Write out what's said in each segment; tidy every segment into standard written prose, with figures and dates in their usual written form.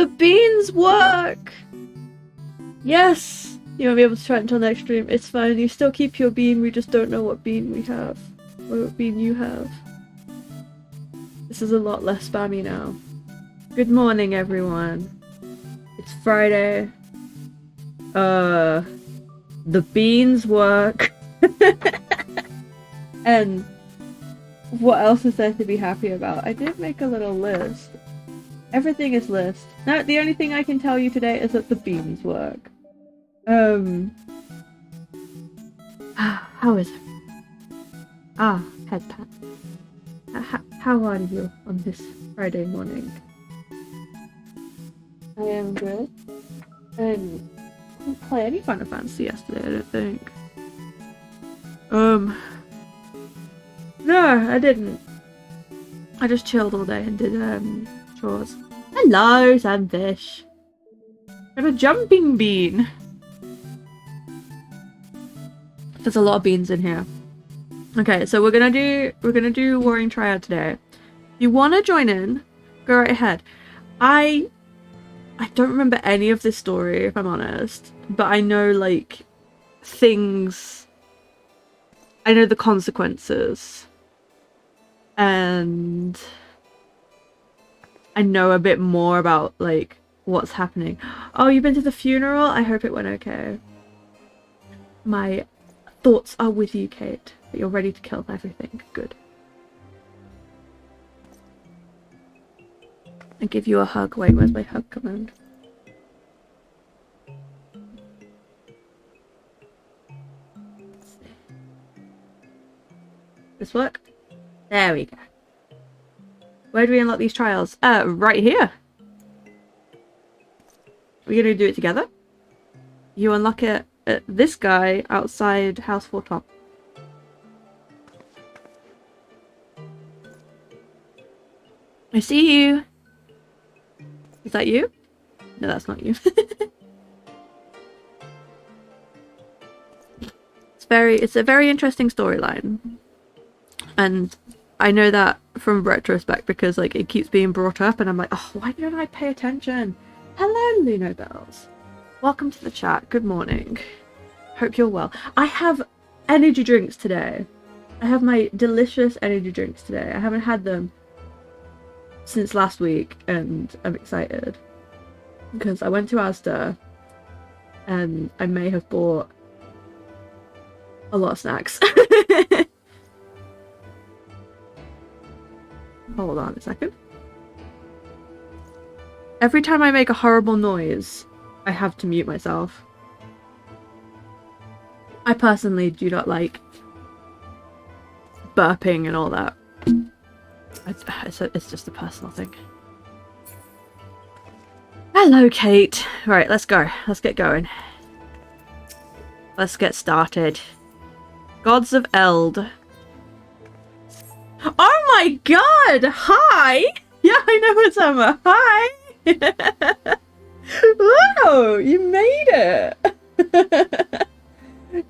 The beans work! Yes! You won't be able to try it until next stream. It's fine. You still keep your bean. We just don't know what bean we have. Or what bean you have. This is a lot less spammy now. Good morning, everyone. It's Friday. The beans work. And what else is there to be happy about? I did make a little list. Everything is list. Now, the only thing I can tell you today is that the beans work. How is it? Head pat. How are you on this Friday morning? I am good. And I didn't play any Final Fantasy yesterday, I don't think. No, I didn't. I just chilled all day and did, chores. Hello, Sunfish. I have a jumping bean. There's a lot of beans in here. Okay, so we're gonna do Warring Triad today. If you wanna join in, go right ahead. I don't remember any of this story, if I'm honest, but I know, like, things. I know the consequences. And I know a bit more about, like, what's happening. Oh, you've been to the funeral? I hope it went okay. My thoughts are with you, Kate. That you're ready to kill everything. Good. I give you a hug. Wait, where's my hug command? This work? There we go. Where do we unlock these trials? Right here. We're gonna do it together. You unlock it at this guy outside House 4 Top. I see you. Is that you? No, that's not you. It's a very interesting storyline. And I know that from retrospect because, like, it keeps being brought up and I'm like, oh, why don't I pay attention? Hello, Luno Bells. Welcome to the chat. Good morning. Hope you're well. I have energy drinks today. I have my delicious energy drinks today. I haven't had them since last week and I'm excited because I went to Asda and I may have bought a lot of snacks. Hold on a second. Every time I make a horrible noise, I have to mute myself. I personally do not like burping and all that. It's just a personal thing. Hello, Kate. Right, let's go. Let's get going. Let's get started. Gods of Eld. Oh my god! Hi! Yeah, I know it's Emma. Hi! Wow! You made it!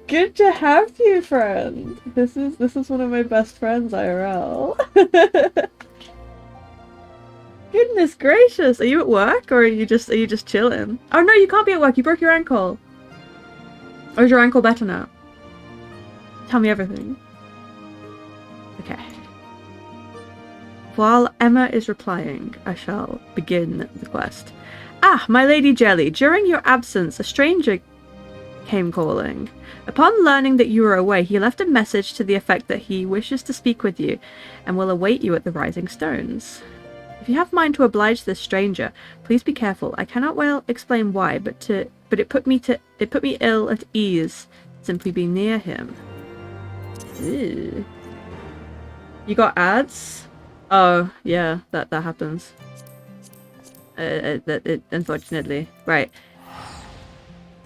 Good to have you, friend. This is one of my best friends, IRL. Goodness gracious! Are you at work or are you just chilling? Oh no, you can't be at work. You broke your ankle. Or is your ankle better now? Tell me everything. Okay. While Emma is replying, I shall begin the quest. Ah, my Lady Jelly, during your absence, a stranger came calling. Upon learning that you were away, he left a message to the effect that he wishes to speak with you and will await you at the Rising Stones. If you have mind to oblige this stranger, please be careful. I cannot well explain why, but it put me ill at ease simply be near him. Ew. You got ads? Oh, yeah, that happens. Unfortunately. Right.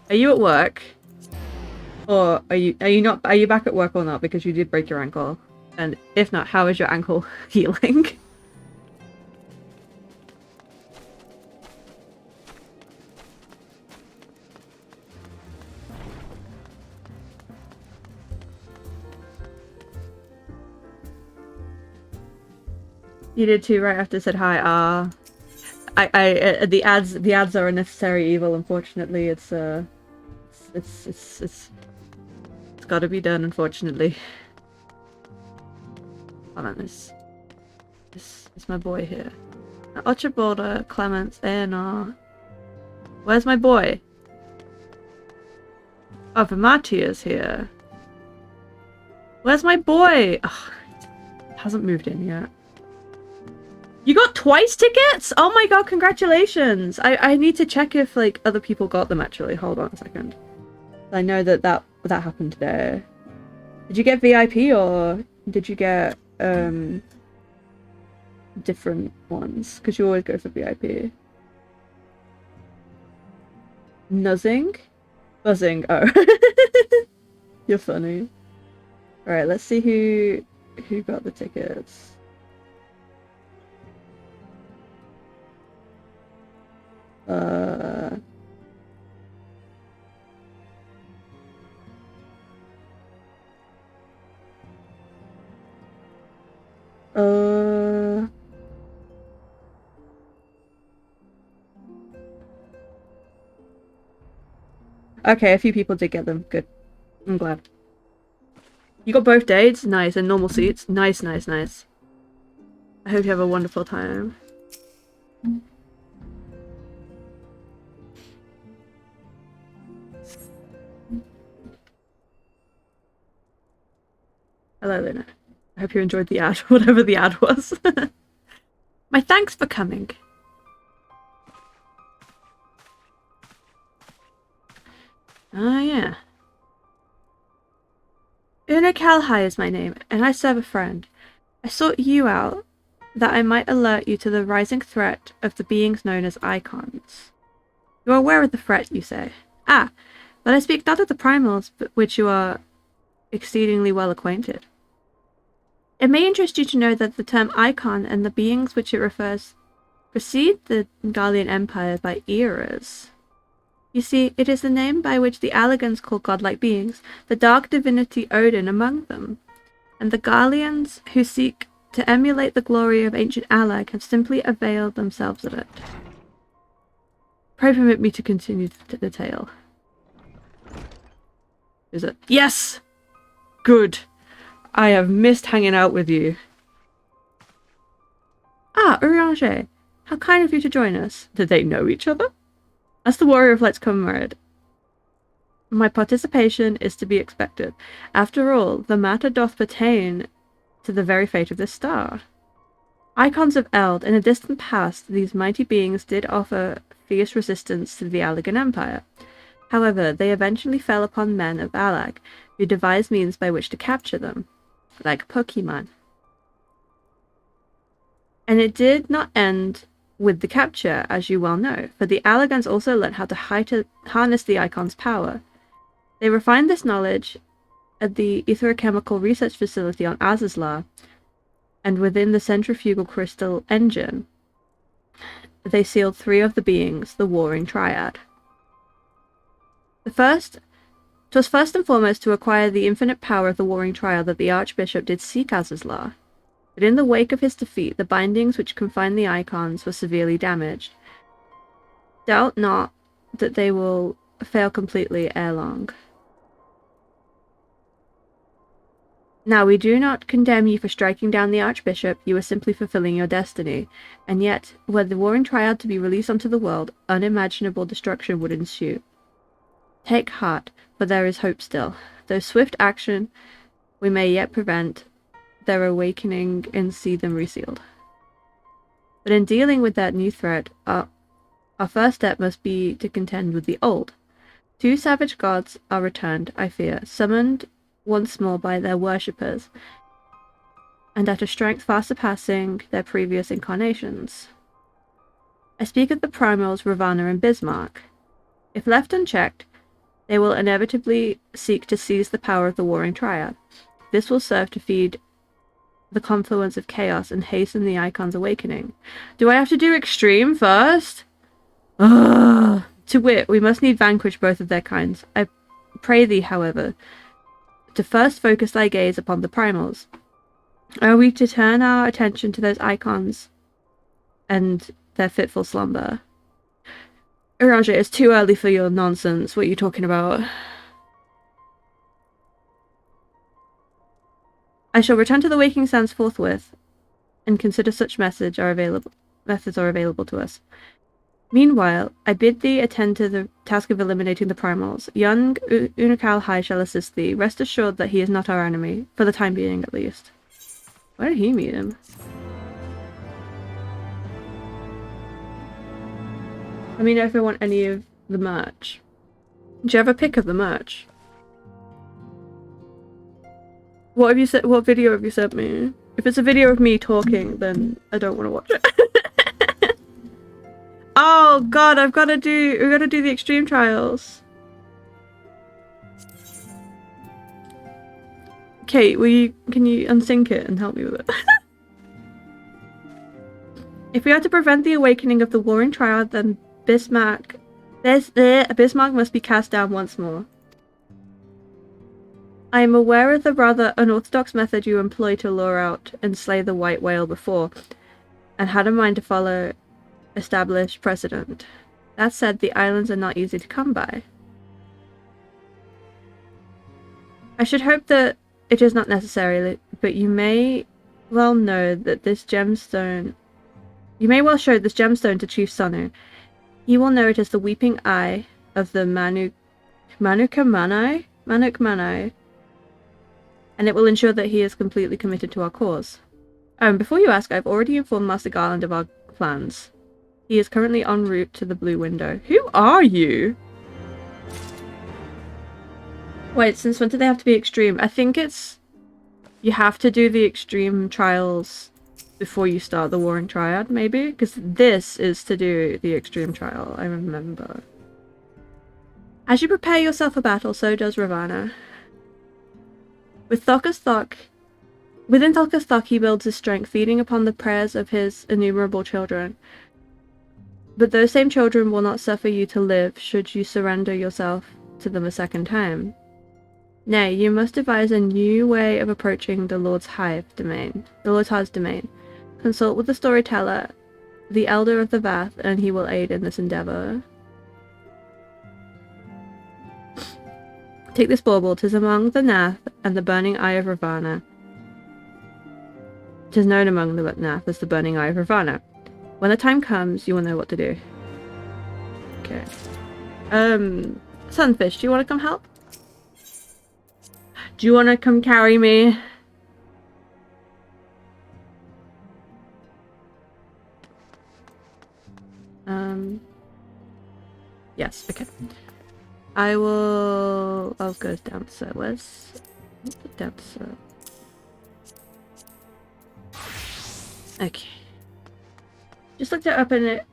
Are you at work? Or are you back at work or not because you did break your ankle? And if not, how is your ankle healing? You did too right after I said hi. the ads are a necessary evil. Unfortunately, it's got to be done. Unfortunately. Hold on, is my boy here? Archibald, Clements, A&R. Where's my boy? Oh, Vamatia's here. Where's my boy? Oh, hasn't moved in yet. You got twice tickets? Oh my god, congratulations! I need to check if like other people got them actually. Hold on a second. I know that happened today. Did you get VIP or did you get different ones? Because you always go for VIP. Nuzzing? Buzzing. Oh. You're funny. Alright, let's see who got the tickets. Okay, a few people did get them. Good. I'm glad. You got both dates? Nice. And normal seats? Nice, nice, nice. I hope you have a wonderful time. Hello, Luna. I hope you enjoyed the ad, whatever the ad was. My thanks for coming. Oh, yeah. Una Calhai is my name, and I serve a friend. I sought you out that I might alert you to the rising threat of the beings known as Icons. You are aware of the threat, you say. Ah, but I speak not of the primals, but which you are exceedingly well acquainted. It may interest you to know that the term Icon and the beings which it refers precede the Gallian Empire by eras. You see, it is the name by which the Allegans call godlike beings, the dark divinity Odin among them, and the Gallians who seek to emulate the glory of ancient Allag have simply availed themselves of it. Pray permit me to continue the tale. Is it? Yes! Good. I have missed hanging out with you. Ah, Urianger. How kind of you to join us. Did they know each other? As the warrior of Let's Comrade, my participation is to be expected. After all, the matter doth pertain to the very fate of this star. Icons of Eld, in a distant past, these mighty beings did offer fierce resistance to the Allagan Empire. However, they eventually fell upon men of Allag, who devised means by which to capture them, like Pokemon. And it did not end with the capture, as you well know, for the Allagans also learned how to harness the Icon's power. They refined this knowledge at the Etherochemical Research Facility on Azazlar, and within the centrifugal crystal engine, they sealed 3 of the beings, the Warring Triad. Twas first and foremost to acquire the infinite power of the Warring Triad that the Archbishop did seek Azazlar. But in the wake of his defeat, the bindings which confined the Icons were severely damaged. Doubt not that they will fail completely ere long. Now, we do not condemn you for striking down the Archbishop, you are simply fulfilling your destiny, and yet, were the Warring Triad to be released onto the world, unimaginable destruction would ensue. Take heart, for there is hope still. Though swift action we may yet prevent their awakening and see them resealed. But in dealing with that new threat, our first step must be to contend with the old. 2 savage gods are returned, I fear, summoned once more by their worshippers, and at a strength far surpassing their previous incarnations. I speak of the primals Ravana and Bismarck. If left unchecked, they will inevitably seek to seize the power of the Warring Triad. This will serve to feed the confluence of chaos and hasten the Icon's awakening. Do I have to do extreme first? Ugh. To wit, we must need vanquish both of their kinds. I pray thee, however, to first focus thy gaze upon the primals. Are we to turn our attention to those Icons and their fitful slumber. Orange, it's too early for your nonsense. What are you talking about? I shall return to the waking sands forthwith, and consider such methods are available to us. Meanwhile, I bid thee attend to the task of eliminating the primals. Young Unakal High shall assist thee. Rest assured that he is not our enemy, for the time being at least. Where did he meet him? Let me know if I want any of the merch. Do you have a pic of the merch? What have you said? What video have you sent me? If it's a video of me talking, then I don't want to watch it. Oh god, we gotta do the extreme trials. Kate, can you unsync it and help me with it? If we are to prevent the awakening of the warring triad, then Bismarck must be cast down once more. I am aware of the rather unorthodox method you employ to lure out and slay the white whale before, and had in mind to follow established precedent. That said, the islands are not easy to come by. I should hope that it is not necessary, but you may well know that this gemstone... You may well show this gemstone to Chief Sonu. He will know it as the weeping eye of the Manuk Manai, and it will ensure that he is completely committed to our cause. Before you ask, I've already informed Master Garland of our plans. He is currently en route to the Blue Window. Who are you? Wait, since when do they have to be extreme? I think it's... You have to do the extreme trials before you start the Warring Triad, maybe? Because this is to do the extreme trial, I remember. As you prepare yourself for battle, so does Ravana. Within Thokka's Thok, he builds his strength, feeding upon the prayers of his innumerable children. But those same children will not suffer you to live, should you surrender yourself to them a second time. Nay, you must devise a new way of approaching the Lord's Hive domain. Consult with the storyteller, the Elder of the Vath, and he will aid in this endeavor. Take this bauble, 'tis among the Nath and the burning eye of Ravana. 'Tis known among the Nath as the burning eye of Ravana. When the time comes, you will know what to do. Okay. Sunfish, do you want to come help? Do you want to come carry me? Yes, okay. I'll go dancer. Where's the dancer? Okay. Just looked it up and it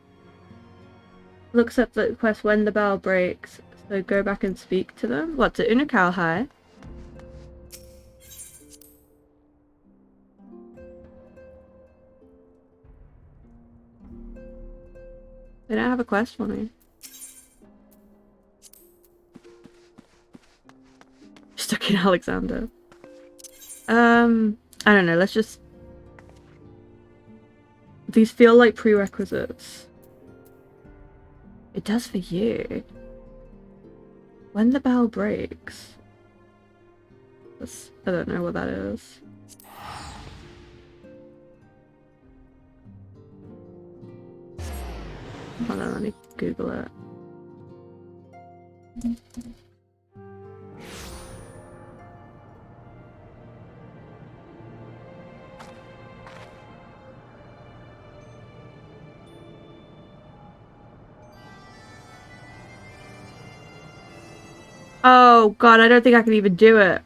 looks up the quest when the bell breaks. So go back and speak to them. What's it? Unakal High? They don't have a quest for me. Stuck in Alexander. I don't know, let's just... These feel like prerequisites. It does for you. When the bell breaks. I don't know what that is. Hold on, let me Google it. Oh god, I don't think I can even do it.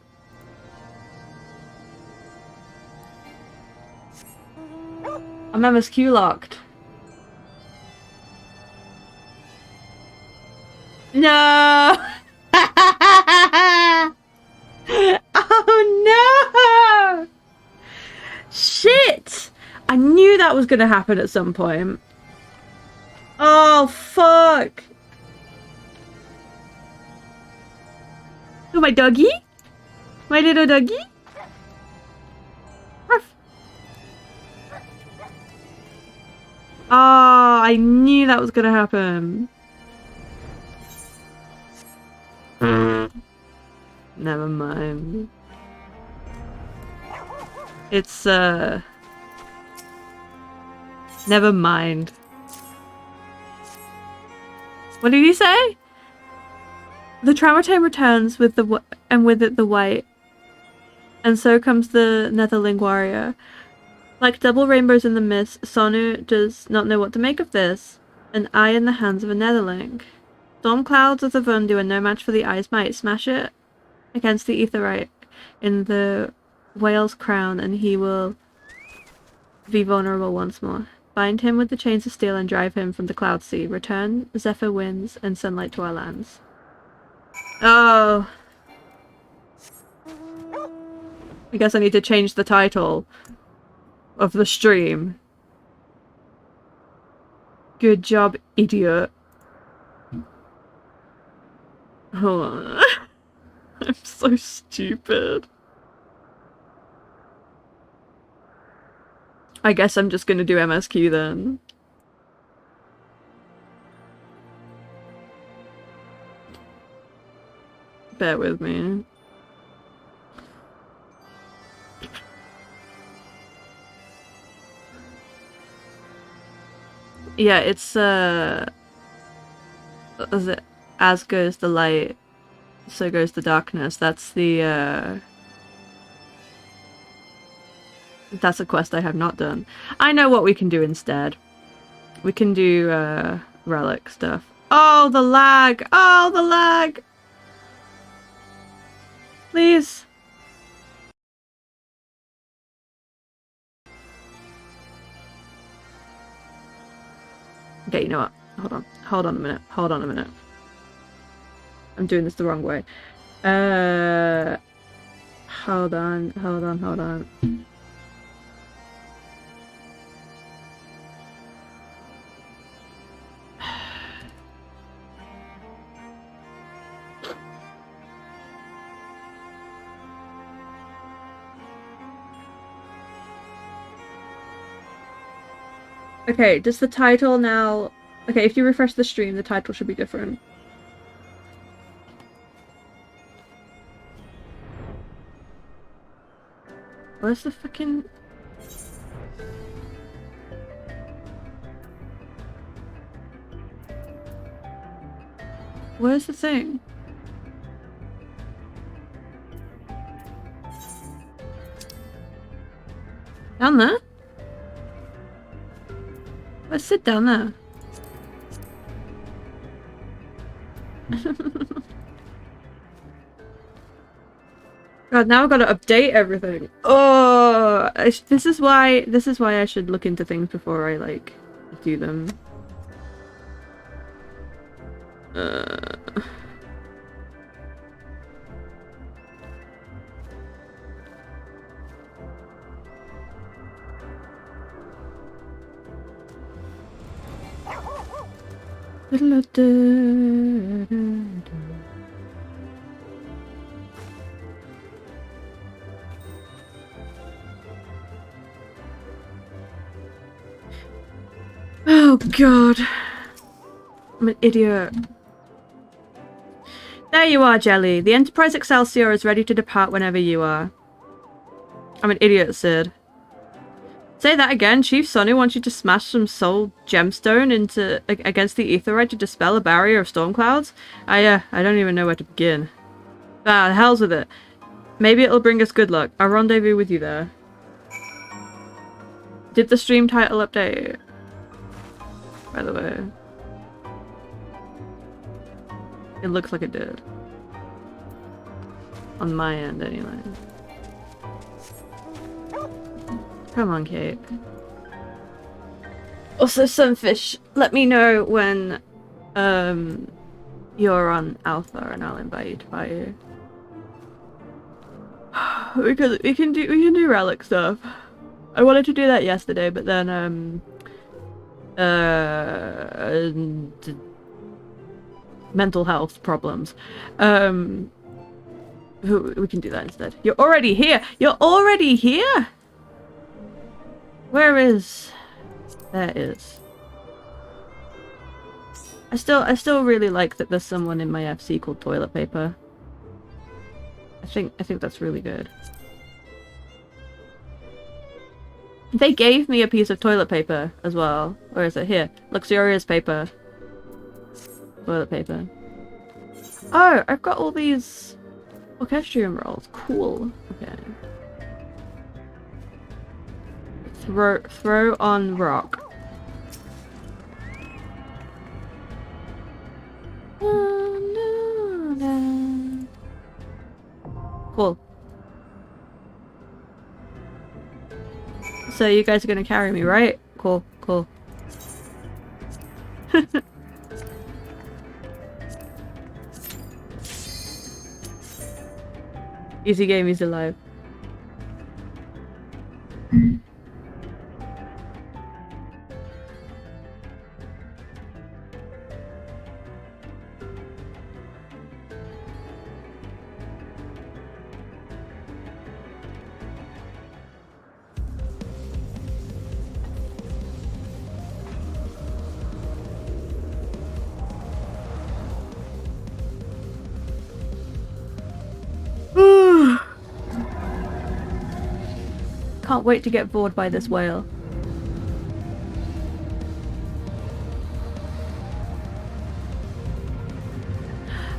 I'm MSQ locked. No! Oh no! Shit! I knew that was gonna happen at some point. Oh fuck! Oh, my doggy? My little doggy? Ruff. Oh, I knew that was gonna happen. Never mind. It's, never mind. What did he say? The Travertine returns with with it the white. And so comes the Netherling warrior. Like double rainbows in the mist, Sonu does not know what to make of this. An eye in the hands of a Netherling. Storm clouds of the Vundu are no match for the eye's might. Smash it against the Aetheryte in the whale's crown and he will be vulnerable once more. Bind him with the chains of steel and drive him from the cloud sea. Return zephyr winds and sunlight to our lands. Oh. I guess I need to change the title of the stream. Good job, idiot. Hold on. I'm so stupid. I guess I'm just gonna do MSQ then. Bear with me. Yeah, it's is it as goes the light, so goes the darkness. That's the that's a quest I have not done. I know what we can do instead. We can do relic stuff. Oh, the lag! Oh, the lag! Please. Okay, you know what? Hold on. Hold on a minute. Hold on a minute. I'm doing this the wrong way. Hold on. Hold on. Hold on. Okay, does the title now... Okay, if you refresh the stream, the title should be different. Where's the fucking... Where's the thing? Down there? Let's sit down there. God, now I've got to update everything. Oh, this is why I should look into things before I like do them. Oh god. I'm an idiot. There you are, Jelly. The Enterprise Excelsior is ready to depart whenever you are. I'm an idiot, Sid. Say that again. Chief Sonu wants you to smash some soul gemstone against the Aetheryte to dispel a barrier of storm clouds? I don't even know where to begin. Ah, the hell's with it. Maybe it'll bring us good luck. I'll rendezvous with you there. Did the stream title update? By the way. It looks like it did. On my end, anyway. Come on, Kate. Also, Sunfish, let me know when you're on Alpha and I'll invite you to fight you. Because we can do relic stuff. I wanted to do that yesterday, but then mental health problems. We can do that instead. You're already here! You're already here?! Where is... There is. I still really like that there's someone in my FC called Toilet Paper. I think that's really good. They gave me a piece of toilet paper as well. Where is it? Here. Luxurious paper. Toilet paper. Oh, I've got all these orchestrion rolls. Cool. Okay. Throw on rock. Cool. So you guys are gonna carry me, right? Cool, cool. Easy game, he's alive. Can't wait to get bored by this whale.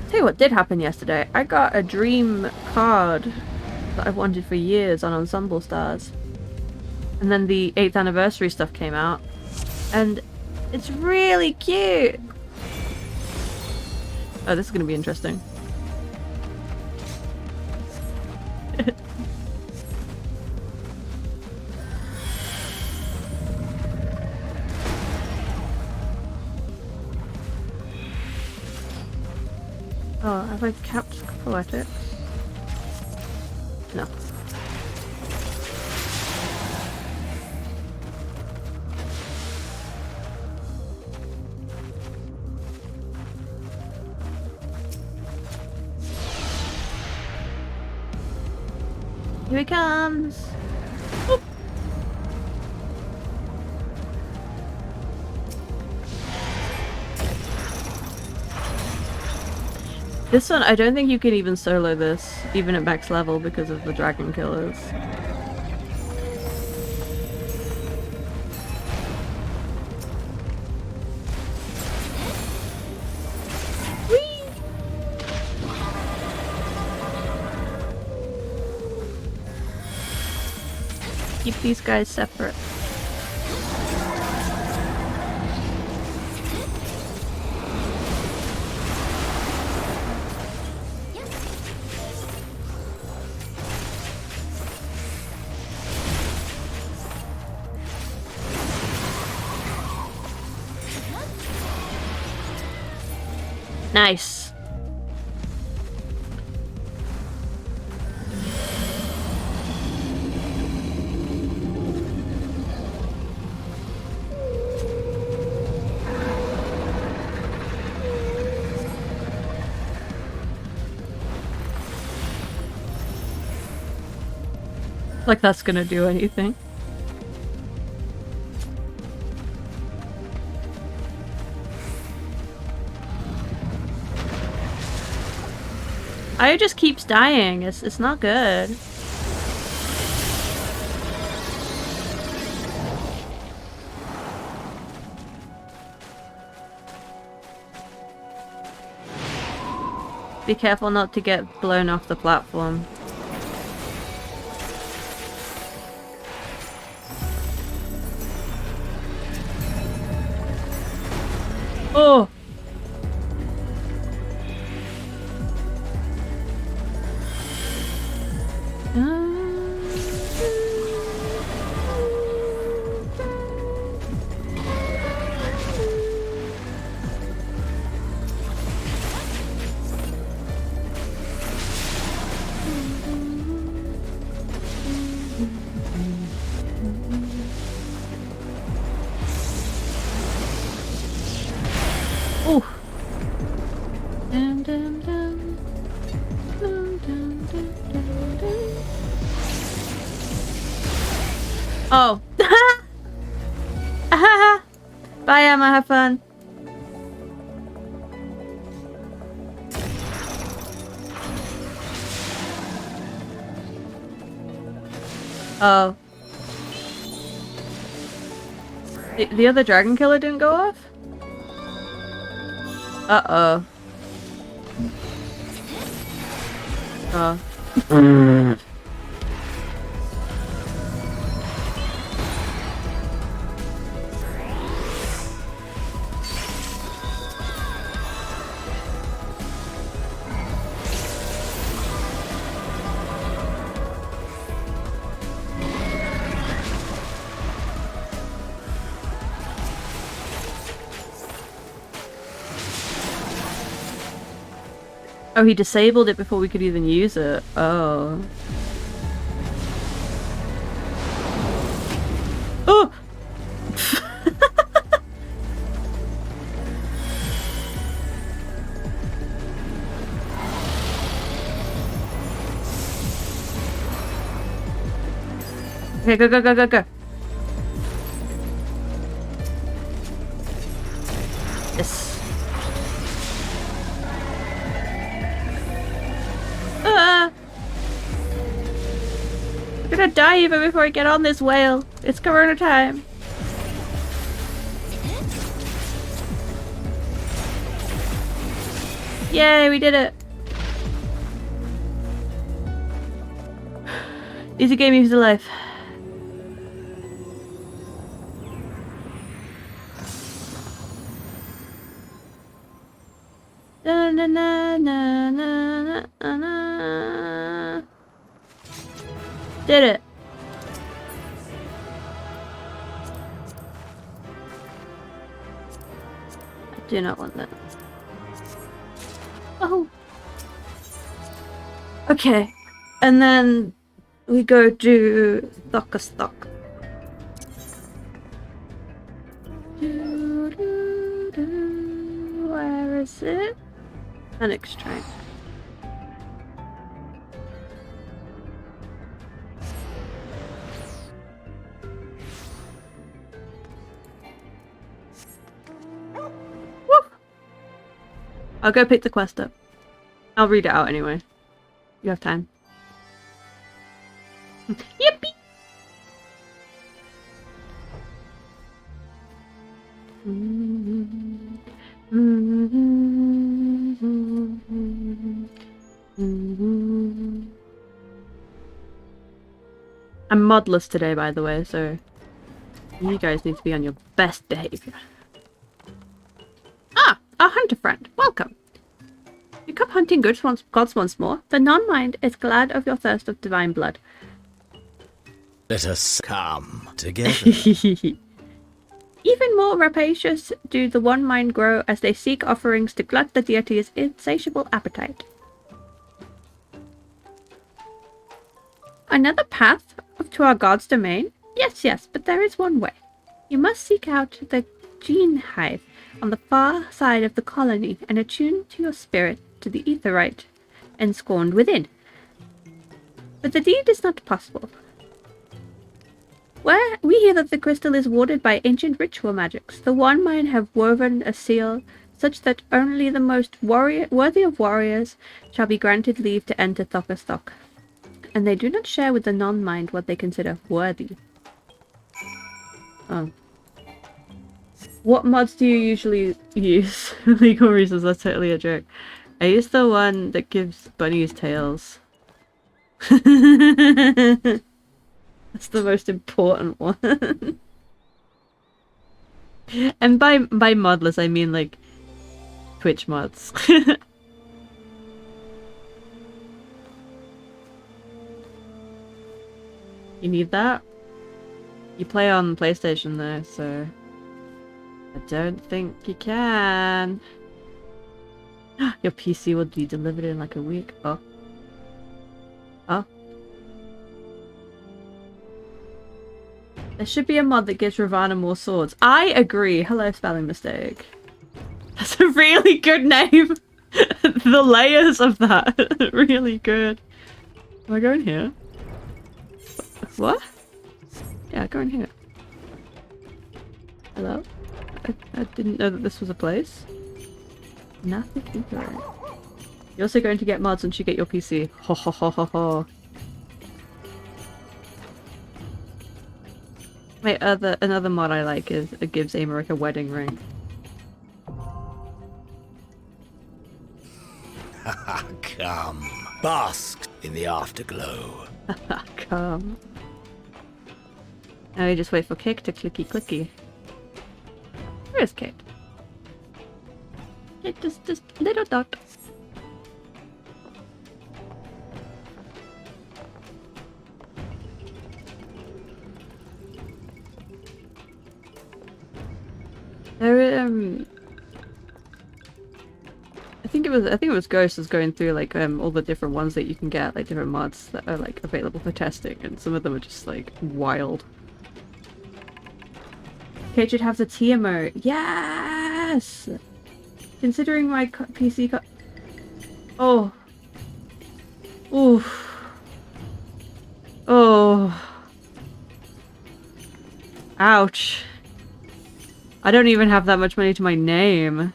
Tell you what did happen yesterday. I got a dream card that I've wanted for years on Ensemble Stars. And then the 8th anniversary stuff came out. And it's really cute! Oh, this is gonna be interesting. Oh, have I capped poetics? No. Here he comes! Oop. This one, I don't think you can even solo this, even at max level, because of the dragon killers. Whee! Keep these guys separate. Nice. Like that's gonna do anything. Io just keeps dying. It's not good. Be careful not to get blown off the platform. Oh! Oh. Bye, Emma. Have fun. Oh. The other dragon killer didn't go off? Uh-oh. Oh. Oh, he disabled it before we could even use it. Oh. Oh! Okay, go, go, go, go, go. Yes. I'm gonna die even before I get on this whale. It's Corona time. Yay, we did it. Easy game, easy life. Na na na na na na na. Did it. I do not want that. Oh. Okay. And then we go to Thockerstock. Where is it? An extract. I'll go pick the quest up. I'll read it out anyway. You have time. Yippee! I'm modless today, by the way, so you guys need to be on your best behavior. Ah, our hunter friend, welcome. You come hunting gods once more. The non-mind is glad of your thirst of divine blood. Let us come together. Even more rapacious do the one mind grow as they seek offerings to glut the deity's insatiable appetite. Another path to our god's domain? Yes, yes, but there is one way. You must seek out the gene hive on the far side of the colony and attune to your spirit to the etherite ensconced within. But the deed is not possible. Where we hear that the crystal is warded by ancient ritual magics, the one mind have woven a seal such that only the most worthy of warriors shall be granted leave to enter Thockerstock, and they do not share with the non-mind what they consider worthy. Oh. What mods do you usually use? Legal reasons, that's totally a joke. I use the one that gives bunnies tails. That's the most important one. And by modless, I mean like Twitch mods. You need that? You play on PlayStation though, so I don't think you can. Your PC will be delivered in like a week. Oh. Oh. There should be a mod that gives Ravana more swords. I agree. Hello, spelling mistake. That's a really good name. The layers of that. Really good. Am I going here? What? Yeah, go in here. Hello? I didn't know that this was a place. Nothing either. You're also going to get mods once you get your PC. Ho ho ho ho ho. Another mod I like is it gives Amaric a wedding ring. Come, bask in the afterglow. Come. Now we just wait for Cake to clicky clicky. Where's Cake? Cake, just little dot. There, I think it was Ghost was going through like all the different ones that you can get, like different mods that are like available for testing, and some of them are just like wild. Kate should have the T emote. Yes. Considering my PC. Oh. Oof. Oh. Ouch. I don't even have that much money to my name.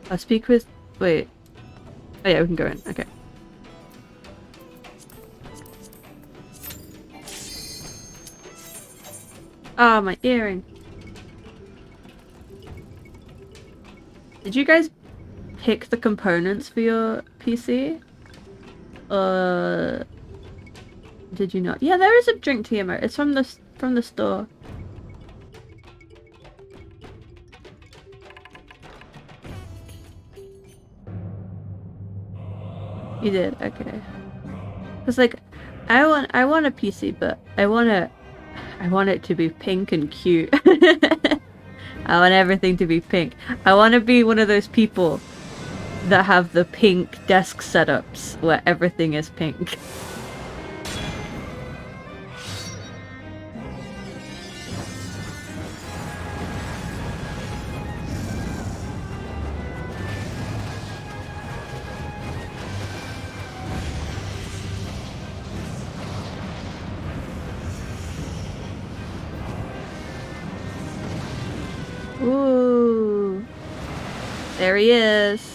I'll speak with... Wait. Oh yeah, we can go in. Okay. Ah, my earring. Did you guys pick the components for your PC? Did you not? Yeah, there is a drink tea emote. It's from the store. You did, okay. Cause like, I want a PC, but I want it to be pink and cute. I want everything to be pink. I want to be one of those people that have the pink desk setups where everything is pink. Ooh. There he is.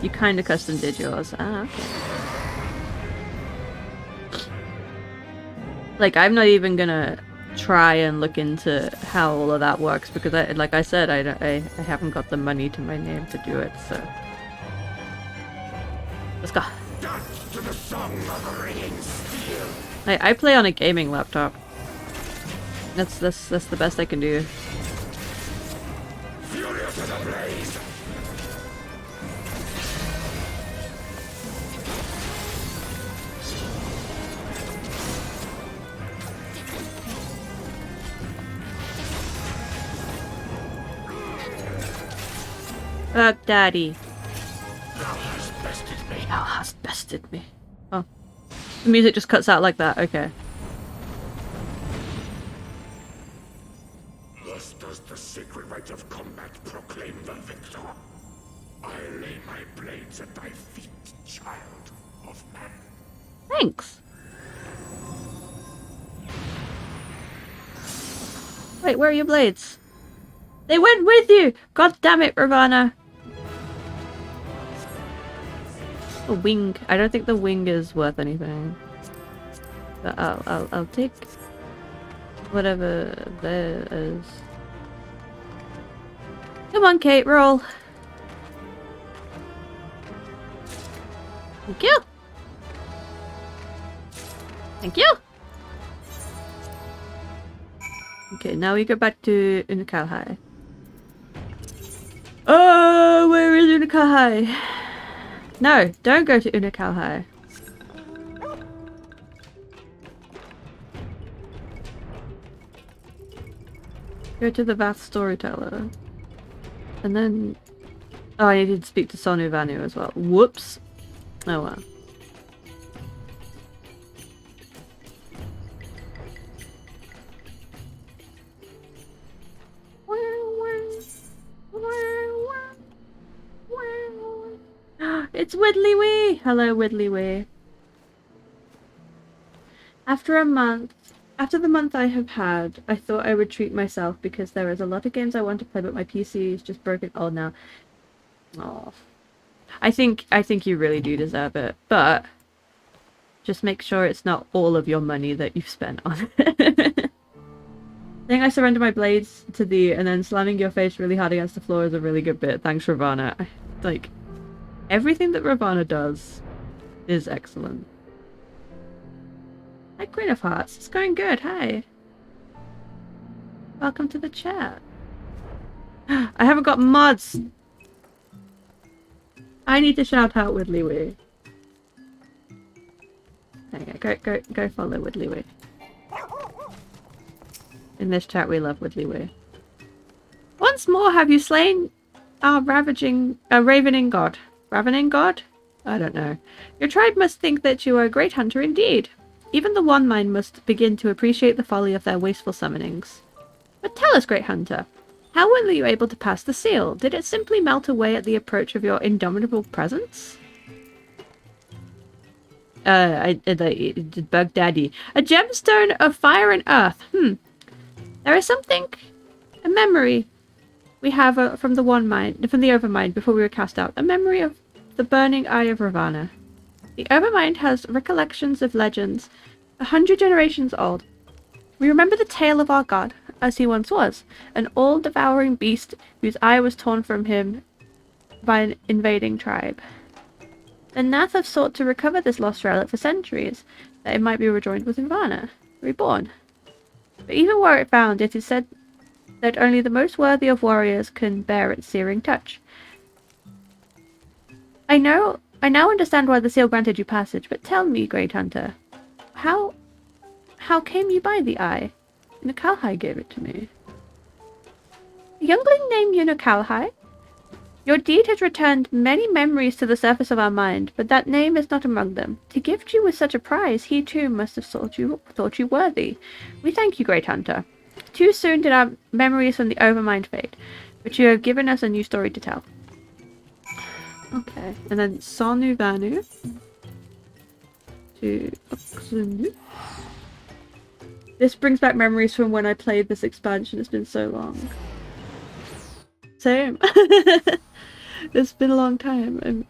You kinda custom did yours. Ah, okay. Like, I'm not even gonna try and look into how all of that works because like I said, I haven't got the money to my name to do it, so. Let's go. To the song of ringing steel. I play on a gaming laptop. That's the best I can do. Furious as a blaze. Fuck daddy. Thou hast bested me. Thou hast bested me. Oh. The music just cuts out like that, okay. Thus does the sacred rite of combat proclaim the victor. I lay my blades at thy feet, child of man. Thanks. Wait, where are your blades? They went with you! God damn it, Ravana! A wing. I don't think the wing is worth anything. But I'll take whatever there is. Come on, Kate, roll. Thank you. Thank you. Okay, now we go back to Unakalhai. Oh, where is Unakalhai? No, don't go to Unakalhai. Go to the Vath Storyteller. And then... Oh, I needed to speak to Sonu Vanu as well. Whoops. Oh well. It's Widdly-wee! Hello, Widdly-wee. After a month, After the month I have had, I thought I would treat myself because there is a lot of games I want to play, but my PC is just broken. Oh, now. Oh. I think you really do deserve it, but just make sure it's not all of your money that you've spent on it. I think I surrender my blades to thee, and then slamming your face really hard against the floor is a really good bit. Thanks, Ravana. Like, everything that Ravana does is excellent. Hi, Queen of Hearts. It's going good. Hi. Welcome to the chat. I haven't got mods. I need to shout out Widdly Wee. There you go. Go follow Widdly Wee. In this chat, we love Widdly Wee. Once more, have you slain our ravening god? Ravening god? I don't know. Your tribe must think that you are a great hunter indeed. Even the One Mind must begin to appreciate the folly of their wasteful summonings. But tell us, great hunter, how were you able to pass the seal? Did it simply melt away at the approach of your indomitable presence? Bug Daddy. A gemstone of fire and earth. There is something, a memory we have from the Overmind before we were cast out. A memory of the burning eye of Ravana. The Overmind has recollections of legends 100 generations old. We remember the tale of our god, as he once was, an all-devouring beast whose eye was torn from him by an invading tribe. The Nath have sought to recover this lost relic for centuries, that it might be rejoined with Ravana, reborn. But even were it found, it is said that only the most worthy of warriors can bear its searing touch. I now understand why the seal granted you passage, but tell me, great hunter, how came you by the eye? Yunakalhai gave it to me. A youngling named Yunakalhai? Your deed has returned many memories to the surface of our mind, but that name is not among them. To gift you with such a prize, he too must have thought you worthy. We thank you, great hunter. Too soon did our memories from the Overmind fade, but you have given us a new story to tell. Okay, and then Sanu Vanu to Oxunu. This brings back memories from when I played this expansion. It's been so long. Same. It's been a long time.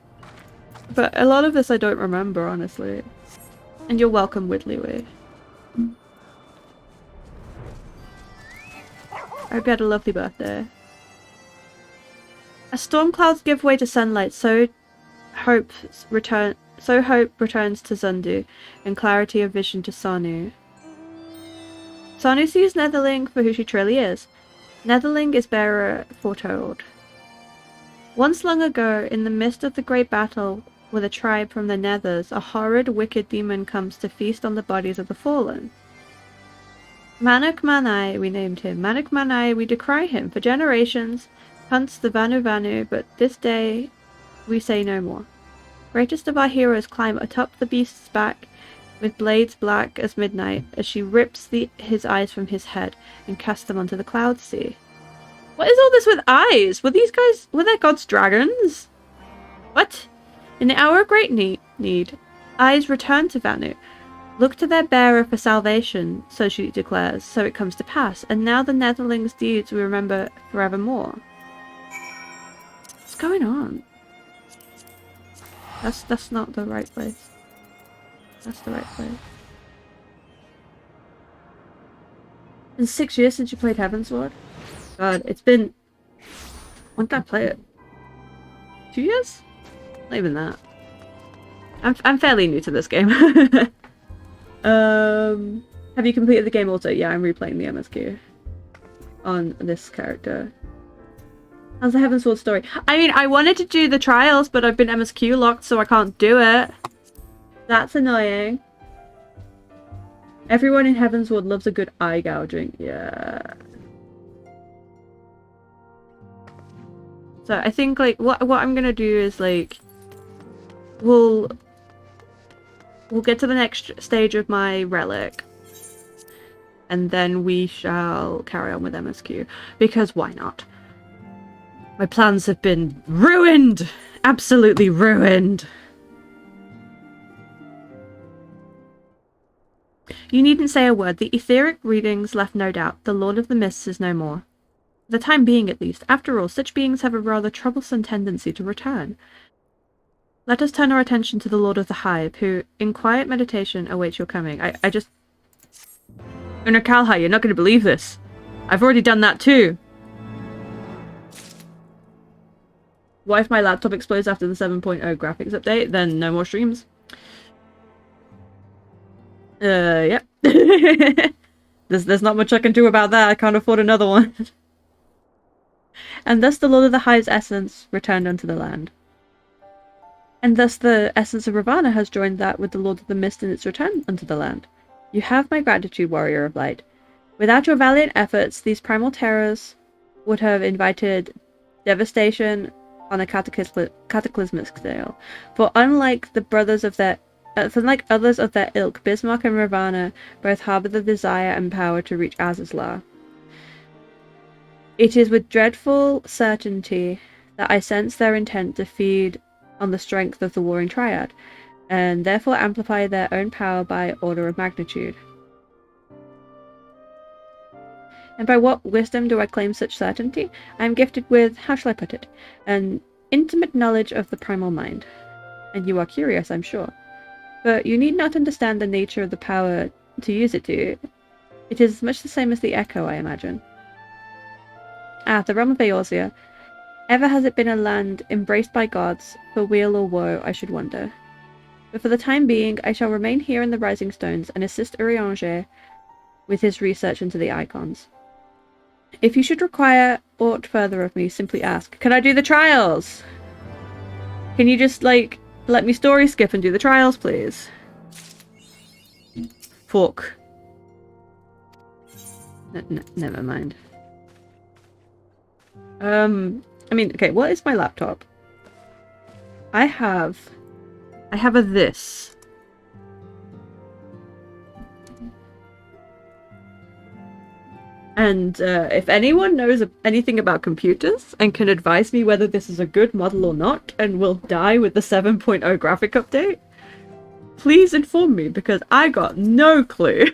But a lot of this I don't remember, honestly. And you're welcome, Widdly Wee. I hope you had a lovely birthday. As storm clouds give way to sunlight, so hope returns to Zundu, and clarity of vision to Sanu. Sanu sees Netherling for who she truly is. Netherling is bearer foretold. Once long ago, in the midst of the great battle with a tribe from the Nethers, a horrid, wicked demon comes to feast on the bodies of the fallen. Manuk Manai, we named him. Manuk Manai, we decry him. For generations, hunts the Vanu Vanu, but this day we say no more. Greatest of our heroes climb atop the beast's back, with blades black as midnight, as she rips his eyes from his head and casts them onto the cloud sea. What is all this with eyes? Were their gods dragons? What? In the hour of great need, eyes return to Vanu. Look to their bearer for salvation, so she declares, so it comes to pass, and now the Netherlings' deeds we remember forevermore. What's going on? That's not the right place. That's the right place. It's been 6 years since you played Heavensward? God, it's been... When did I play it? 2 years? Not even that. I'm fairly new to this game. Have you completed the game also? Yeah, I'm replaying the MSQ on this character. How's the Heavensward story? I mean, I wanted to do the trials, but I've been MSQ locked, so I can't do it. That's annoying. Everyone in Heavensward loves a good eye gouging. Yeah. So I think like what I'm gonna do is like we'll get to the next stage of my relic, and then we shall carry on with MSQ, because why not? My plans have been ruined! Absolutely ruined! You needn't say a word. The etheric readings left no doubt. The Lord of the Mists is no more. For the time being, at least. After all, such beings have a rather troublesome tendency to return. Let us turn our attention to the Lord of the Hive, who, in quiet meditation, awaits your coming. I just... Owner Kalhai, you're not going to believe this. I've already done that too. What if my laptop explodes after the 7.0 graphics update? Then no more streams. Yep. There's not much I can do about that. I can't afford another one. And thus the Lord of the Hive's essence returned unto the land. And thus the essence of Ravana has joined that with the Lord of the Mist in its return unto the land. You have my gratitude, Warrior of Light. Without your valiant efforts, these primal terrors would have invited devastation on a cataclysmic scale. For unlike others of their ilk, Bismarck and Ravana both harbor the desire and power to reach Azazlar. It is with dreadful certainty that I sense their intent to feed on the strength of the warring triad, and therefore amplify their own power by order of magnitude. And by what wisdom do I claim such certainty? I am gifted with, how shall I put it, an intimate knowledge of the primal mind. And you are curious, I'm sure. But you need not understand the nature of the power to use it, do you? It is much the same as the Echo, I imagine. Ah, the realm of Eorzea. Ever has it been a land embraced by gods, for weal or woe, I should wonder. But for the time being, I shall remain here in the Rising Stones and assist Urianger with his research into the icons. If you should require aught further of me, simply ask. Can I do the trials? Can you just, like, let me story skip and do the trials, please? Fuck. Never mind. I mean, okay, what is my laptop? I have a this. And if anyone knows anything about computers and can advise me whether this is a good model or not and will die with the 7.0 graphic update, please inform me, because I got no clue.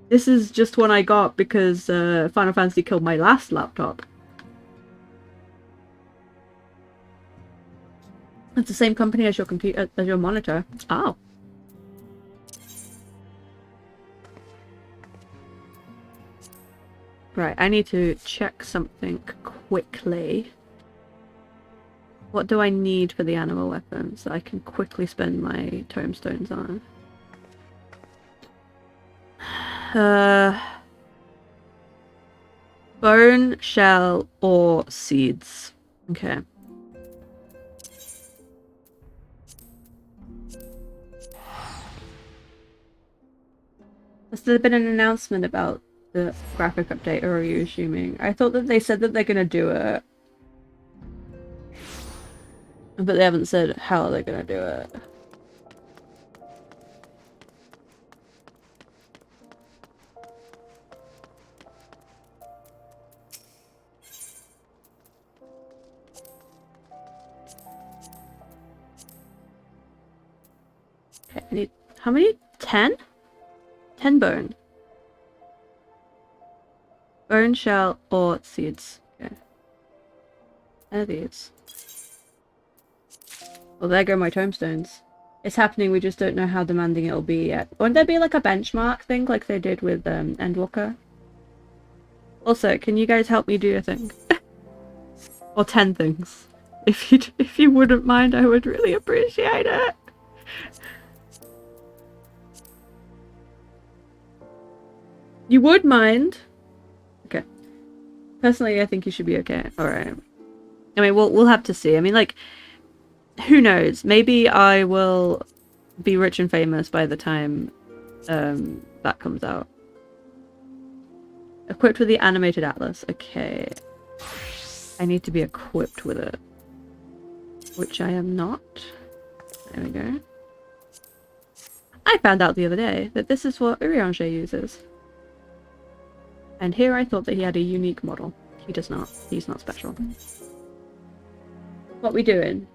This is just one I got because Final Fantasy killed my last laptop. It's the same company as your computer, as your monitor. Oh. Right, I need to check something quickly. What do I need for the animal weapons that I can quickly spend my tomestones on? Bone, shell, or seeds. Okay. Has there been an announcement about the graphic update, or are you assuming? I thought that they said that they're gonna do it. But they haven't said how they're gonna do it. Okay, I need... how many? 10? 10 bone. Bone, shell, or seeds. Okay. 10 of these. Well, there go my tomestones. It's happening, we just don't know how demanding it'll be yet. Won't there be like a benchmark thing like they did with Endwalker? Also, can you guys help me do a thing? Or 10 things. If you wouldn't mind, I would really appreciate it. You would mind? Okay. Personally, I think you should be okay. Alright. I mean, we'll have to see. I mean, like, who knows? Maybe I will be rich and famous by the time that comes out. Equipped with the animated atlas. Okay. I need to be equipped with it. Which I am not. There we go. I found out the other day that this is what Urianger uses. And here I thought that he had a unique model. He does not. He's not special. What we doing?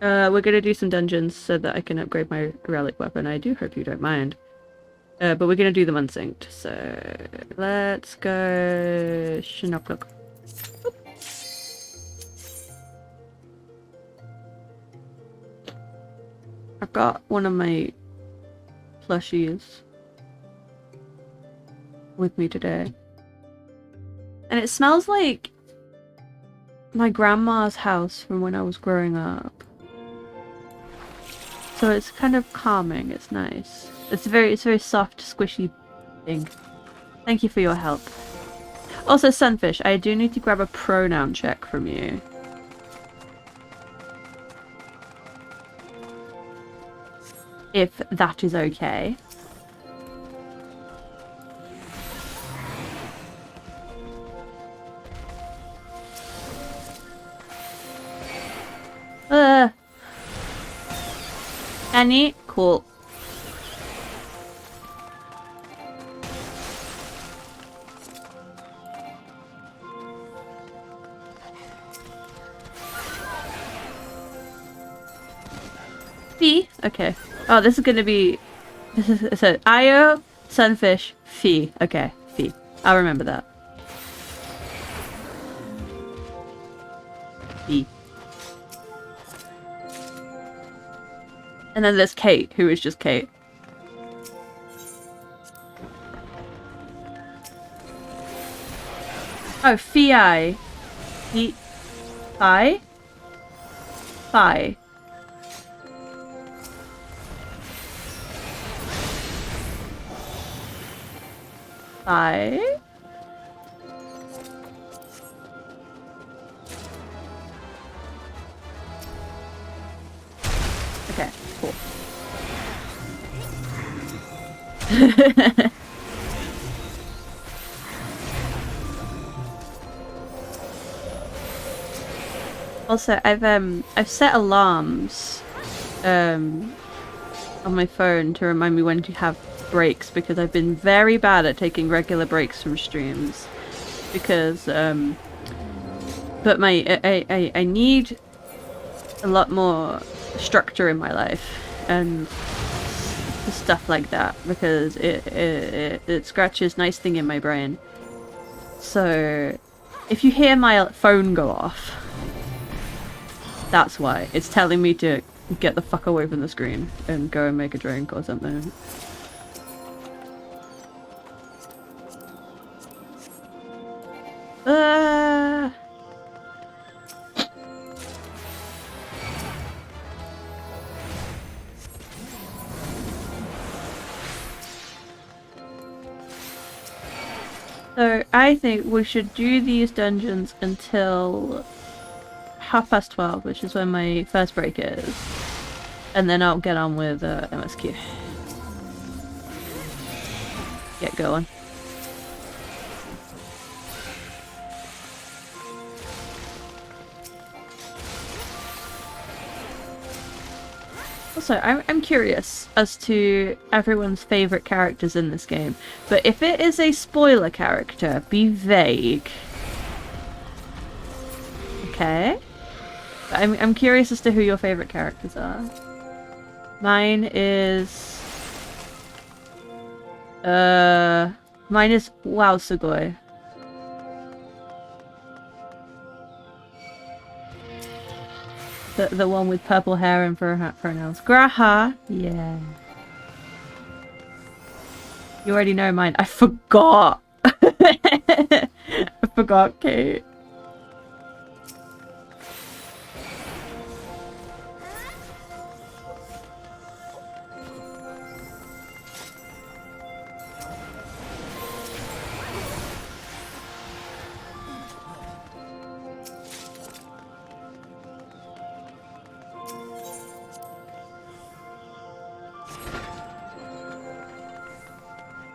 We're gonna do some dungeons so that I can upgrade my relic weapon. I do hope you don't mind. But we're gonna do them unsynced. So let's go. Schnocklock. I've got one of my plushies with me today. And it smells like my grandma's house from when I was growing up. So it's kind of calming, it's nice. It's very soft, squishy thing. Thank you for your help. Also, Sunfish, I do need to grab a pronoun check from you. If that is okay. Annie? Cool. Fee? Okay. Oh, this is gonna be... This is... So, Io, Sunfish, Fee. Okay, Fee. I'll remember that. Fee. And then there's Kate, who is just Kate. Oh, Fi. Fi? Fi. Fi? Okay, cool. Also, I've set alarms on my phone to remind me when to have breaks, because I've been very bad at taking regular breaks from streams. Because but I need a lot more structure in my life and stuff like that, because it scratches nice thing in my brain. So if you hear my phone go off, that's why. It's telling me to get the fuck away from the screen and go and make a drink or something. So I think we should do these dungeons until 12:30, which is when my first break is. And then I'll get on with MSQ. Get going. Also, I'm curious as to everyone's favourite characters in this game, but if it is a spoiler character, be vague. Okay? I'm curious as to who your favourite characters are. Mine is... Mine is Wow Sugoi. The one with purple hair and pronouns. Graha! Yeah. You already know mine. I forgot! I forgot, Kate.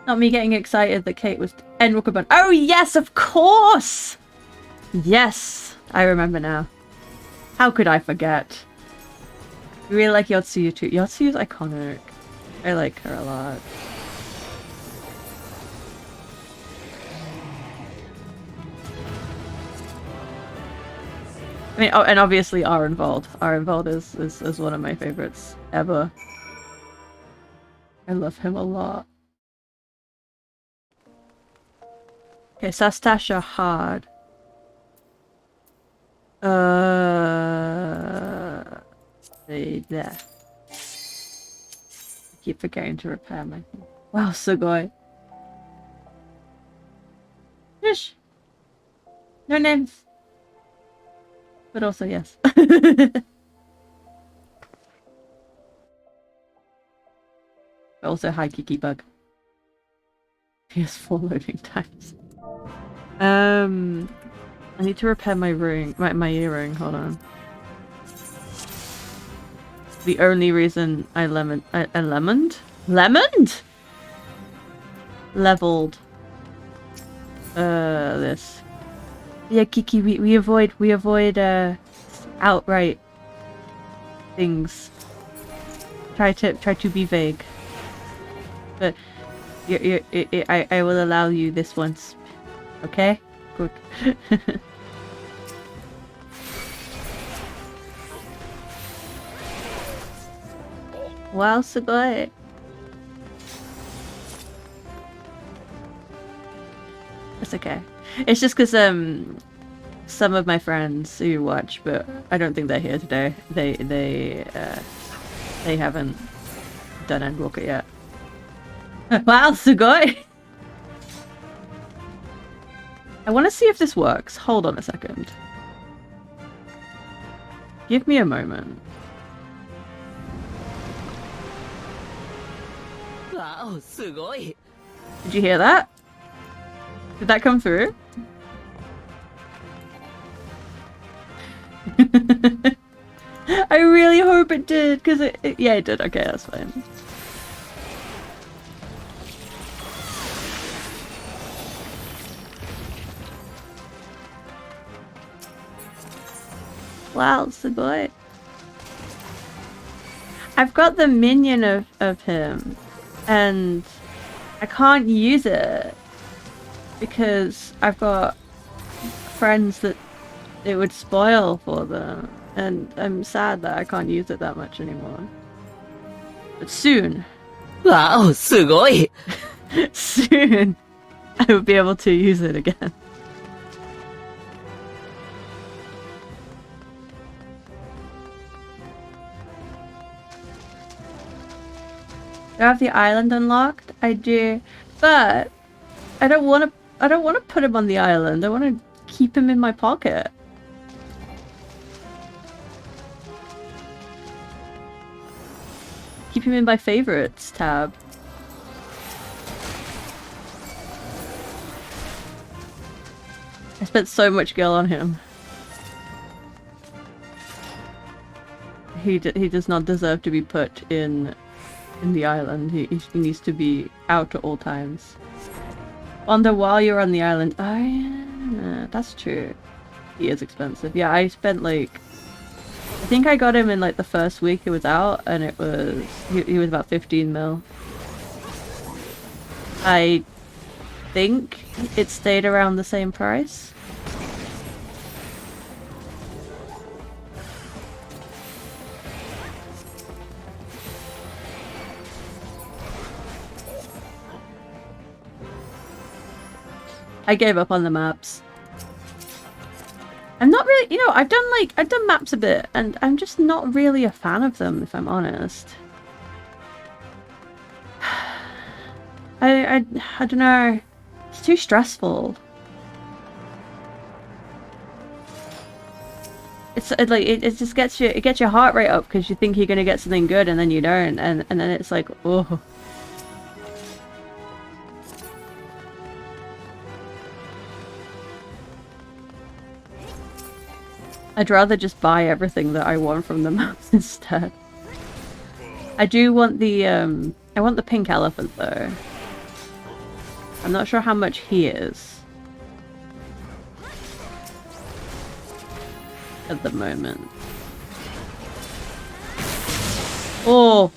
Not me getting excited that Kate was Enrokabun. Oh yes, of course! Yes, I remember now. How could I forget? I really like Yotsuyu too. Yotsuyu's iconic. I like her a lot. I mean, oh, and obviously Arenvald. Arenvald is one of my favorites ever. I love him a lot. Okay, Sastasha hard. There. I keep forgetting to repair my thing. Wow, Sugoi. Fish. No names. But also yes. Also hi Kiki Bug. PS4 loading times. I need to repair my ring, my earring. Hold on. The only reason I leveled this. Yeah, Kiki, we avoid outright things. Try to be vague. But I will allow you this once. Okay? Good. Wow, sugoi. It's okay. It's just because some of my friends who watch, but I don't think they're here today. They haven't done Endwalker yet. Wow, sugoi. I want to see if this works. Hold on a second. Give me a moment. Wow, sugoi. Did you hear that? Did that come through? I really hope it did, because yeah, it did. Okay, that's fine. Wow, sugoi. I've got the minion of him, and I can't use it because I've got friends that it would spoil for them, and I'm sad that I can't use it that much anymore. But soon. Wow, sugoi. Soon I will be able to use it again. Do I have the island unlocked? I do, but I don't want to put him on the island. I want to keep him in my pocket. Keep him in my favorites tab. I spent so much gil on him. He does not deserve to be put in the island. He needs to be out at all times. Wonder while you're on the island. Oh yeah, that's true. He is expensive. Yeah, I spent like, I think I got him in like the first week it was out, and it was he was about 15 mil. I think it stayed around the same price. I gave up on the maps. I'm not really, you know, I've done maps a bit, and I'm just not really a fan of them, if I'm honest. I don't know. It's too stressful. It's like it just gets your heart rate up because you think you're gonna get something good and then you don't, and then it's like, oh. I'd rather just buy everything that I want from the maps instead. I do want the I want the pink elephant though. I'm not sure how much he is at the moment. Oh!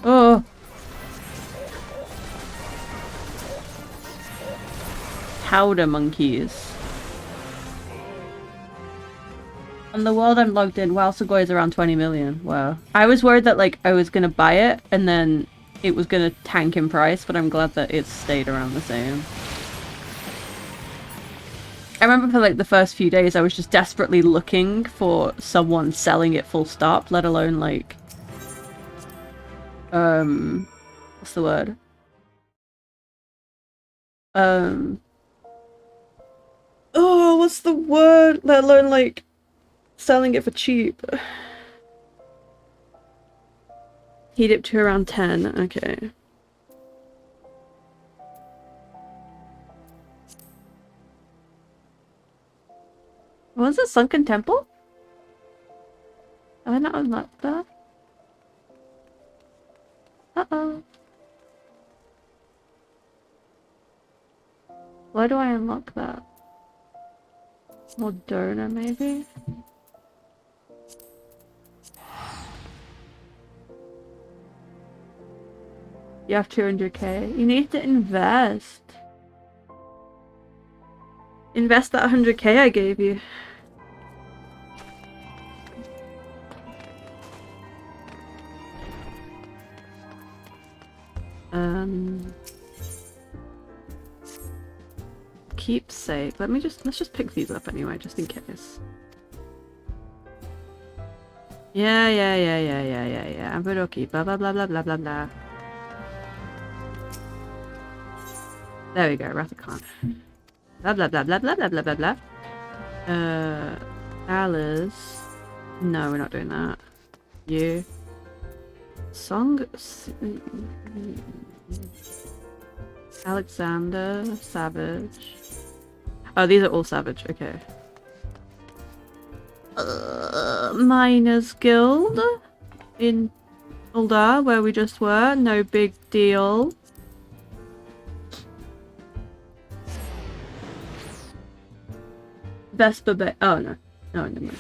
Oh! powder monkeys. On the world I'm logged in, WoW Sugoi is around 20 million. Wow. I was worried that like I was gonna buy it and then it was gonna tank in price, but I'm glad that it stayed around the same. I remember for like the first few days I was just desperately looking for someone selling it full stop, let alone like what's the word? Oh, what's the word? Let alone like selling it for cheap. Heat it to around 10, okay. Was it Sunken Temple? Have I not unlocked that? Uh-oh. Why do I unlock that? Moderna, maybe? You have 200k. You need to invest. Invest that 100k I gave you. Keepsake. Let's just pick these up anyway, just in case. Yeah. I'm gonna keep blah blah blah blah blah blah blah. There we go, Rathacon. Blah blah blah blah blah blah blah blah blah. Alice. No, we're not doing that. You. Song. Alexander. Savage. Oh, these are all Savage. Okay. Miners Guild. In Uldar, where we just were. No big deal. Vesper Bay. Oh, no. No, never mind.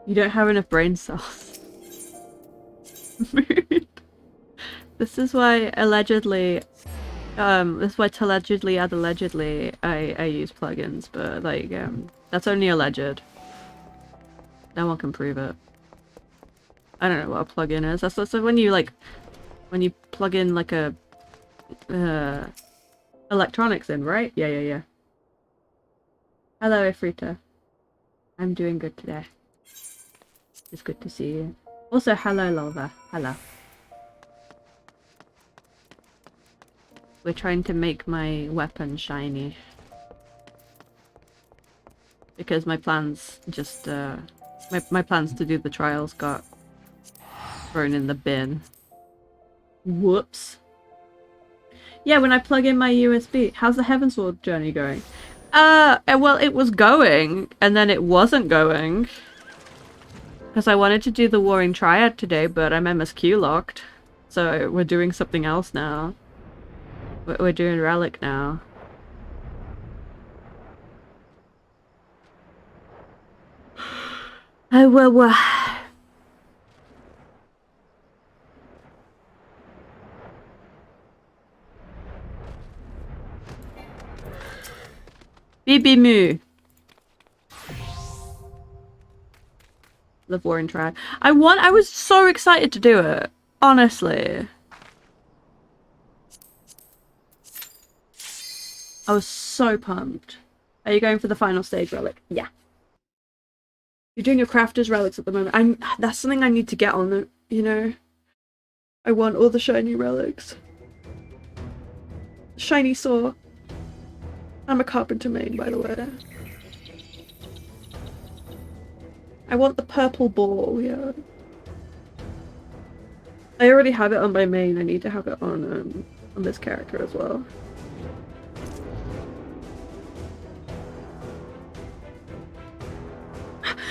You don't have enough brain cells. This is why allegedly, this is why to allegedly add allegedly I use plugins, but like, that's only alleged. No one can prove it. I don't know what a plugin is. That's so when you like, when you plug in like a, electronics in, right? Yeah. Hello, Ifrita. I'm doing good today. It's good to see you. Also, hello, Lova. Hello. We're trying to make my weapon shiny. Because my plans just, my plans to do the trials got thrown in the bin. Whoops. Yeah, when I plug in my USB. How's the Heavensward journey going? Well, it was going, and then it wasn't going. Because I wanted to do the Warring Triad today, but I'm MSQ locked. So we're doing something else now. We're doing Relic now. Oh, well. Bibi Moo. Love Warring Triad. I was so excited to do it. Honestly. I was so pumped. Are you going for the final stage relic? Yeah. You're doing your crafters relics at the moment. That's something I need to get on, you know. I want all the shiny relics. Shiny saw. I'm a carpenter main, by the way. I want the purple ball, yeah. I already have it on my main. I need to have it on this character as well.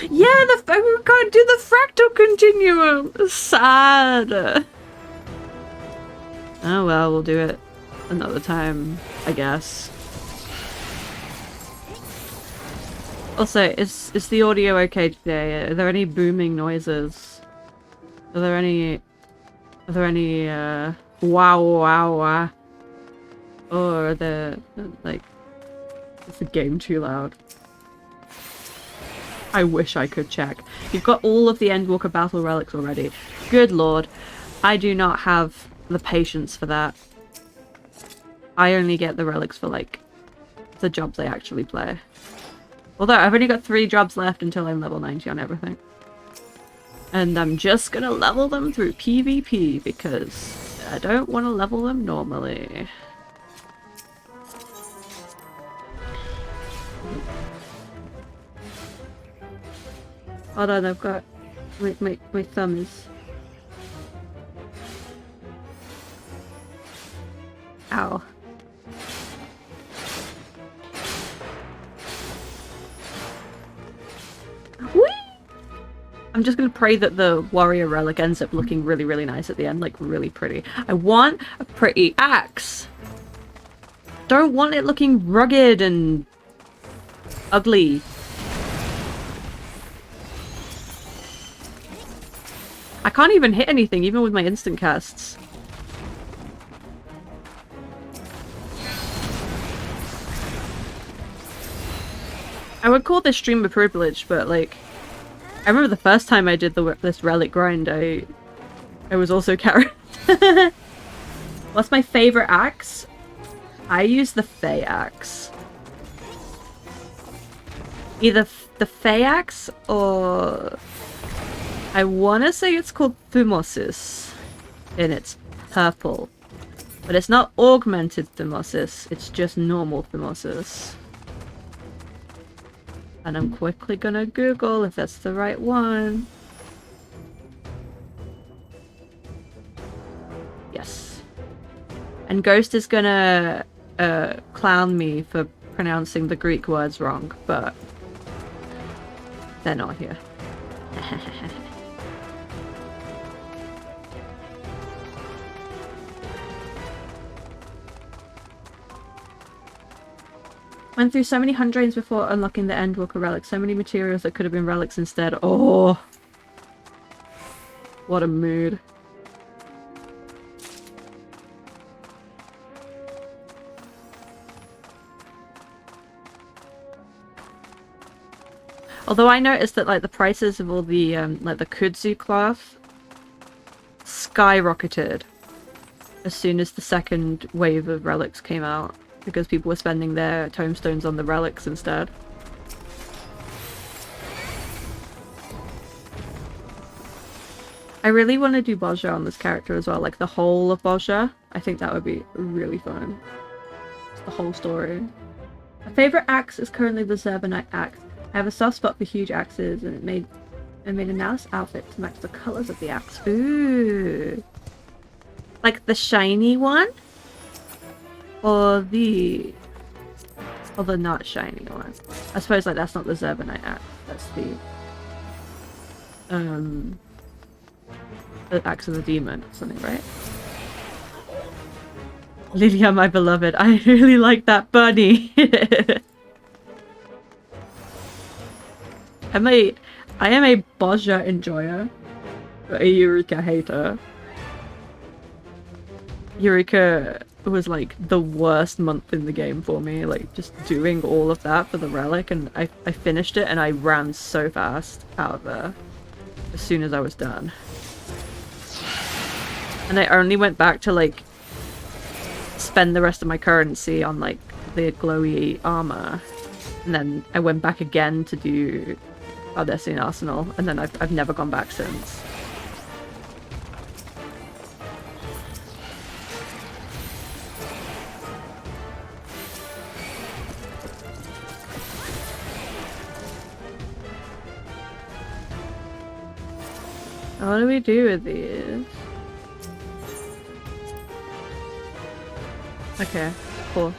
Yeah, we can't do the fractal continuum. Sad. Oh well, we'll do it another time, I guess. Also, is the audio okay today? Are there any booming noises? Are there any wow? Or the like, is the game too loud? I wish I could check. You've got all of the Endwalker battle relics already. Good lord. I do not have the patience for that. I only get the relics for, like, the jobs I actually play. Although, I've only got 3 jobs left until I'm level 90 on everything. And I'm just gonna level them through PvP because I don't want to level them normally. Hold on, I've got... my thumb is... Ow. Whee! I'm just gonna pray that the warrior relic ends up looking really, really nice at the end, like really pretty. I want a pretty axe. Don't want it looking rugged and ugly. I can't even hit anything, even with my instant casts. I would call this stream a privilege, but like, I remember the first time I did this relic grind, I was also carried. What's my favorite axe? I use the Fey axe. Either the Fey axe or I want to say it's called Thermosis, and it's purple. But it's not augmented Thermosis, it's just normal Thermosis. And I'm quickly gonna Google if that's the right one. Yes. And Ghost is gonna clown me for pronouncing the Greek words wrong, but they're not here. Went through so many hundrains before unlocking the Endwalker relic. So many materials that could have been relics instead. Oh! What a mood. Although I noticed that like the prices of all the like the kudzu cloth skyrocketed as soon as the second wave of relics came out. Because people were spending their tomestones on the relics instead. I really want to do Bozja on this character as well, like the whole of Bozja. I think that would be really fun. It's the whole story. My favourite axe is currently the Zerbanite axe. I have a soft spot for huge axes, and I made a nice outfit to match the colours of the axe. Ooh! Like the shiny one? Or the not shiny one. I suppose like that's not the Zerbanite axe. That's the axe of the demon or something, right? Lilia, my beloved, I really like that bunny. I am a Bozja enjoyer, but a Eureka hater. Eureka was like the worst month in the game for me, like just doing all of that for the relic, and I finished it and I ran so fast out of there as soon as I was done. And I only went back to like spend the rest of my currency on like the glowy armor, and then I went back again to do Destiny Arsenal, and then I've never gone back since. What do we do with these? Okay, cool.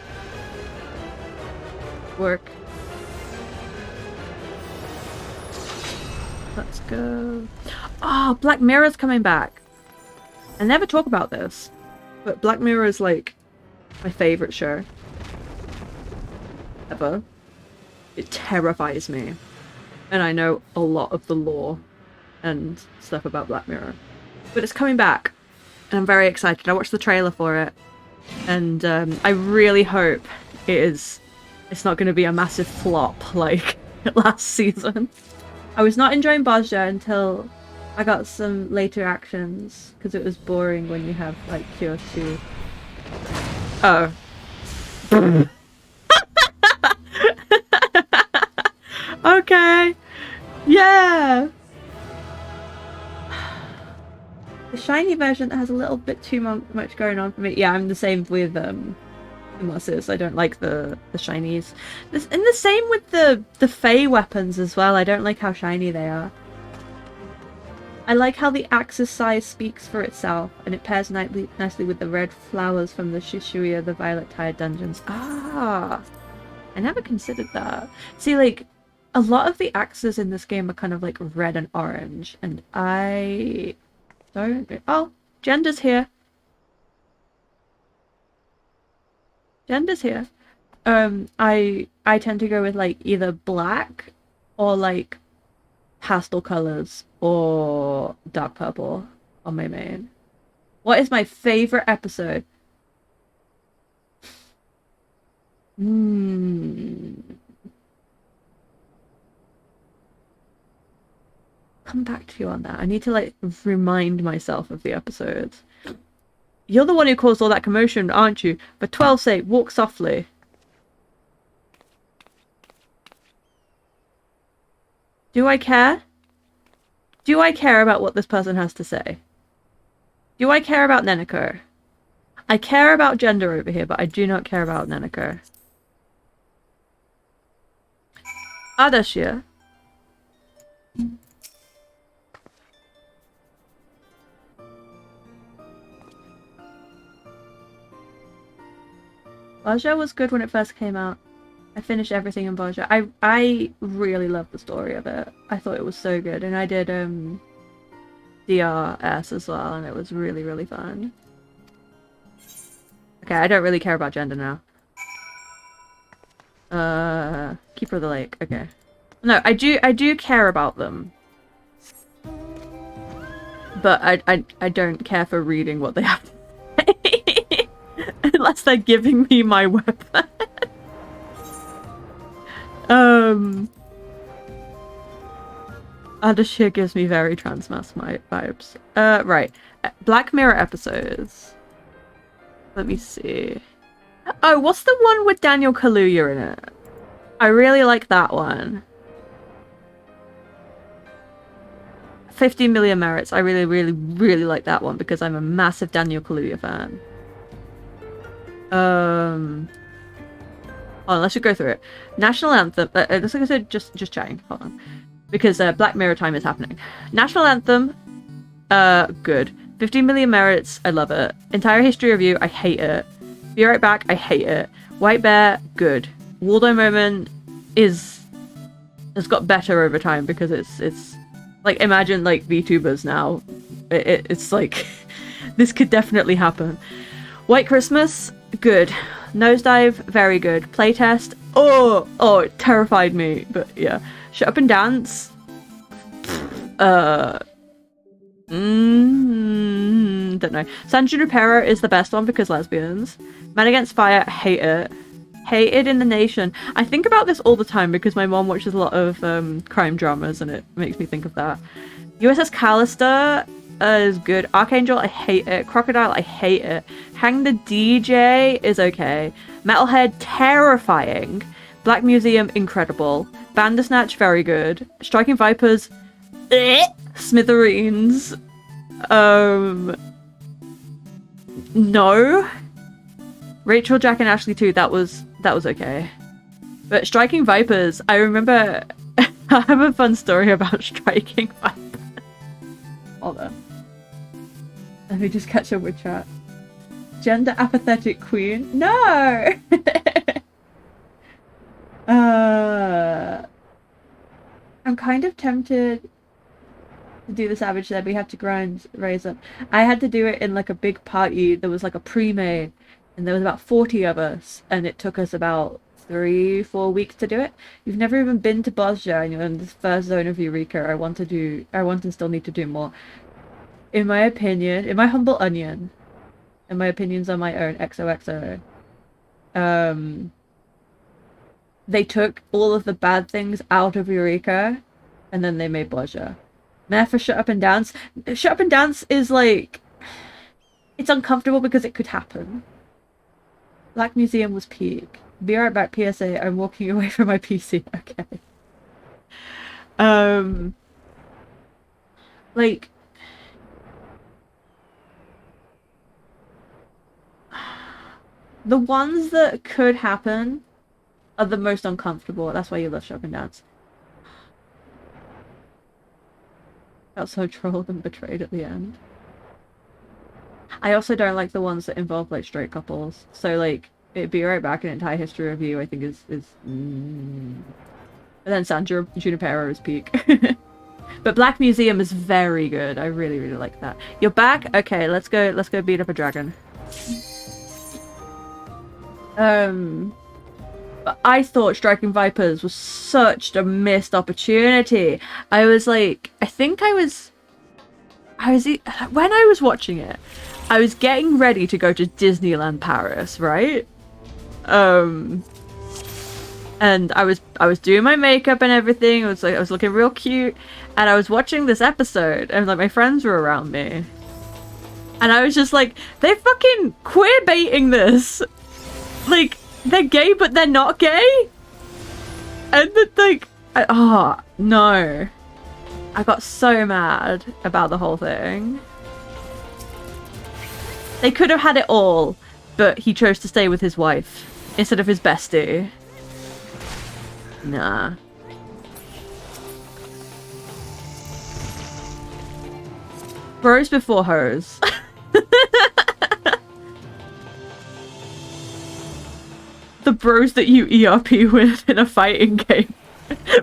Work. Let's go. Oh, Black Mirror's coming back. I never talk about this, but Black Mirror is like my favorite show ever. It terrifies me, and I know a lot of the lore and stuff about Black Mirror, but it's coming back and I'm very excited. I watched the trailer for it And I really hope it's not going to be a massive flop like last season. I was not enjoying Bozja until I got some later actions, because it was boring when you have like Kyoshi. Oh. Okay. Yeah. The shiny version has a little bit too much going on for me. Yeah, I'm the same with Mosses. I don't like the shinies. And the same with the Fey weapons as well. I don't like how shiny they are. I like how the axe's size speaks for itself, and it pairs nicely with the red flowers from the Shishuya, the violet tired dungeons. Ah, I never considered that. See, like, a lot of the axes in this game are kind of like red and orange, and I don't... Oh, Gender's here. Gender's here. I tend to go with like either black or like pastel colors or dark purple on my main. What is my favorite episode? Come back to you on that. I need to like remind myself of the episodes. You're the one who caused all that commotion, aren't you? For 12's sake, walk softly. Do I care? Do I care about what this person has to say? Do I care about Neneko? I care about Gender over here, but I do not care about Neneko. Adashia. Bozja was good when it first came out. I finished everything in Bozja. I really loved the story of it. I thought it was so good, and I did DRS as well, and it was really, really fun. Okay, I don't really care about Gender now. Keeper of the Lake. Okay. No, I do care about them. But I don't care for reading what they have to say. Unless they're giving me my weapon. Adashir gives me very Transmass vibes. Right. Black Mirror episodes. Let me see. Oh, what's the one with Daniel Kaluuya in it? I really like that one. 50 Million Merits. I really, really, really like that one because I'm a massive Daniel Kaluuya fan. Hold on, let's just go through it. National Anthem. Let's like I said, just chatting. Hold on, because Black Mirror time is happening. National Anthem. Good. 15 Million Merits. I love it. Entire History of You. I hate it. Be Right Back. I hate it. White Bear. Good. Waldo Moment has got better over time because it's like, imagine like VTubers now. It's like this could definitely happen. White Christmas. Good. Nosedive, very good. Playtest, oh, it terrified me, but yeah. Shut Up and Dance, don't know. San Junipero is the best one because lesbians. Man Against Fire, hate it. Hated in the Nation. I think about this all the time because my mom watches a lot of crime dramas and it makes me think of that. USS Callister is good. Archangel, I hate it. Crocodile, I hate it. Hang the DJ is okay. Metalhead, terrifying. Black Museum, incredible. Bandersnatch, very good. Striking Vipers, Smithereens, no. Rachel, Jack, and Ashley too. That was okay. But Striking Vipers, I remember. I have a fun story about Striking Vipers. Hold on. Let me just catch up with chat. Gender apathetic queen? No! I'm kind of tempted to do the Savage there, but we have to grind raise up. I had to do it in like a big party. There was like a pre-made, and there was about 40 of us, and it took us about 3-4 weeks to do it. You've never even been to Bozja, and you're in this first zone of Eureka. I want and still need to do more. In my opinion, in my humble onion, and my opinions on my own. XOXO. They took all of the bad things out of Eureka, and then they made Bludger. Mayor for Shut Up and Dance. Shut Up and Dance is like... It's uncomfortable because it could happen. Black Museum was peak. Be right back, PSA. I'm walking away from my PC. Okay. Like... The ones that could happen are the most uncomfortable. That's why you love Shut Up and Dance. Felt so trolled and betrayed at the end. I also don't like the ones that involve like straight couples. So like, it'd Be Right Back, an entire history review, I think is And then San Junipero is peak. But Black Museum is very good. I really, really like that. You're back? Okay, let's go beat up a dragon. But I thought Striking Vipers was such a missed opportunity. I was like, when I was watching it, I was getting ready to go to Disneyland Paris, right? And I was doing my makeup and everything. I was looking real cute, and I was watching this episode, and like my friends were around me, and I was just like, they're fucking queer baiting this. Like, they're gay, but they're not gay? And like, oh, no. I got so mad about the whole thing. They could have had it all, but he chose to stay with his wife instead of his bestie. Nah. Bros before hoes. The bros that you ERP with in a fighting game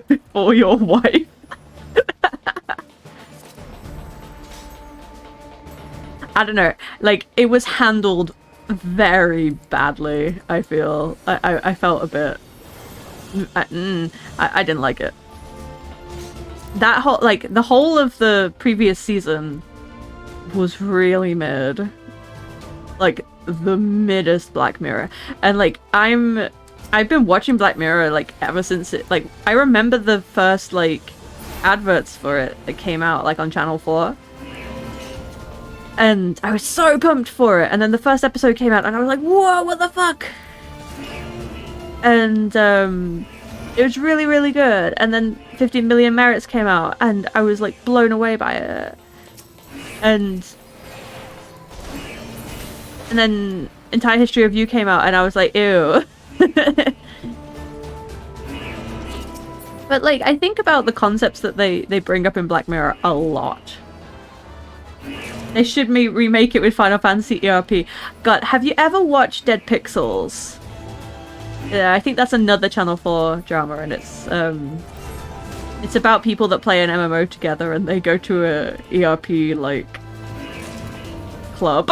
before your wife. I don't know. Like, it was handled very badly, I feel. I felt a bit... I didn't like it. That whole... Like, the whole of the previous season was really mid. Like, the middest Black Mirror. And like, I've been watching Black Mirror like ever since it, like, I remember the first like adverts for it that came out like on Channel 4, and I was so pumped for it. And then the first episode came out and I was like, whoa, what the fuck. And it was really, really good. And then 15 Million Merits came out and I was like blown away by it. And then Entire History of You came out and I was like, ew. But like, I think about the concepts that they bring up in Black Mirror a lot. They should remake it with Final Fantasy ERP. God, have you ever watched Dead Pixels? Yeah, I think that's another Channel 4 drama, and it's about people that play an MMO together and they go to a ERP like club.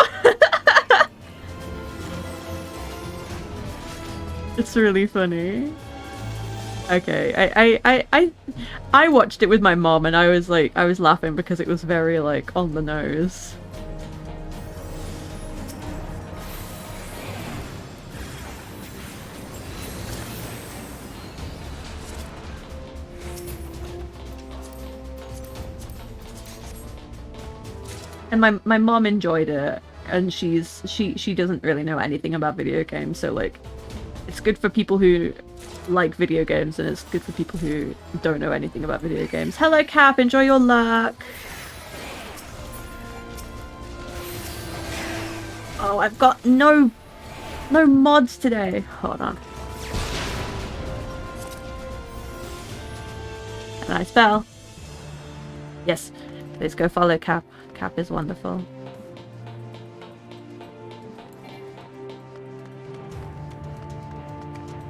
It's really funny. Okay, I watched it with my mom and I was laughing because it was very like on the nose. And my mom enjoyed it, and she doesn't really know anything about video games, so like, it's good for people who like video games, and it's good for people who don't know anything about video games. Hello, Cap. Enjoy your luck. Oh, I've got no mods today. Hold on. A nice bell. Yes, please go follow Cap. Cap is wonderful.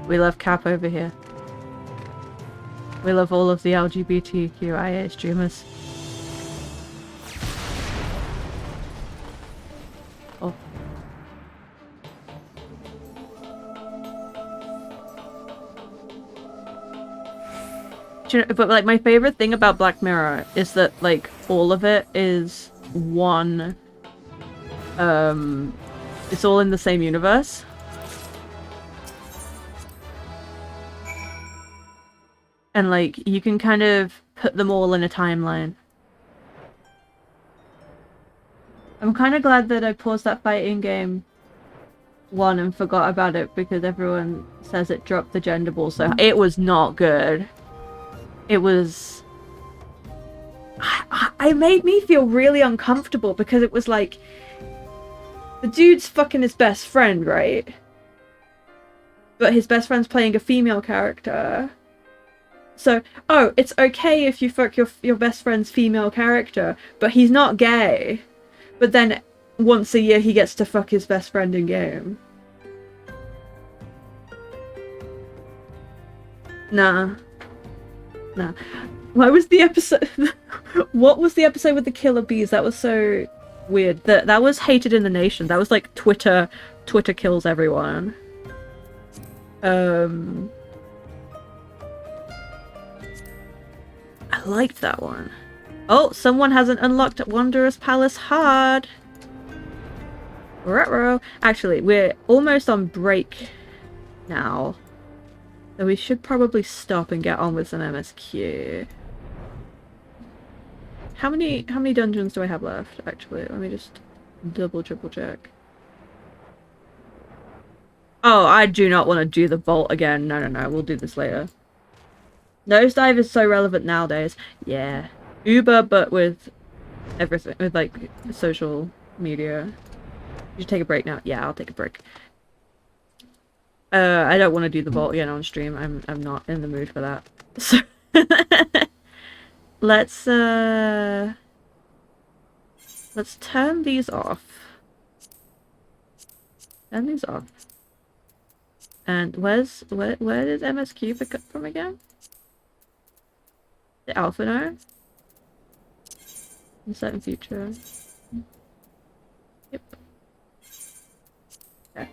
We love Cap over here. We love all of the LGBTQIA streamers. Oh. But like, my favorite thing about Black Mirror is that like all of it is one it's all in the same universe. And like you can kind of put them all in a timeline. I'm kind of glad that I paused that fighting game one and forgot about it because everyone says it dropped the gender ball, so it was not good. It was... I made me feel really uncomfortable because it was like... The dude's fucking his best friend, right? But his best friend's playing a female character. So, oh, it's okay if you fuck your best friend's female character, but he's not gay. But then, once a year, he gets to fuck his best friend in game. Nah. Nah. Why was the episode... What was the episode with the killer bees? That was so weird. That was hated in the nation. That was like Twitter kills everyone. I liked that one. Oh, someone hasn't unlocked Wanderer's Palace hard. Ruh-roh. Actually, we're almost on break now. So we should probably stop and get on with some MSQ. How many dungeons do I have left, actually? Let me just triple check. Oh, I do not want to do the vault again. No, we'll do this later. Nosedive is so relevant nowadays. Yeah. Uber, but with everything, with like social media. You should take a break now. Yeah, I'll take a break. I don't want to do the vault again on stream. I'm not in the mood for that. So let's turn these off. Turn these off. And where does MSQ pick up from again? The Alpha node? In certain future. Yep. Okay.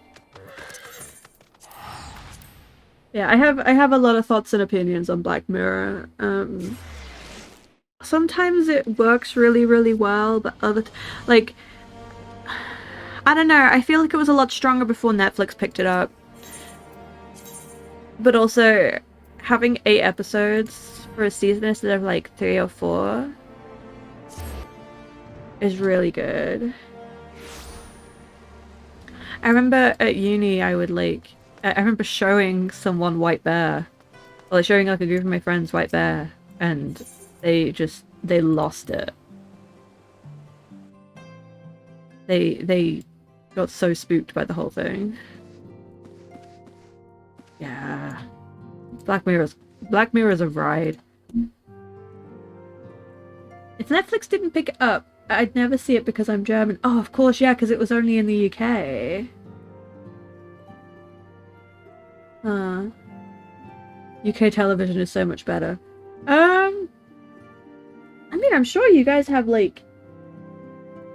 Yeah, I have a lot of thoughts and opinions on Black Mirror. Sometimes it works really, really well, but like, I don't know, I feel like it was a lot stronger before Netflix picked it up. But also, having 8 episodes for a season instead of like 3 or 4 is really good. I remember at uni I remember showing someone White Bear. Well, showing like a group of my friends White Bear, and they lost it. They got so spooked by the whole thing. Yeah. Black Mirror's a ride. If Netflix didn't pick it up, I'd never see it because I'm German. Oh, of course, yeah, because it was only in the UK. UK television is so much better. I mean, I'm sure you guys have, like,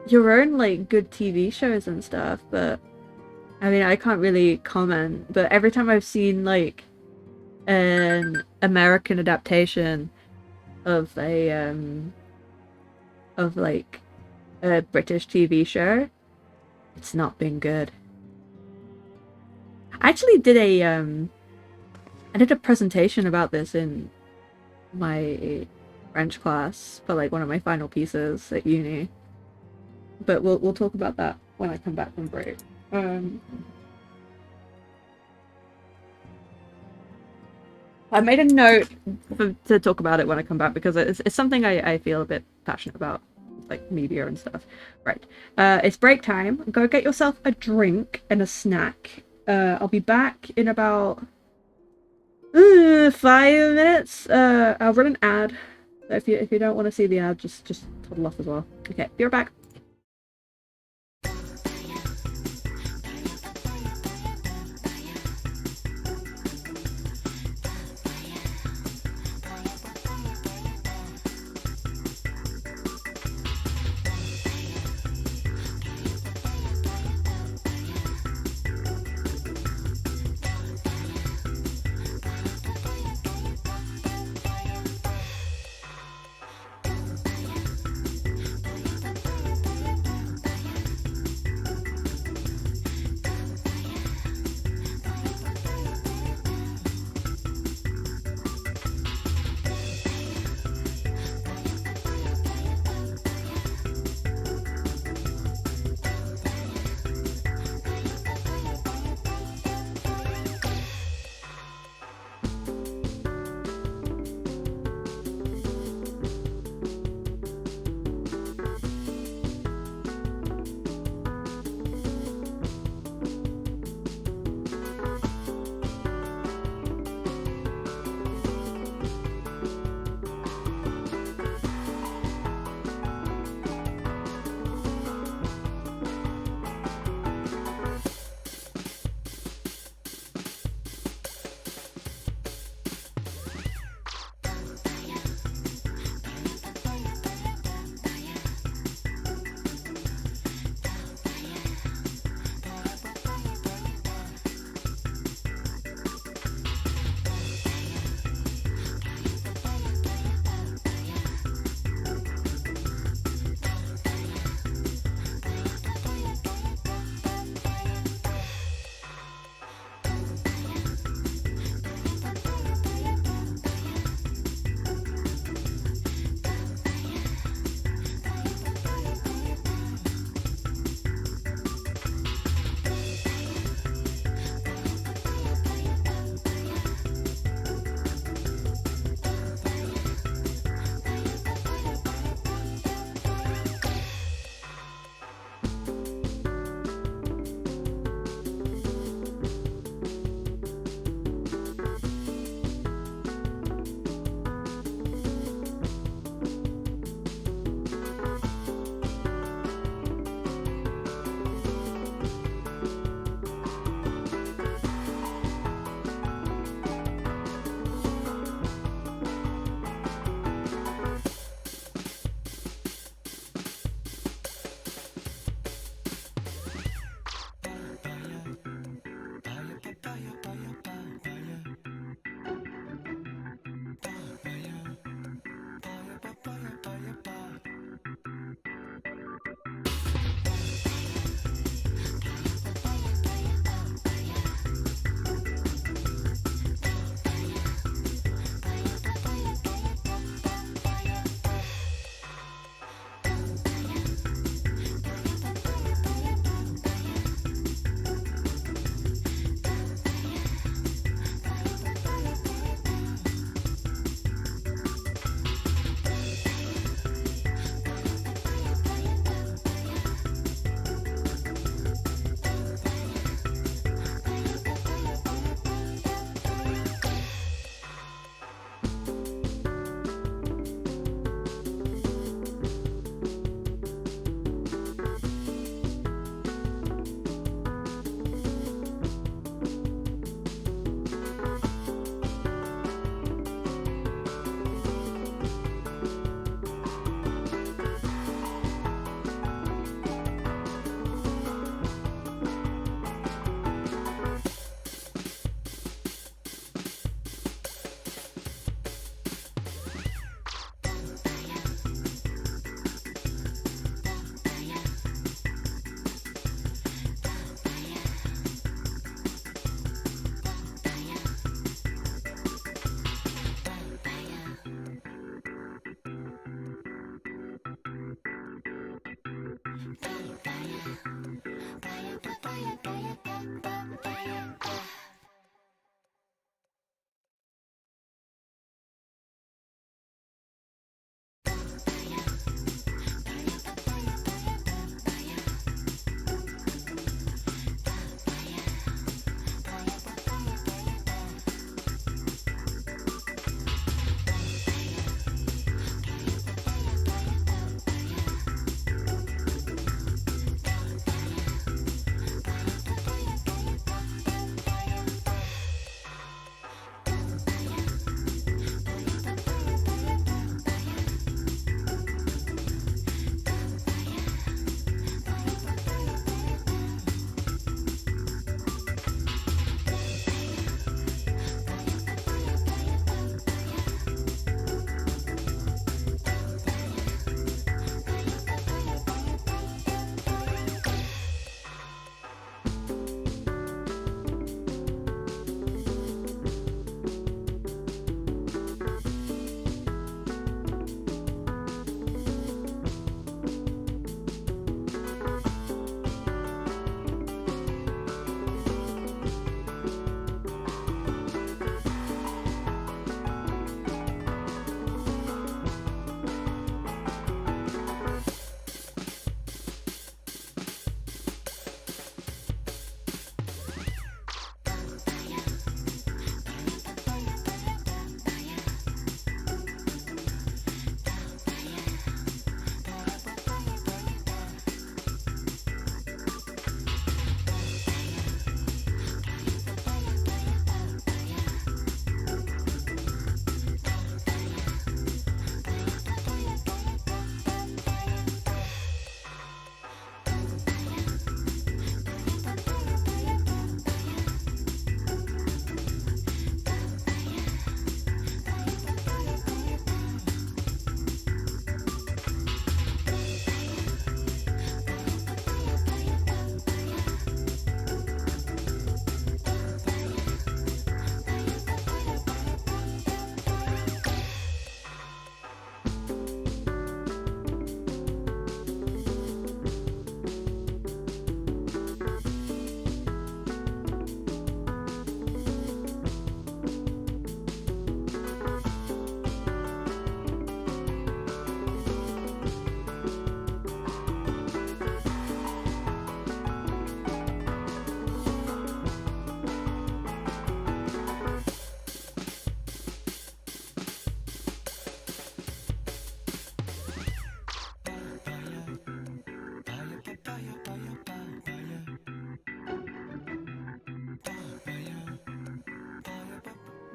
your own, like, good TV shows and stuff, but I mean, I can't really comment, but every time I've seen, like, an American adaptation of a, like, a British TV show, it's not been good. I actually did I did a presentation about this in my French class for, like, one of my final pieces at uni. But we'll talk about that when I come back from break. I made a note to talk about it when I come back because it's something I feel a bit passionate about, like media and stuff. Right. It's break time. Go get yourself a drink and a snack. I'll be back in about 5 minutes. I'll run an ad. So if you don't want to see the ad, just toddle off as well. Okay, be right back.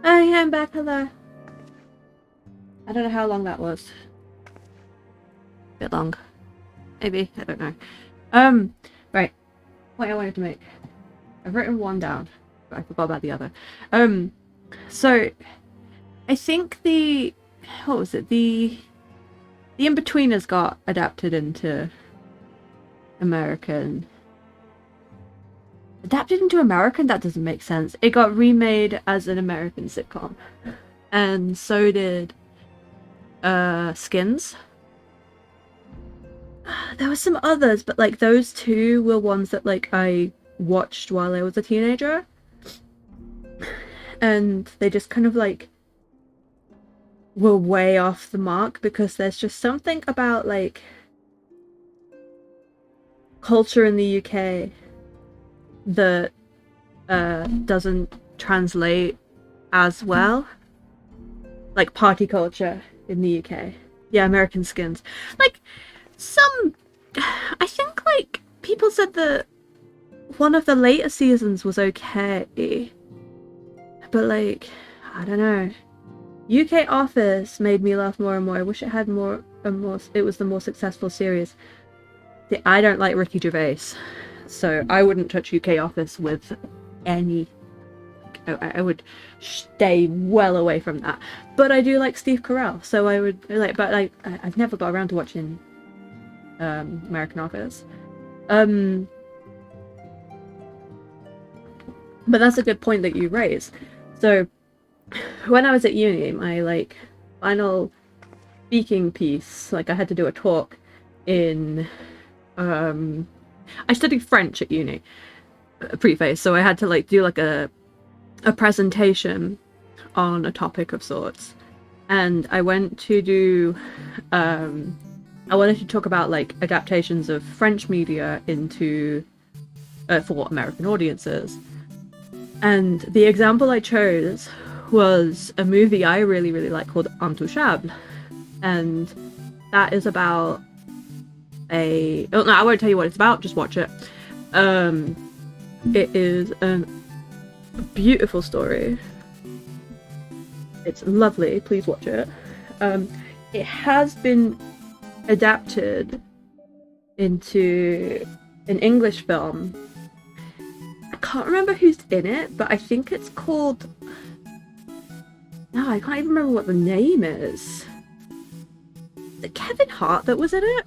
Oh yeah, I'm back. Hello. I don't know how long that was. Bit long. Maybe. I don't know. Right. What I wanted to make. I've written one down, but I forgot about the other. So I think what was it? The In-Betweeners got adapted into American. Adapted into American? That doesn't make sense. It got remade as an American sitcom. And so did Skins. There were some others, but like those two were ones that like I watched while I was a teenager. And they just kind of like were way off the mark because there's just something about like culture in the UK that doesn't translate as well. Like party culture in the UK. Yeah, American Skins. Like I think like people said that one of the later seasons was okay. But like, I don't know. UK Office made me laugh more and more. I wish it had it was the more successful series. See, I don't like Ricky Gervais, so I wouldn't touch UK Office with any. I would stay well away from that. But I do like Steve Carell, so I would like. But like, I've never got around to watching American Office. But that's a good point that you raise. So when I was at uni, my like final speaking piece, like I had to do a talk in I studied French at uni, preface, so I had to like do like a presentation on a topic of sorts. And I went to do I wanted to talk about like adaptations of French media into for American audiences. And the example I chose was a movie I really, really like called Untouchable. And that is about I won't tell you what it's about, just watch it. It is a beautiful story. It's lovely, please watch it. It has been adapted into an English film. I can't remember who's in it, but I think it's called... No, I can't even remember what the name is. Is it Kevin Hart that was in it?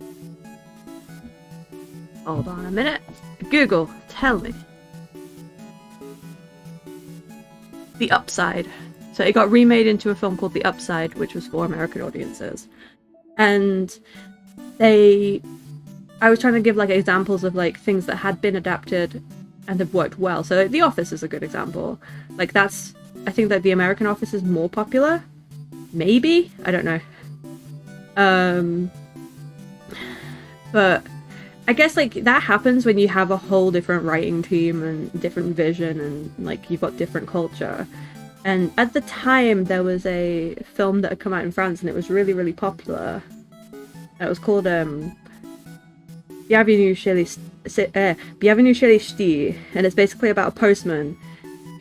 Hold on a minute. Google, tell me. The Upside. So it got remade into a film called The Upside, which was for American audiences. And I was trying to give like examples of like things that had been adapted and have worked well. So like, The Office is a good example. Like I think that The American Office is more popular. Maybe? I don't know. But I guess like that happens when you have a whole different writing team and different vision and like you've got different culture. And at the time there was a film that had come out in France and it was really, really popular. It was called Bienvenue chez les Ch'tis, and it's basically about a postman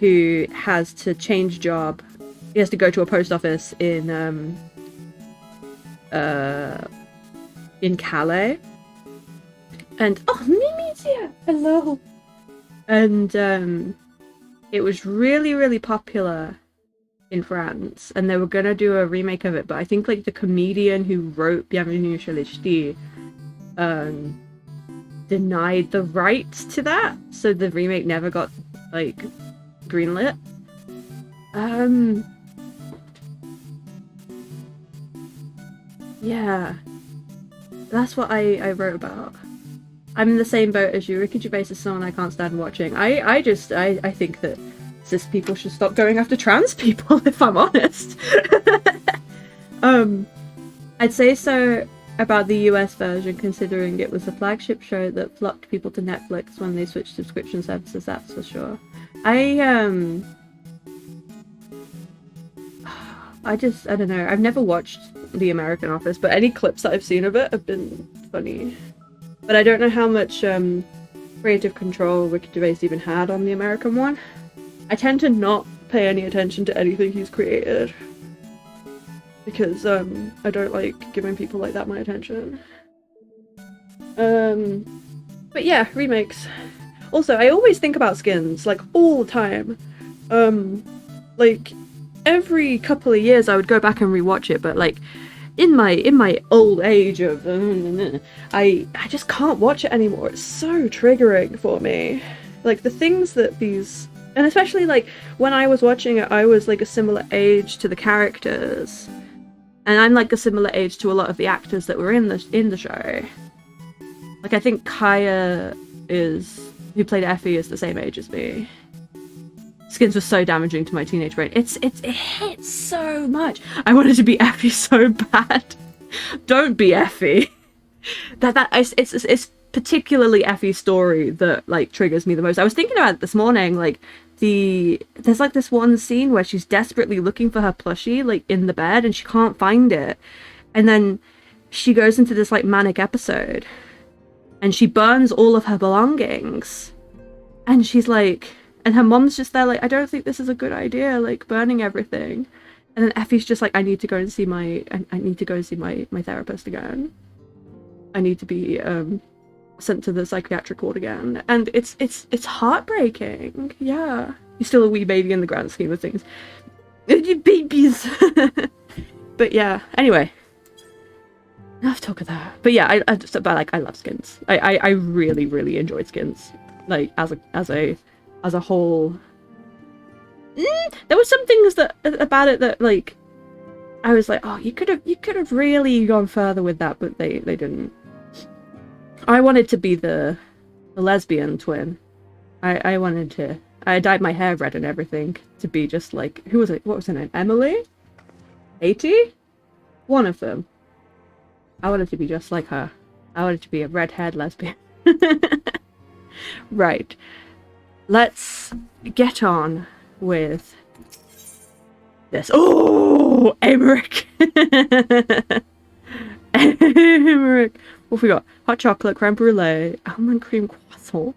who has to change job. He has to go to a post office in Calais. And Mimi's here! Hello! And it was really, really popular in France, and they were gonna do a remake of it, but I think like the comedian who wrote Bienvenue chez les Ch'tis denied the rights to that, so the remake never got like greenlit. Yeah, that's what I wrote about. I'm in the same boat as you. Ricky Gervais is someone I can't stand watching. I think that cis people should stop going after trans people, if I'm honest. I'd say so about the US version, considering it was the flagship show that flocked people to Netflix when they switched subscription services, that's for sure. I don't know. I've never watched The American Office, but any clips that I've seen of it have been funny. But I don't know how much creative control Ricky Gervais even had on the American one. I tend to not pay any attention to anything he's created. Because I don't like giving people like that my attention. But yeah, remakes. Also, I always think about skins, like, all the time. Like, every couple of years I would go back and rewatch it, but like, in my old age of I just can't watch it anymore. It's so triggering for me. Like, the things that these, and especially like when I was watching it, I was like a similar age to the characters, and I'm like a similar age to a lot of the actors that were in the show. Like, I think Kaya who played Effie, is the same age as me. Skins were so damaging to my teenage brain. It hits so much. I wanted to be Effie so bad. Don't be Effie. It's particularly Effie's story that like triggers me the most. I was thinking about it this morning. Like, there's like this one scene where she's desperately looking for her plushie, like, in the bed, and she can't find it. And then she goes into this like manic episode, and she burns all of her belongings. And she's like, and her mom's just there like, I don't think this is a good idea, like, burning everything. And then Effie's just like, I need to go and see my therapist again. I need to be sent to the psychiatric ward again. And it's heartbreaking. Yeah. You're still a wee baby in the grand scheme of things. You babies. But yeah, anyway. Enough talk of that. But yeah, I love skins. I really, really enjoyed skins. Like, as a whole. There were some things about it that, like, I was like, oh, you could have really gone further with that, but they didn't. I wanted to be the lesbian twin. I dyed my hair red and everything to be just like, who was it? What was her name? Emily? 80? One of them. I wanted to be just like her. I wanted to be a red-haired lesbian. Right. Let's get on with this. Oh, Emmerich! Emmerich! What have we got? Hot chocolate, creme brulee, almond cream croissant,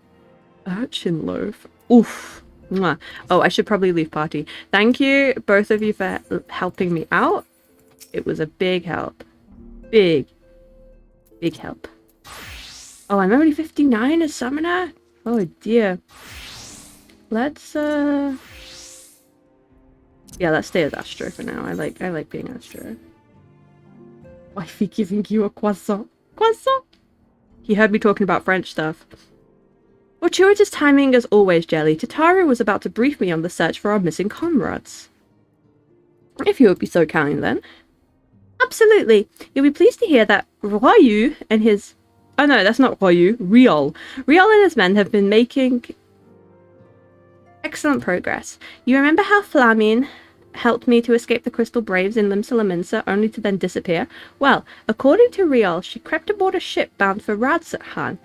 urchin loaf. Oof. Mwah. Oh, I should probably leave party. Thank you, both of you, for helping me out. It was a big help. Big help. Oh, I'm only 59 as summoner? Oh dear. Let's yeah, let's stay as Astro for now. I like being Astro. Wifey giving you a croissant. Croissant? He heard me talking about French stuff. Fortuitous timing as always, Jelly. Tataru was about to brief me on the search for our missing comrades. If you would be so kind, then. Absolutely. You'll be pleased to hear that Ryu and his... Oh no, that's not Ryu. Riol. Riol and his men have been making excellent progress. You remember how Flamine helped me to escape the Crystal Braves in Limsa only to then disappear? Well, according to Riol, she crept aboard a ship bound for Radzathan,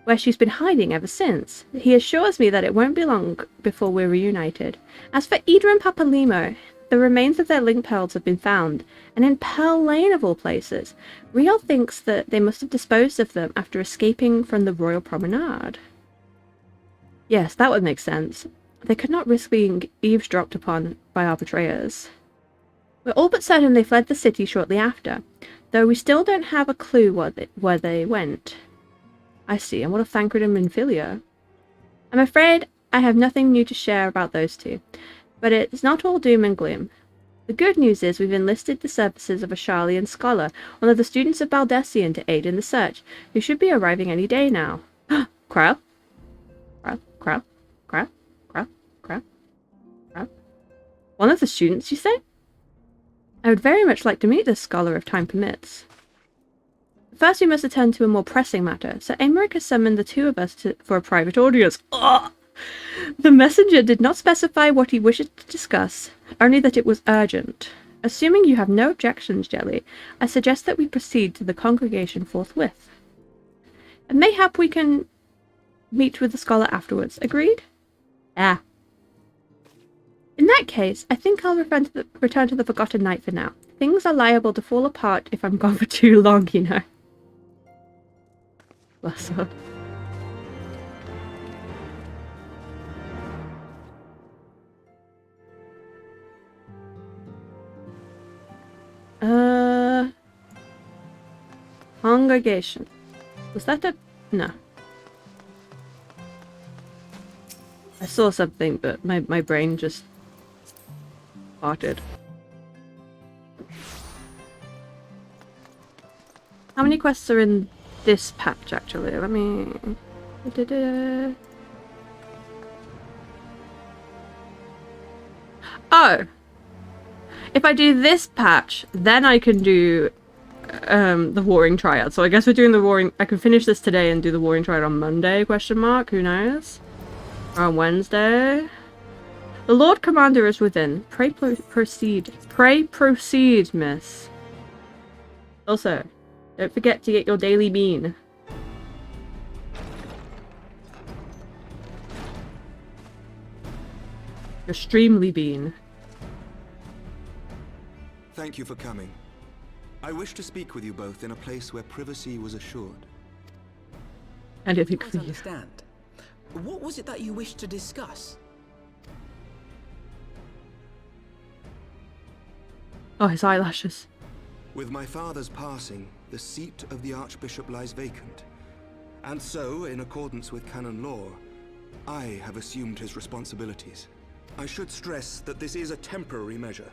where she's been hiding ever since. He assures me that it won't be long before we're reunited. As for Ida and Papalimo, the remains of their link pearls have been found, and in Pearl Lane of all places. Riol thinks that they must have disposed of them after escaping from the Royal Promenade. Yes, that would make sense. They could not risk being eavesdropped upon by our betrayers. We're all but certain they fled the city shortly after, though we still don't have a clue where they went. I see, and what of Thancred and Minfilia? I'm afraid I have nothing new to share about those two, but it's not all doom and gloom. The good news is we've enlisted the services of a Charlian scholar, one of the students of Baldessian, to aid in the search, who should be arriving any day now. Crow? Crow? Crow? Crow? Crow? Crow? Crow? One of the students, you say? I would very much like to meet this scholar if time permits. First, we must attend to a more pressing matter. Sir Aymeric has summoned the two of us for a private audience. Ugh! The messenger did not specify what he wishes to discuss, only that it was urgent. Assuming you have no objections, Jelly, I suggest that we proceed to the congregation forthwith. And mayhap we can meet with the scholar afterwards. Agreed? Ah. In that case, I think I'll return to the Forgotten Knight for now. Things are liable to fall apart if I'm gone for too long, you know. Bless her. Congregation. Was that a... No. I saw something, but my brain just farted. How many quests are in this patch, actually? Let me... Oh! If I do this patch, then I can do the Warring Triad. So I guess we're doing the Warring... I can finish this today and do the Warring Triad on Monday, question mark? Who knows? Or on Wednesday? The Lord Commander is within. Pray proceed. Pray proceed, miss. Also, don't forget to get your daily bean. Your streamly bean. Thank you for coming. I wish to speak with you both in a place where privacy was assured. Anything I for don't you. understand. What was it that you wished to discuss? Oh, his eyelashes. With my father's passing, the seat of the Archbishop lies vacant. And so, in accordance with canon law, I have assumed his responsibilities. I should stress that this is a temporary measure.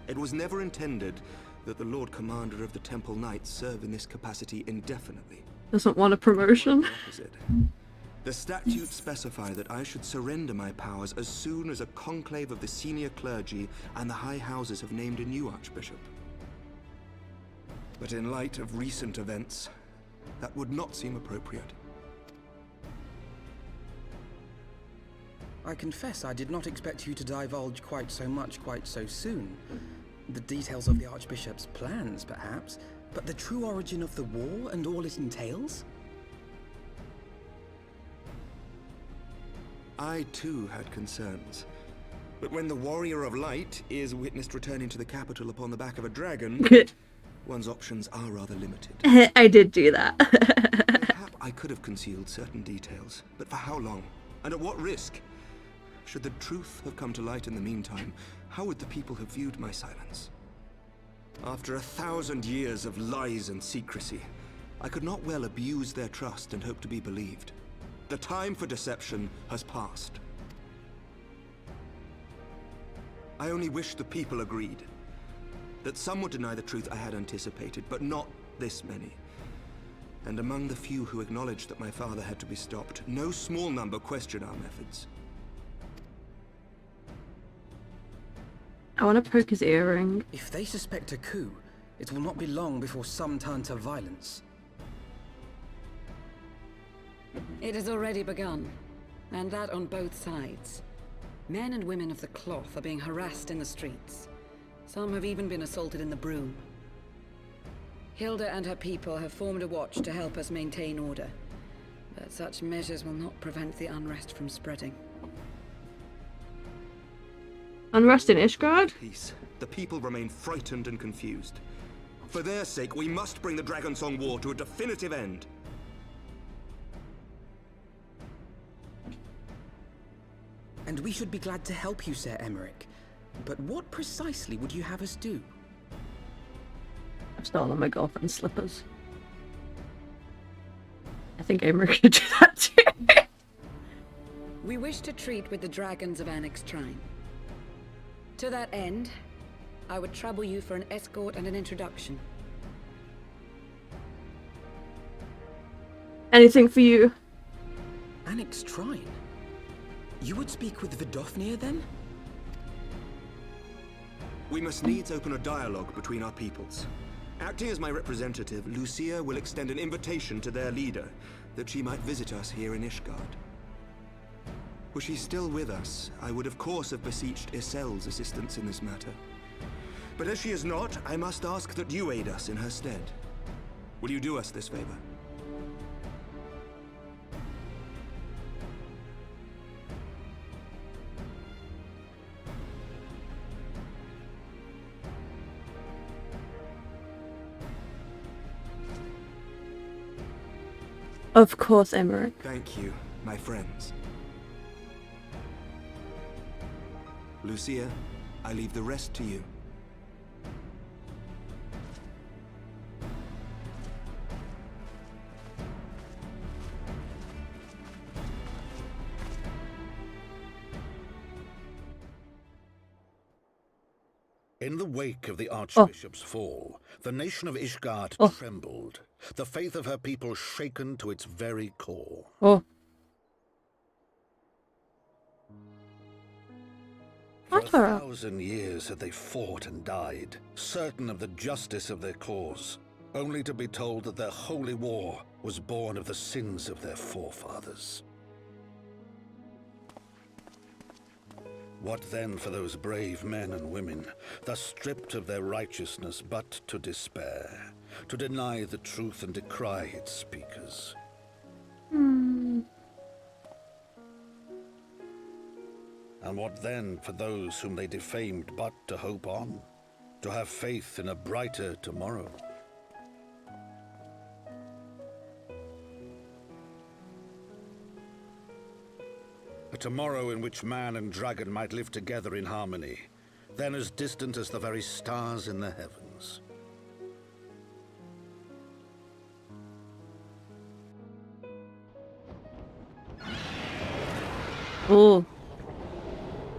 It was never intended that the Lord Commander of the Temple Knights serve in this capacity indefinitely. Doesn't want a promotion. Quite the opposite. The statutes specify that I should surrender my powers as soon as a conclave of the senior clergy and the high houses have named a new archbishop. But in light of recent events, that would not seem appropriate. I confess I did not expect you to divulge quite so much quite so soon. The details of the Archbishop's plans, perhaps, but the true origin of the war and all it entails? I too had concerns. But when the Warrior of Light is witnessed returning to the capital upon the back of a dragon, one's options are rather limited. I did do that. Perhaps I could have concealed certain details, but for how long? And at what risk? Should the truth have come to light in the meantime, how would the people have viewed my silence? After 1,000 years of lies and secrecy, I could not well abuse their trust and hope to be believed. The time for deception has passed. I only wish the people agreed. That some would deny the truth I had anticipated, but not this many. And among the few who acknowledged that my father had to be stopped, no small number question our methods. I want to poke his earring. If they suspect a coup, it will not be long before some turn to violence. It has already begun, and that on both sides. Men and women of the cloth are being harassed in the streets. Some have even been assaulted in the broom. Hilda and her people have formed a watch to help us maintain order, but such measures will not prevent the unrest from spreading. Unrest in Ishgard? Peace. The people remain frightened and confused. For their sake, we must bring the Dragonsong War to a definitive end. And we should be glad to help you, Sir Emmerich. But what precisely would you have us do? I've stolen my girlfriend's slippers. I think Aemeric could do that too. We wish to treat with the dragons of Annex Shrine. To that end, I would trouble you for an escort and an introduction. Anything for you? Annex Shrine? You would speak with Vidofnir then? We must needs open a dialogue between our peoples. Acting as my representative, Lucia will extend an invitation to their leader, that she might visit us here in Ishgard. Were she still with us, I would of course have beseeched Isel's assistance in this matter. But as she is not, I must ask that you aid us in her stead. Will you do us this favor? Of course, Aemeric. Thank you, my friends. Lucia, I leave the rest to you. In the wake of the Archbishop's fall, the nation of Ishgard trembled, the faith of her people shaken to its very core. Oh. For 1,000 years had they fought and died, certain of the justice of their cause, only to be told that their holy war was born of the sins of their forefathers. What then for those brave men and women, thus stripped of their righteousness but to despair, to deny the truth and decry its speakers? And what then for those whom they defamed but to hope on, to have faith in a brighter tomorrow? A tomorrow in which man and dragon might live together in harmony, then as distant as the very stars in the heavens. Oh.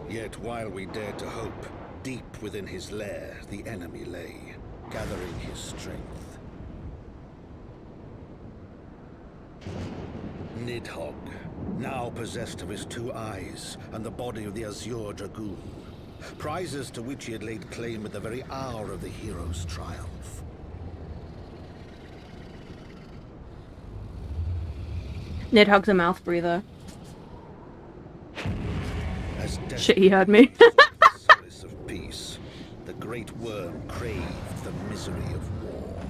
Yet while we dared to hope, deep within his lair the enemy lay, gathering his strength. Nidhogg, now possessed of his 2 eyes and the body of the Azure Dragoon, prizes to which he had laid claim at the very hour of the hero's triumph. Nidhogg's a mouth breather. As Shit, he heard me. solace of peace, the great worm craved the misery of war,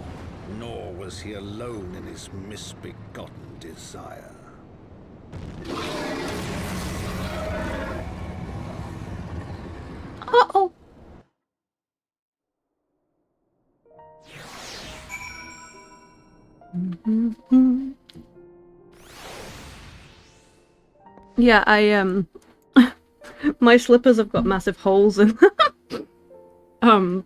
nor was he alone in his misbegotten desire. Uh-oh. Yeah, my slippers have got massive holes in them.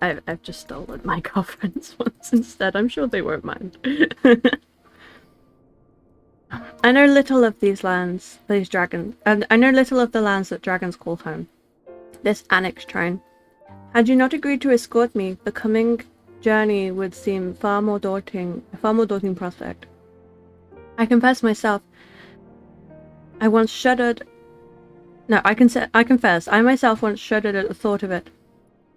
I've just stolen my girlfriend's ones instead. I'm sure they won't mind. I know little of these lands, these dragons, and I know little of the lands that dragons call home. This Annex Shrine. Had you not agreed to escort me, the coming journey would seem a far more daunting prospect. I confess myself, I once shuddered. No, I confess, I myself once shuddered at the thought of it.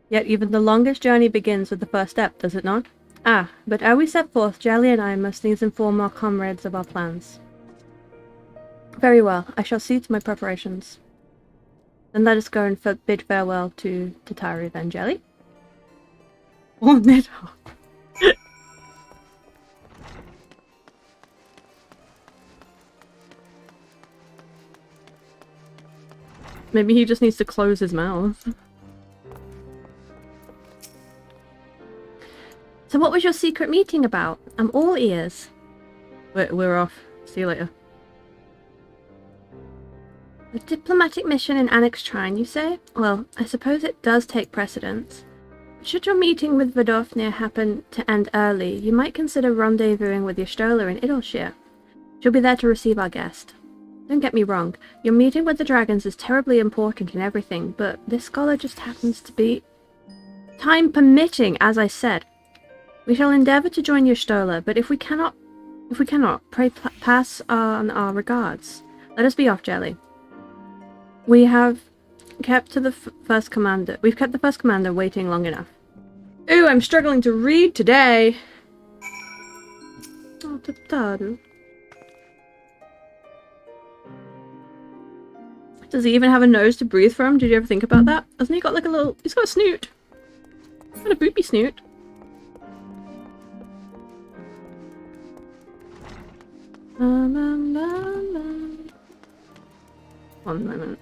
Yet even the longest journey begins with the first step, does it not? Ah, but ere we set forth, Jelly and I must needs inform our comrades of our plans. Very well, I shall see to my preparations. Then let us go and bid farewell to Tataru then, Jelly. Oh, Nidhogg. Maybe he just needs to close his mouth. So what was your secret meeting about? I'm all ears. We're off. See you later. A diplomatic mission in Annex Shrine, you say? Well, I suppose it does take precedence. Should your meeting with Vidofnir happen to end early, you might consider rendezvousing with Y'shtola in Idleshire. She'll be there to receive our guest. Don't get me wrong, your meeting with the dragons is terribly important and everything, but this scholar just happens to be... Time permitting, as I said. We shall endeavour to join Y'shtola, but if we cannot, pray pass on our regards. Let us be off, Jelly. We have kept to the first commander. We've kept the first commander waiting long enough. Ooh, I'm struggling to read today. Oh, Tataru. Does he even have a nose to breathe from? Did you ever think about that? Hasn't he got like a little... He's got a snoot. He's got a boopy snoot. One moment.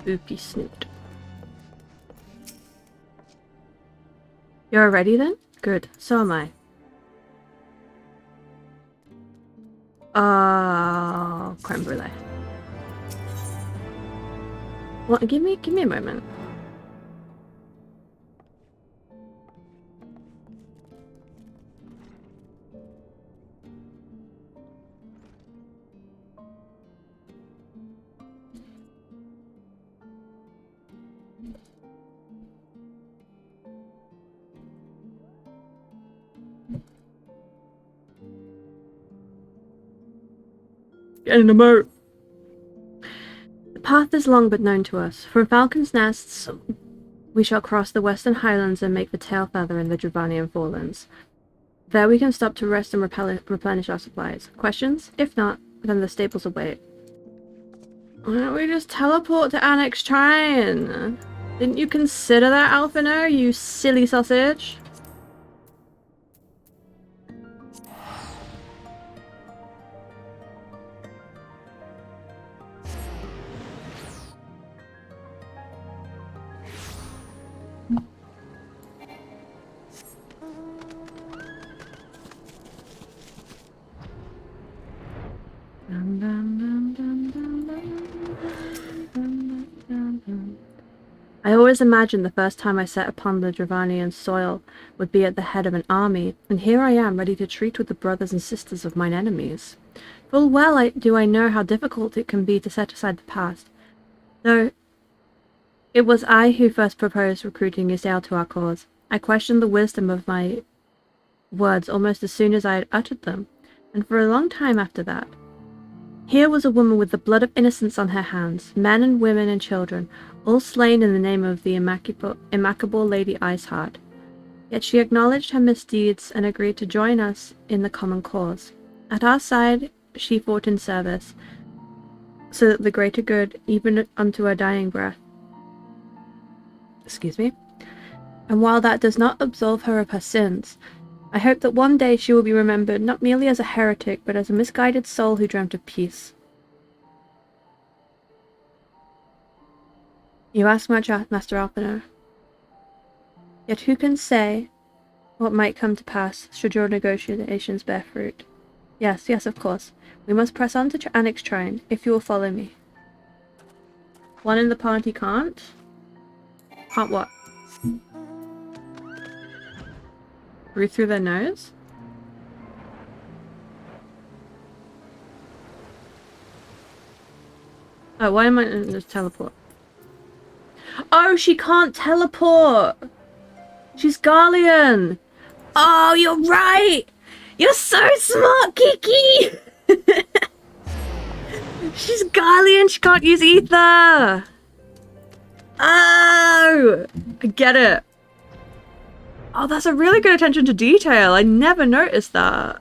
Boopy snoot. You're ready then? Good. So am I. Oh, creme brulee. Well, give me a moment. Get in the boat. The path is long but known to us. From Falcon's Nests, we shall cross the Western Highlands and make the tail feather in the Dravanian Forelands. There we can stop to rest and replenish our supplies. Questions? If not, then the stables await. Why don't we just teleport to Annex Shrine? Didn't you consider that, Alphino, you silly sausage? I always imagined the first time I set upon the Dravanian soil would be at the head of an army, and here I am ready to treat with the brothers and sisters of mine enemies. Full well do I know how difficult it can be to set aside the past, though it was I who first proposed recruiting Ysael to our cause. I questioned the wisdom of my words almost as soon as I had uttered them, and for a long time after that. Here was a woman with the blood of innocence on her hands, men and women and children, all slain in the name of the immaculable Lady Iceheart. Yet she acknowledged her misdeeds and agreed to join us in the common cause. At our side, she fought in service, so that the greater good, even unto her dying breath. Excuse me. And while that does not absolve her of her sins, I hope that one day she will be remembered not merely as a heretic, but as a misguided soul who dreamt of peace. You ask much, Master Alphino. Yet who can say what might come to pass should your negotiations bear fruit? Yes, of course. We must press on to Annex Shrine, if you will follow me. One in the party can't? Can't what? Breathe through their nose? Oh, why am I in this teleport? Oh, she can't teleport! She's Garlean! Oh, you're right! You're so smart, Kiki! She's Garlean, she can't use ether! Oh! I get it. Oh, that's a really good attention to detail. I never noticed that.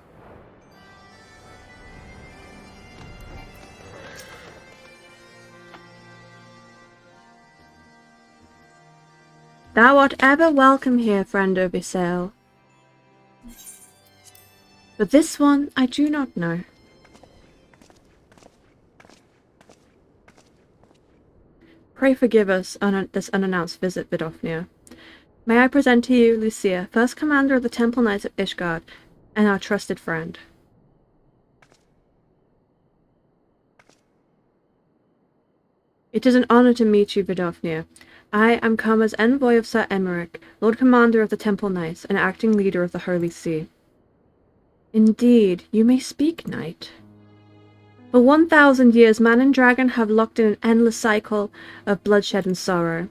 Thou art ever welcome here, friend of Ysael. But this one I do not know. Pray forgive us this unannounced visit, Vidofnir. May I present to you Lucia, first commander of the Temple Knights of Ishgard, and our trusted friend. It is an honor to meet you, Vidofnir. I am come as envoy of Sir Emeric, Lord Commander of the Temple Knights, and acting leader of the Holy See. Indeed, you may speak, knight. For 1,000 years, man and dragon have locked in an endless cycle of bloodshed and sorrow.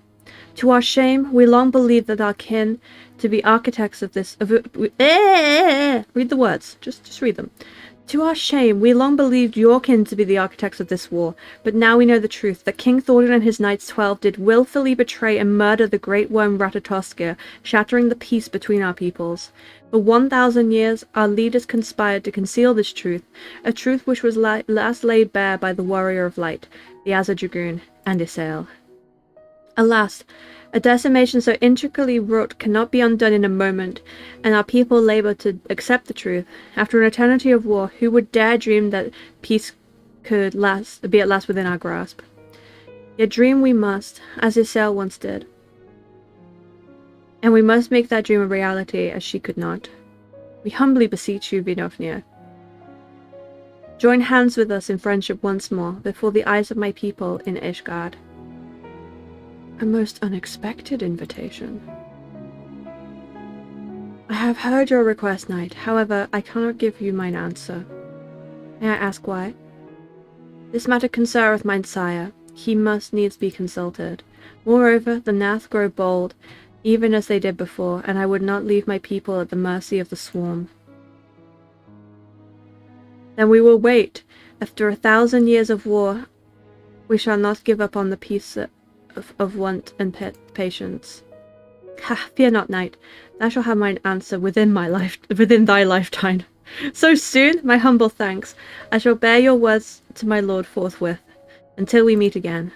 To our shame, we long believed that our kin to be architects of this... read the words. Just read them. To our shame, we long believed your kin to be the architects of this war, but now we know the truth, that King Thordan and his knights 12 did willfully betray and murder the great worm Ratatoskir, shattering the peace between our peoples. For 1,000 years, our leaders conspired to conceal this truth, a truth which was last laid bare by the Warrior of Light, the Azure Dragoon, and Ysael. Alas, a decimation so intricately wrought cannot be undone in a moment, and our people labor to accept the truth. After an eternity of war, who would dare dream that peace could be at last within our grasp? Yet dream we must, as Ysael once did. And we must make that dream a reality, as she could not. We humbly beseech you, Vidofnir. Join hands with us in friendship once more, before the eyes of my people in Ishgard. A most unexpected invitation. I have heard your request, knight. However, I cannot give you mine answer. May I ask why? This matter concerneth mine sire. He must needs be consulted. Moreover, the Nath grow bold, even as they did before, and I would not leave my people at the mercy of the swarm. Then we will wait. After 1,000 years of war, we shall not give up on the peace of want and patience. Ha, fear not, knight. Thou shalt have mine answer within thy lifetime. So soon? My humble thanks. I shall bear your words to my lord forthwith. Until we meet again.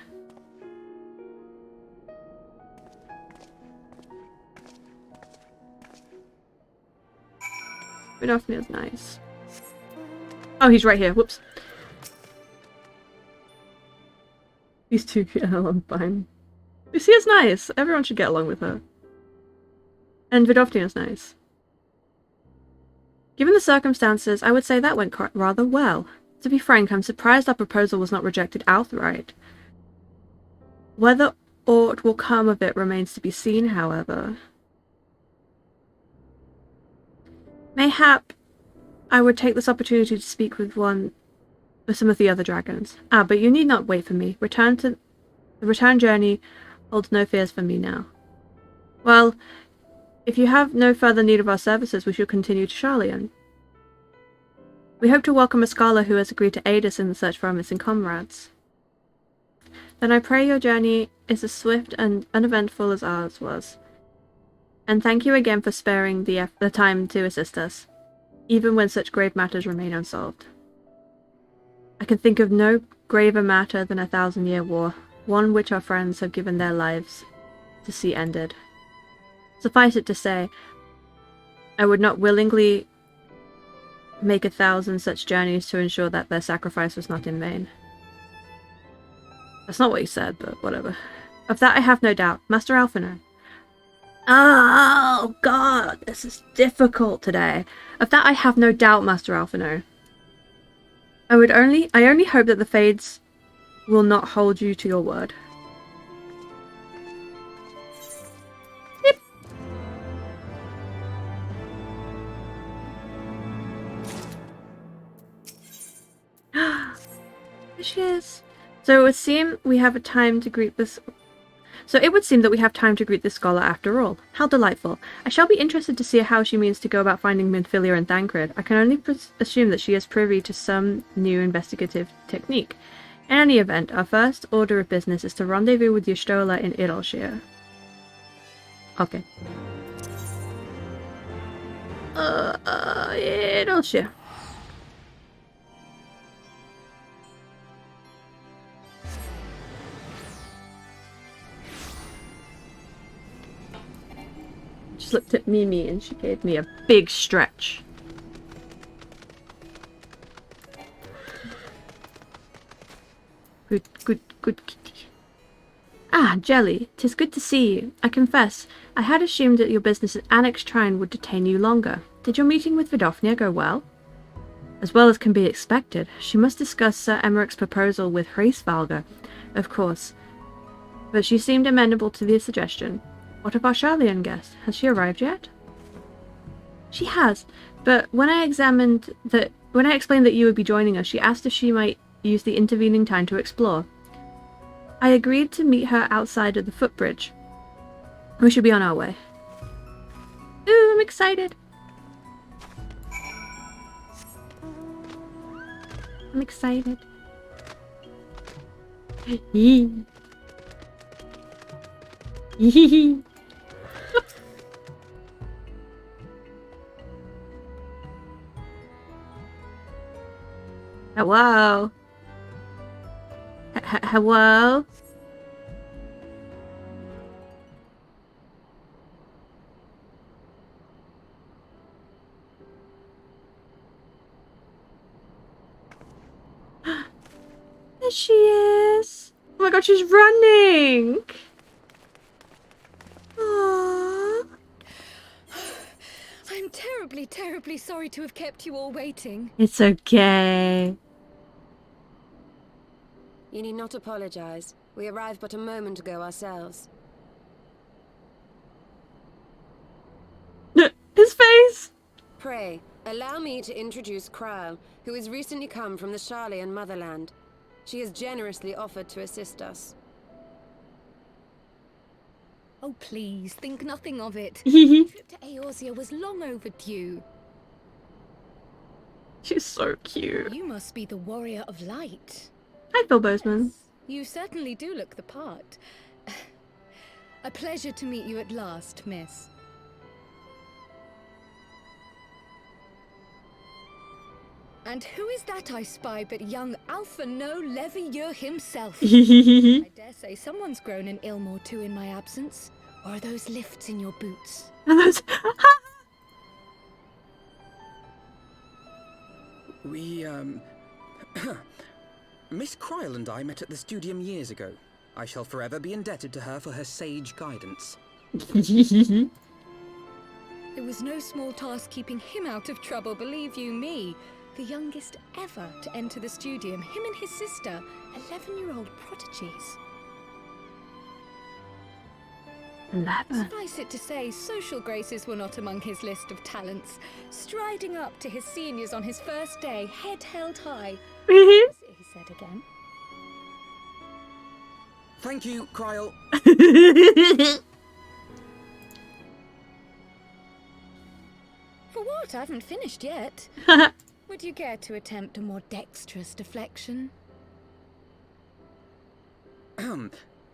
Vidofnir's nice. Oh, he's right here. Whoops. These two get along fine. Lucia's nice. Everyone should get along with her. And Vidofnir's nice. Given the circumstances, I would say that went rather well. To be frank, I'm surprised our proposal was not rejected outright. Whether aught will come of it remains to be seen, however. Mayhap I would take this opportunity to speak with some of the other dragons. Ah, but you need not wait for me. The return journey holds no fears for me now. Well, if you have no further need of our services, we shall continue to Sharlayan. We hope to welcome a scholar who has agreed to aid us in the search for our missing comrades. Then I pray your journey is as swift and uneventful as ours was. And thank you again for sparing the time to assist us, even when such grave matters remain unsolved. I can think of no graver matter than a 1,000-year war, one which our friends have given their lives to see ended. Suffice it to say, I would not willingly make 1,000 such journeys to ensure that their sacrifice was not in vain. That's not what he said, but whatever. Of that I have no doubt. Master Alphinaud. Oh, God, this is difficult today. Of that I have no doubt, Master Alphinaud. I only hope that the Fades will not hold you to your word. Yep. There she is. So it would seem we have time to greet this. So it would seem that we have time to greet this scholar after all. How delightful. I shall be interested to see how she means to go about finding Minfilia and Thancred. I can only assume that she is privy to some new investigative technique. In any event, our first order of business is to rendezvous with Y'shtola in Idalshire. Okay. Idalshire. Just looked at Mimi and she gave me a big stretch. Good kitty. Ah, Jelly, 'tis good to see you. I confess, I had assumed that your business at Annex Shrine would detain you longer. Did your meeting with Vidofnir go well? As well as can be expected. She must discuss Sir Emmerich's proposal with Hraesvalga, of course. But she seemed amenable to the suggestion. What of our Sharlayan guest? Has she arrived yet? She has, but when I explained that you would be joining us, she asked if she might use the intervening time to explore. I agreed to meet her outside of the footbridge. We should be on our way. Ooh, I'm excited. I'm excited. Yee. Yee. Hello. Hello. There she is. Oh my god, she's running. Aww. I'm terribly, terribly sorry to have kept you all waiting. It's okay. You need not apologize. We arrived but a moment ago ourselves. His face! Pray, allow me to introduce Kryle, who has recently come from the Sharlayan motherland. She has generously offered to assist us. Oh, please, think nothing of it. She's The trip to Eorzea was long overdue. so cute. You must be the Warrior of Light. Hi, Phil Bozeman. You certainly do look the part. A pleasure to meet you at last, miss. And who is that I spy but young Alpha No Levieux himself? I dare say someone's grown an ilm or two in my absence. Or are those lifts in your boots? We, Miss Kryl and I met at the Studium years ago. I shall forever be indebted to her for her sage guidance. It was no small task keeping him out of trouble, believe you me. The youngest ever to enter the Studium, him and his sister, 11-year-old prodigies. 11. Suffice it to say, social graces were not among his list of talents. Striding up to his seniors on his first day, head held high. He said again. Thank you, Kryl. For what? I haven't finished yet. Would you care to attempt a more dexterous deflection?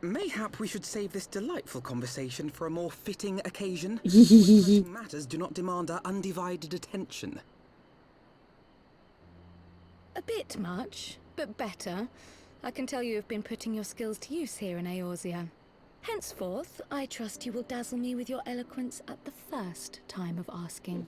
Mayhap we should save this delightful conversation for a more fitting occasion. Pressing matters do not demand our undivided attention. A bit much, but better. I can tell you have been putting your skills to use here in Eorzea. Henceforth, I trust you will dazzle me with your eloquence at the first time of asking.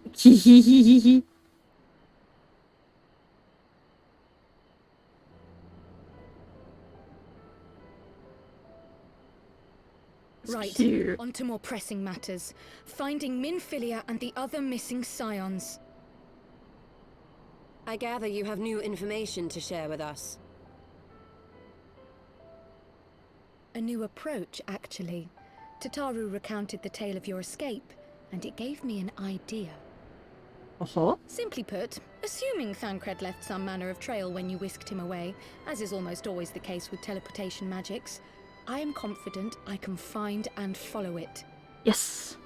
Right, cute. on to more pressing matters. Finding Minfilia and the other missing scions. I gather you have new information to share with us. A new approach, actually. Tataru recounted the tale of your escape, and it gave me an idea. Uh-huh. Simply put, assuming Thancred left some manner of trail when you whisked him away, as is almost always the case with teleportation magics, I am confident I can find and follow it. Yes.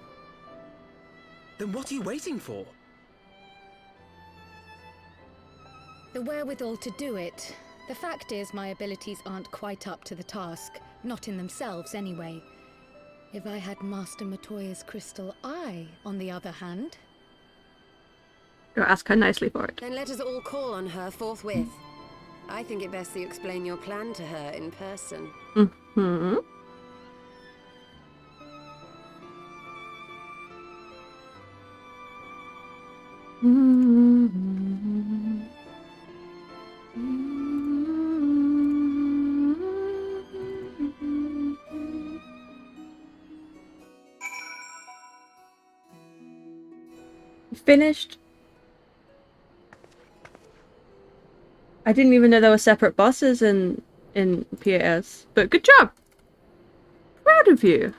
Then what are you waiting for? The wherewithal to do it. The fact is, my abilities aren't quite up to the task. Not in themselves, anyway. If I had Master Matoya's crystal eye, on the other hand... Go ask her nicely for it. Then let us all call on her forthwith. I think it best that you explain your plan to her in person. Mm-hmm. Finished. I didn't even know there were separate bosses in PAS, but good job. Proud of you.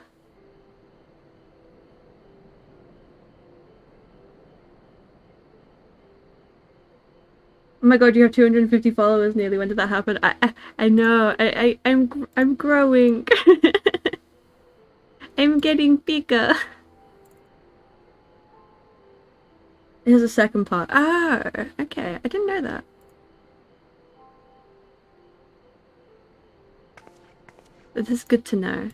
Oh my god, you have 250 followers nearly. When did that happen? I know. I'm growing. I'm getting bigger. Here's a second part. Ah, okay. I didn't know that. But this is good to know.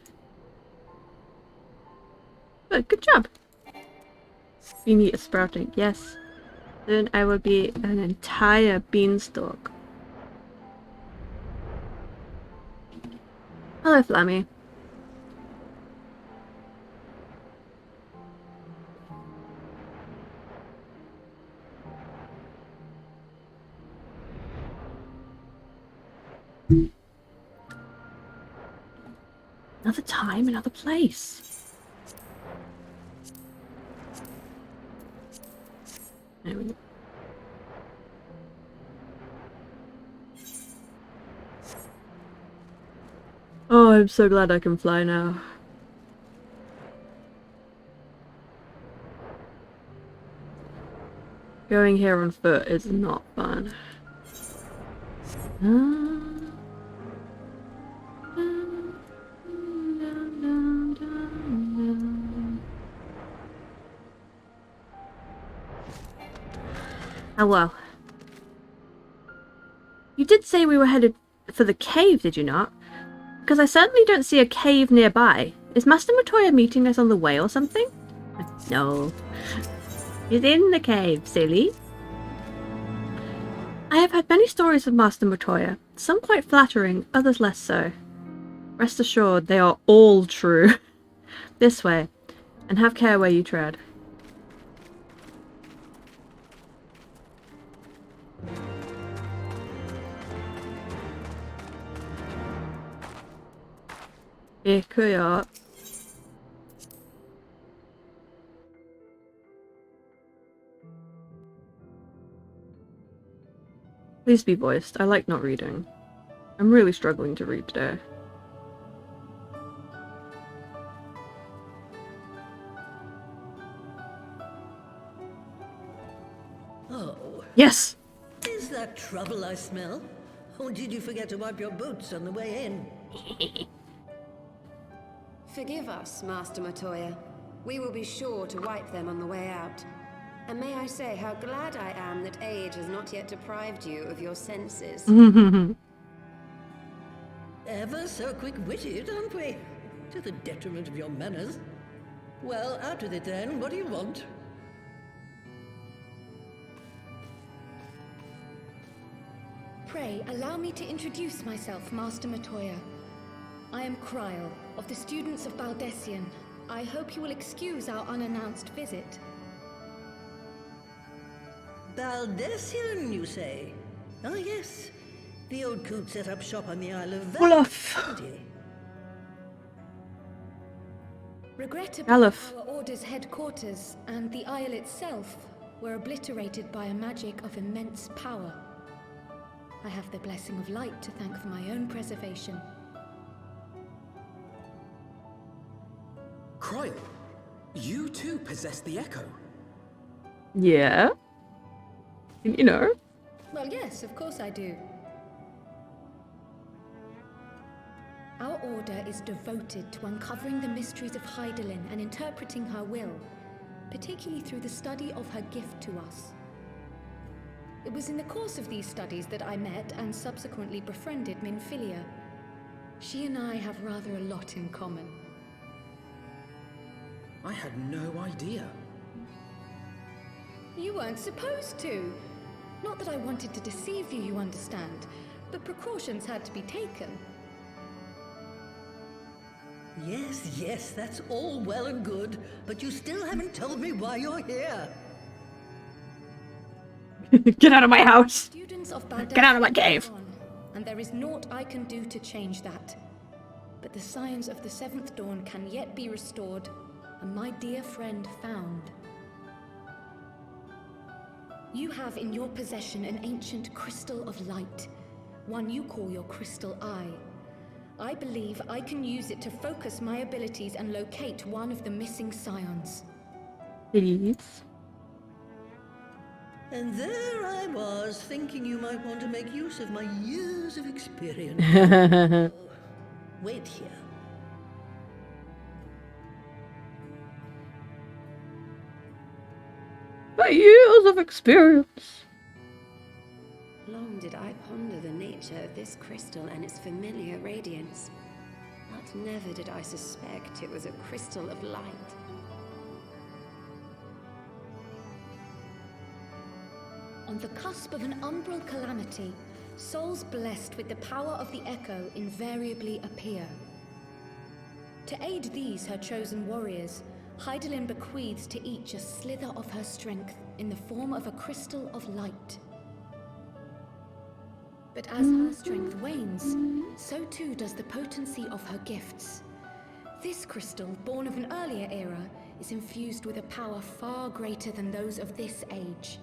But good job. You need a sprouting. Yes. Then I will be an entire beanstalk. Hello, Flammy. Another time, another place. There we go. Oh, I'm so glad I can fly now. Going here on foot is not fun. Oh well. You did say we were headed for the cave, did you not? Because I certainly don't see a cave nearby. Is Master Matoya meeting us on the way or something? No. He's in the cave, silly. I have had many stories of Master Matoya, some quite flattering, others less so. Rest assured, they are all true. This way, and have care where you tread. Ikuya. Please be voiced. I like not reading. I'm really struggling to read today. Oh. Yes! Is that trouble I smell? Or did you forget to wipe your boots on the way in? Forgive us, Master Matoya. We will be sure to wipe them on the way out. And may I say how glad I am that age has not yet deprived you of your senses. Ever so quick-witted, aren't we? To the detriment of your manners. Well, out with it then. What do you want? Pray, allow me to introduce myself, Master Matoya. I am Kryl, of the students of Baldessian. I hope you will excuse our unannounced visit. Baldessian, you say? Ah, yes. The old coot set up shop on the Isle of Olaf. Regrettably, Olaf. our order's headquarters and the Isle itself were obliterated by a magic of immense power. I have the blessing of light to thank for my own preservation. Kryl, you too possess the echo. Yeah. You know. Well, yes, of course I do. Our order is devoted to uncovering the mysteries of Hydaelyn and interpreting her will, particularly through the study of her gift to us. It was in the course of these studies that I met and subsequently befriended Minfilia. She and I have rather a lot in common. I had no idea. You weren't supposed to. Not that I wanted to deceive you, you understand, but precautions had to be taken. Yes, yes, that's all well and good, but you still haven't told me why you're here. Get out of my house! Students of Baldessian Get out of my cave! And there is naught I can do to change that. But the science of the seventh dawn can yet be restored, and my dear friend found. You have in your possession an ancient crystal of light, one you call your crystal eye. I believe I can use it to focus my abilities and locate one of the missing scions. Please. And there I was, thinking you might want to make use of my years of experience. Wait here. My years of experience. Long did I ponder the nature of this crystal and its familiar radiance, but never did I suspect it was a crystal of light. On the cusp of an umbral calamity, souls blessed with the power of the Echo invariably appear. To aid these, her chosen warriors, Hydaelyn bequeaths to each a slither of her strength in the form of a crystal of light. But as her strength wanes, so too does the potency of her gifts. This crystal, born of an earlier era, is infused with a power far greater than those of this age.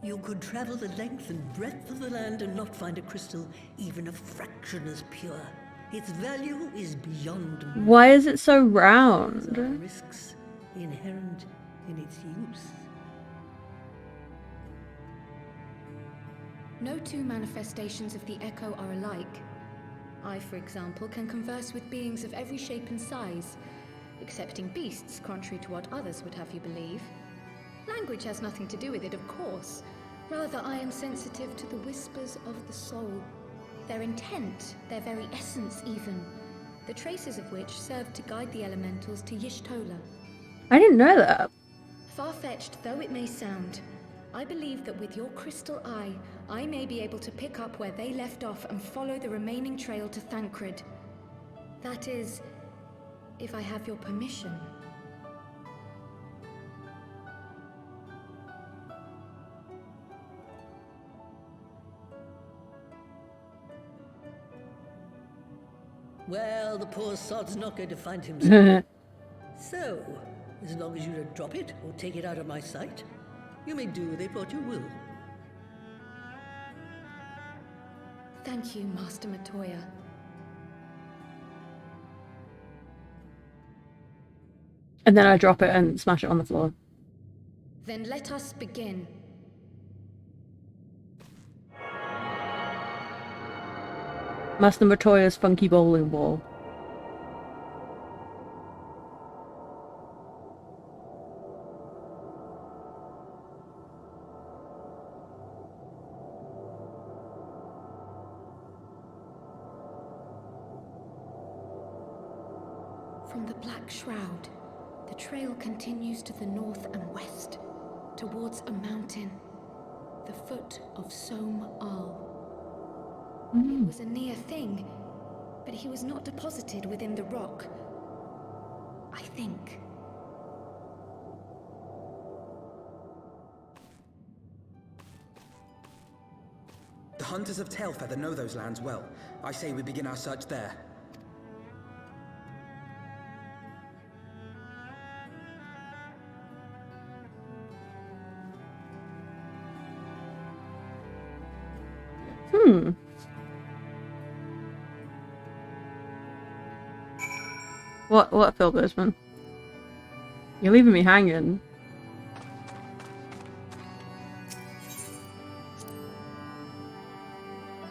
You could travel the length and breadth of the land and not find a crystal even a fraction as pure. Its value is beyond measure. Why is it so There are round? risks inherent in its use. No two manifestations of the Echo are alike. I, for example, can converse with beings of every shape and size, excepting beasts, contrary to what others would have you believe. Language has nothing to do with it, of course. Rather, I am sensitive to the whispers of the soul. Their intent, their very essence even. The traces of which served to guide the elementals to Y'shtola. I didn't know that. Far-fetched though it may sound, I believe that with your crystal eye, I may be able to pick up where they left off and follow the remaining trail to Thancred. That is, if I have your permission. Well, the poor sod's not going to find himself. So, as long as you don't drop it or take it out of my sight, you may do with it what you will. Thank you, Master Matoya. And then I drop it and smash it on the floor. Then let us begin. Master Matoya's funky bowling ball. From the Black Shroud, the trail continues to the north and west, towards a mountain, the foot of Som Al. It was a near thing, but he was not deposited within the rock. I think. The hunters of Tailfeather know those lands well. I say we begin our search there. What, Phil Bozeman? You're leaving me hanging.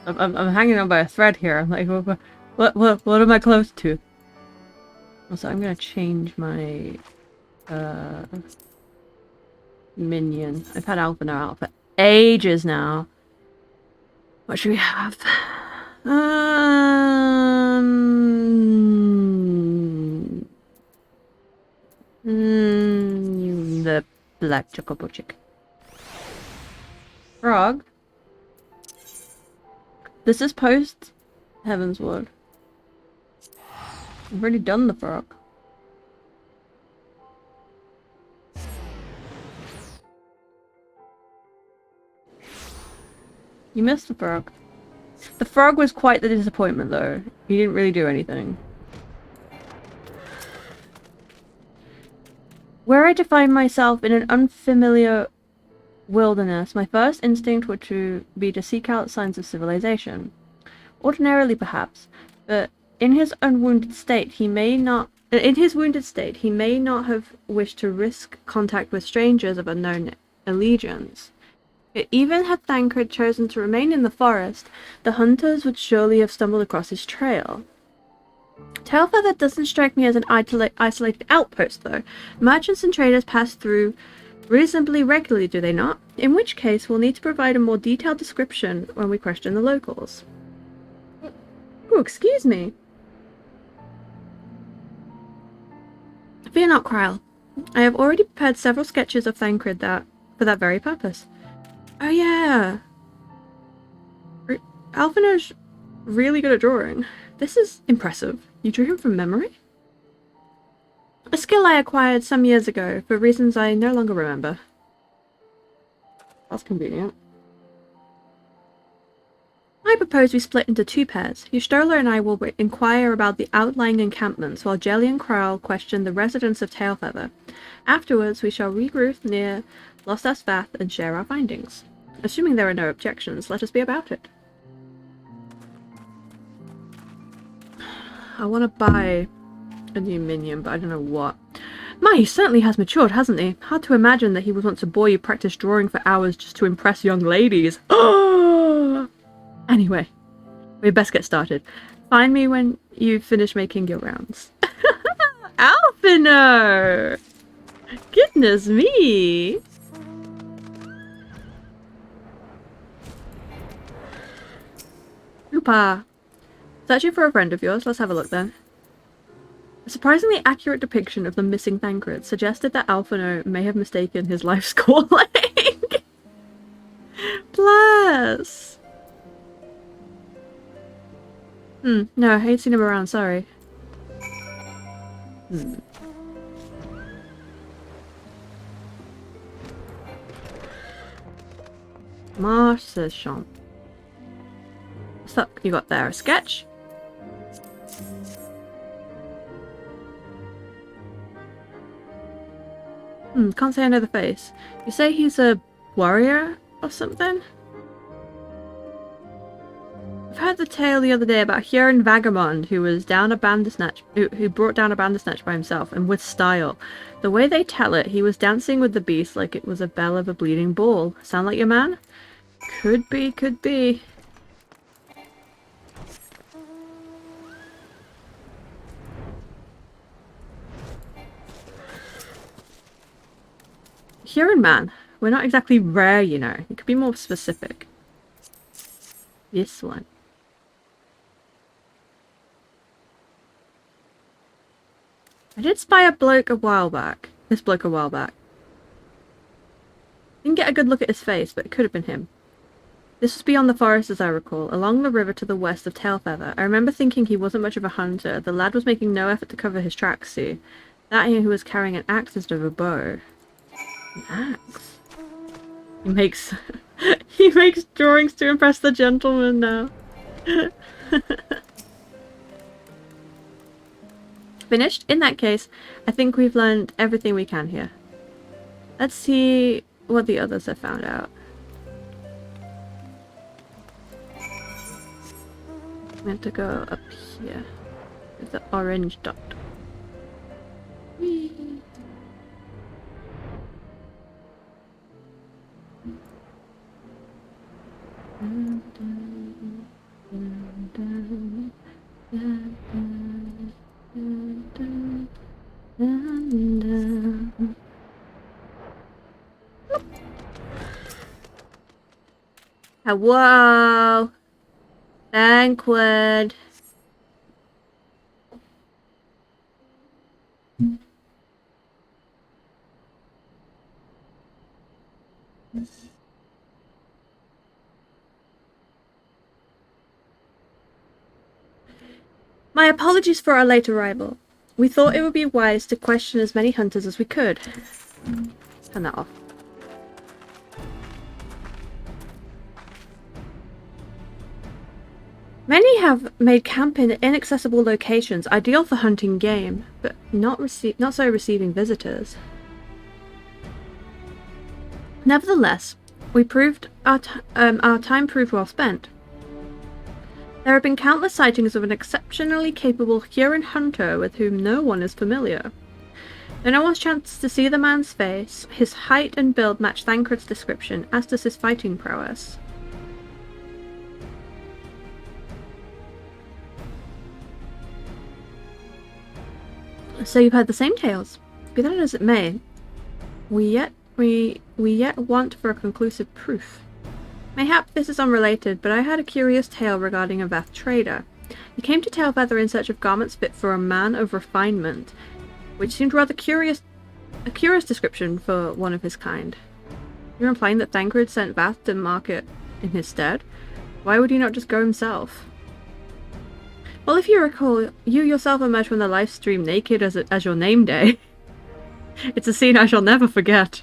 I'm hanging on by a thread here. I'm like, what am I close to? Also, I'm gonna change my minion. I've had Alphino out for ages now. What should we have? The black chocobo chick. Frog. This is Post-Heavensward. I've already done the frog. You missed the frog. The frog was quite the disappointment though. He didn't really do anything. Were I to find myself in an unfamiliar wilderness, my first instinct would be to seek out signs of civilization. Ordinarily, perhaps, but in his wounded state, he may not have wished to risk contact with strangers of unknown allegiance. Yet even had Thancred chosen to remain in the forest, the hunters would surely have stumbled across his trail. Tailfeather doesn't strike me as an isolated outpost, though. Merchants and traders pass through reasonably regularly, do they not? In which case, we'll need to provide a more detailed description when we question the locals. Oh, excuse me. Fear not, Kryl. I have already prepared several sketches of Thancred for that very purpose. Oh yeah! Alphino's really good at drawing. This is impressive. You drew him from memory? A skill I acquired some years ago, for reasons I no longer remember. That's convenient. I propose we split into two pairs. Y'shtola and I will inquire about the outlying encampments, while Jelly and Kryl question the residents of Tailfeather. Afterwards, we shall regroup near Lost Asvath and share our findings. Assuming there are no objections, let us be about it. I want to buy a new minion, but I don't know what. My, he certainly has matured, hasn't he? Hard to imagine that he was once a boy who practiced drawing for hours just to impress young ladies. Anyway, we best get started. Find me when you finish making your rounds. Alphino! Goodness me! Koopa! Searching for a friend of yours? Let's have a look then. A surprisingly accurate depiction of the missing Thancred suggested that Alphino may have mistaken his life's calling. Bless! No, I ain't seen him around, sorry. Marchand. What's up? You got there a sketch? Can't say I know the face. You say he's a warrior or something? I've heard the tale the other day about a Huron vagabond who was down a bandersnatch, who brought down a bandersnatch by himself and with style. The way they tell it, he was dancing with the beast like it was a bell of a bleeding bull. Sound like your man? Could be, could be. Huron man. We're not exactly rare, you know. It could be more specific. This one. I did spy a bloke a while back. This bloke a while back. Didn't get a good look at his face, but it could have been him. This was beyond the forest, as I recall, along the river to the west of Tailfeather. I remember thinking he wasn't much of a hunter. The lad was making no effort to cover his tracks, see. That he was carrying an axe instead of a bow. An axe? He makes... he makes drawings to impress the gentleman now. Finished? In that case, I think we've learned everything we can here. Let's see what the others have found out. I'm meant to go up here with the orange dot. Whee. Whoa! Thancred. My apologies for our late arrival. We thought it would be wise to question as many hunters as we could. Turn that off. Many have made camp in inaccessible locations, ideal for hunting game, but not so receiving visitors. Nevertheless, we proved our time proved well spent. There have been countless sightings of an exceptionally capable Huron hunter with whom no one is familiar. Though no one's chanced to see the man's face, his height and build match Thancred's description, as does his fighting prowess. So you've heard the same tales. Be that as it may, we yet want for a conclusive proof. Mayhap this is unrelated, but I had a curious tale regarding a Vath trader. He came to Tailfeather in search of garments fit for a man of refinement, which seemed rather a curious description for one of his kind. You're implying that Thancred sent Vath to market in his stead? Why would he not just go himself? Well, if you recall, you yourself emerged from the live stream naked as your name day. It's a scene I shall never forget.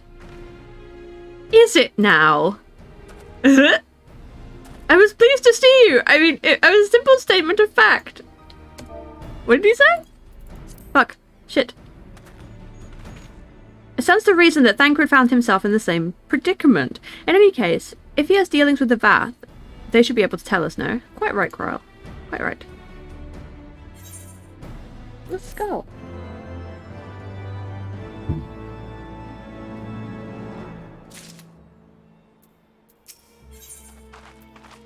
Is it now? I was pleased to see you. I mean, it was a simple statement of fact. What did he say? Fuck. Shit. It stands to reason that Thancred found himself in the same predicament. In any case, if he has dealings with the Vath, they should be able to tell us, no? Quite right, Coral. Quite right. Let's go.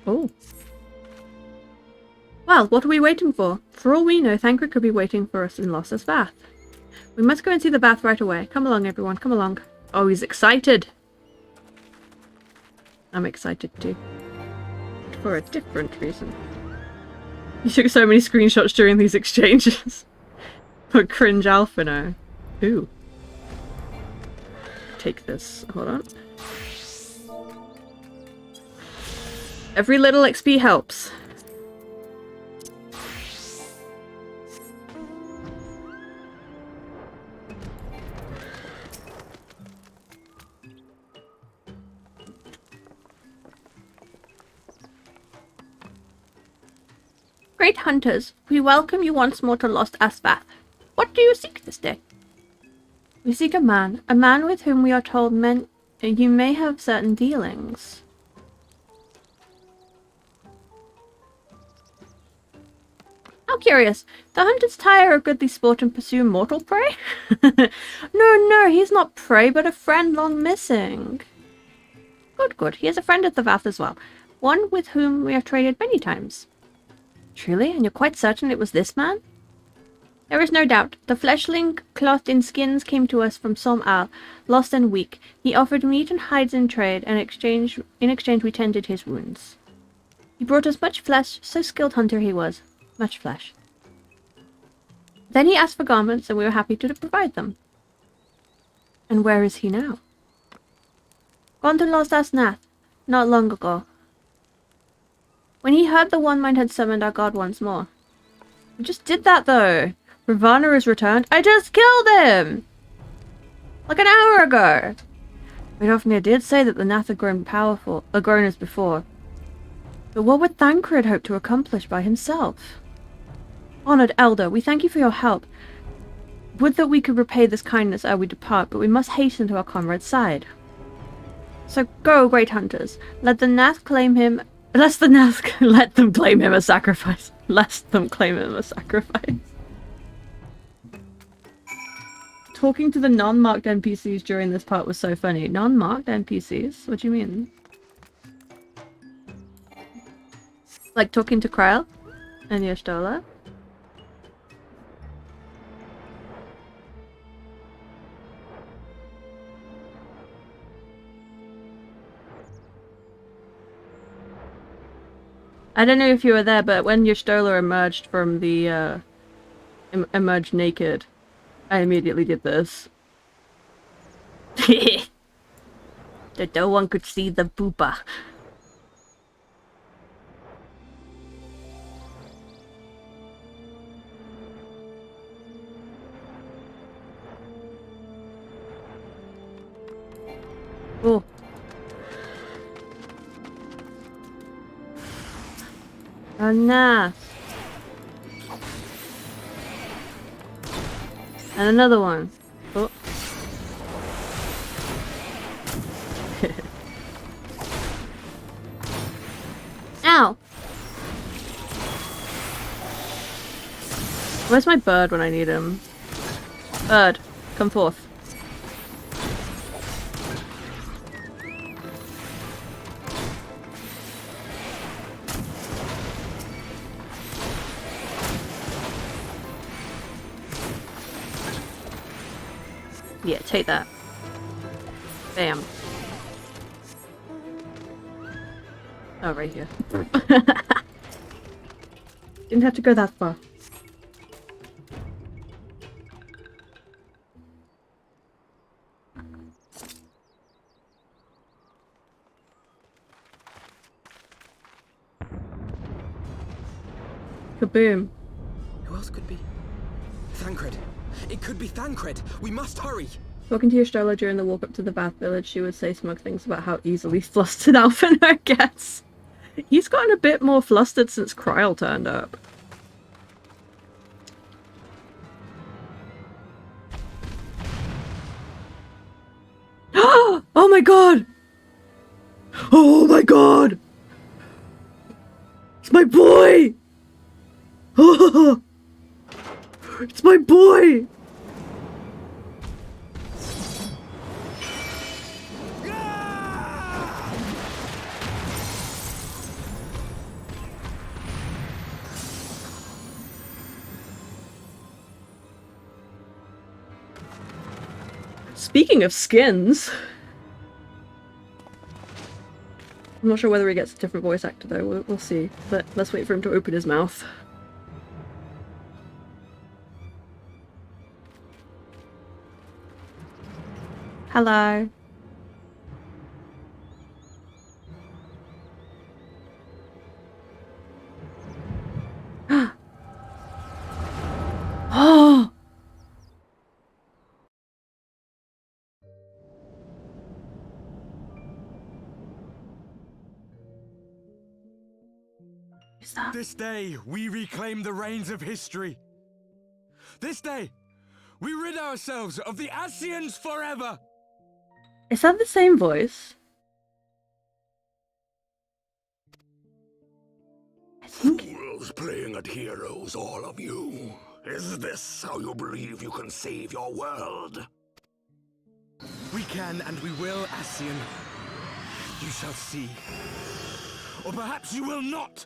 Oh. Well, what are we waiting for? For all we know, Thancred could be waiting for us in Losses Vath. We must go and see the Vath right away. Come along, everyone. Come along. Oh, he's excited. I'm excited too. For a different reason. You took so many screenshots during these exchanges. But cringe alpha now. Ooh. Take this. Hold on. Every little XP helps. Great hunters, we welcome you once more to Lost Asvath. What do you seek this day? We seek a man with whom we are told you may have certain dealings. How curious. The hunters tire of goodly sport and pursue mortal prey? No, he's not prey, but a friend long missing. Good. He is a friend of the Vath as well. One with whom we have traded many times. Truly? And you're quite certain it was this man? There is no doubt. The fleshling clothed in skins came to us from Som Al, lost and weak. He offered meat and hides in trade, and in exchange we tended his wounds. He brought us much flesh, so skilled hunter he was. Much flesh. Then he asked for garments, and we were happy to provide them. And where is he now? Gone to Lost Asnath, not long ago. When he heard the One Mind had summoned our god once more. We just did that though. Ravana has returned. I just killed him! Like an hour ago! Vidofnir did say that the Nath had grown as before. But what would Thancred hope to accomplish by himself? Honoured Elder, we thank you for your help. Would that we could repay this kindness ere we depart, but we must hasten to our comrade's side. So go, great hunters. Let the Nath claim him. Let them claim him a sacrifice. Lest them claim him a sacrifice. Talking to the non-marked NPCs during this part was so funny. Non-marked NPCs? What do you mean? Like talking to Kryl and Y'shtola? I don't know if you were there, but when Y'shtola emerged from the, emerged naked, I immediately did this. That no one could see the booba. Oh. Oh, nice. And another one. Oh. Ow! Where's my bird when I need him? Bird, come forth. Yeah, take that. Bam. Oh, right here. Didn't have to go that far. Kaboom. Who else could be? Thancred. It could be Thancred. We must hurry. Talking to Y'shtola during the walk up to the Vath village, she would say smug things about how easily flustered Alphinaud gets. He's gotten a bit more flustered since Kryl turned up. Oh my god! Oh my god! It's my boy! Oh! It's my boy! Speaking of skins, I'm not sure whether he gets a different voice actor though. We'll see. But let's wait for him to open his mouth. Hello. Oh! This day, we reclaim the reins of history. This day, we rid ourselves of the Ascians forever. Is that the same voice? Fools playing at heroes, all of you. Is this how you believe you can save your world? We can and we will, Ascian. You shall see. Or perhaps you will not.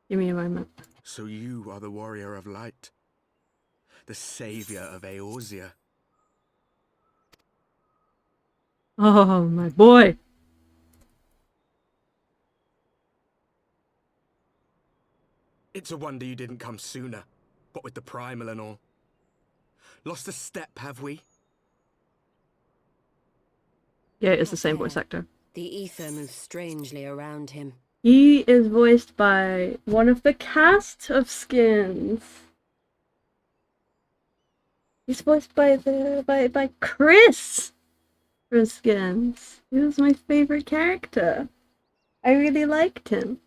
Give me a moment. So you are the warrior of light, the savior of Eorzea. Oh, my boy. It's a wonder you didn't come sooner, what with the primal and all. Lost a step, have we? Yeah, it's the same voice actor. The ether moves strangely around him. He is voiced by one of the cast of Skins. He's voiced by by Chris from Skins. He was my favorite character. I really liked him.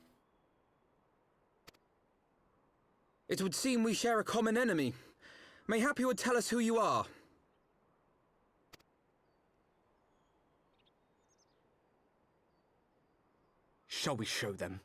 It would seem we share a common enemy. Mayhap you would tell us who you are. Shall we show them?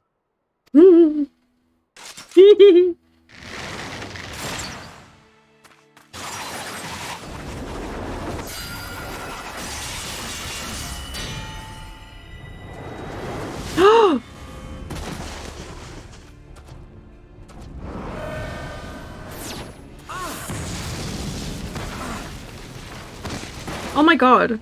Oh my god.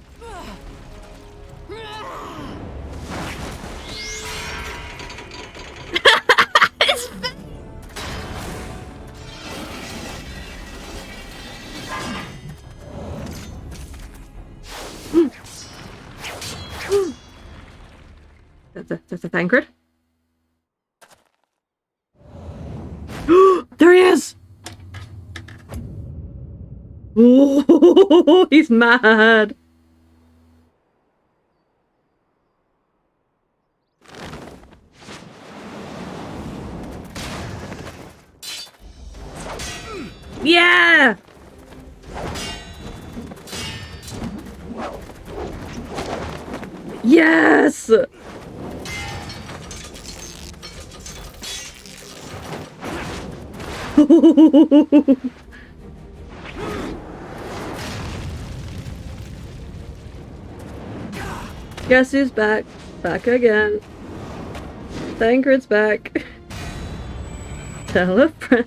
That's a Thancred. There he is! Oh, he's mad. Yeah! Yes! Guess who's back? Back again. Thancred's back. Tell a friend.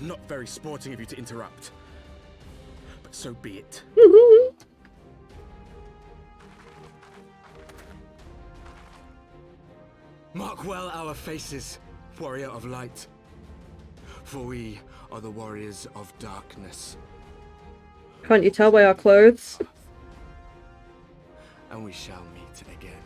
Not very sporting of you to interrupt. But so be it. Mark well our faces, warrior of light. For we are the warriors of darkness. Can't you tell by our clothes? And we shall meet again.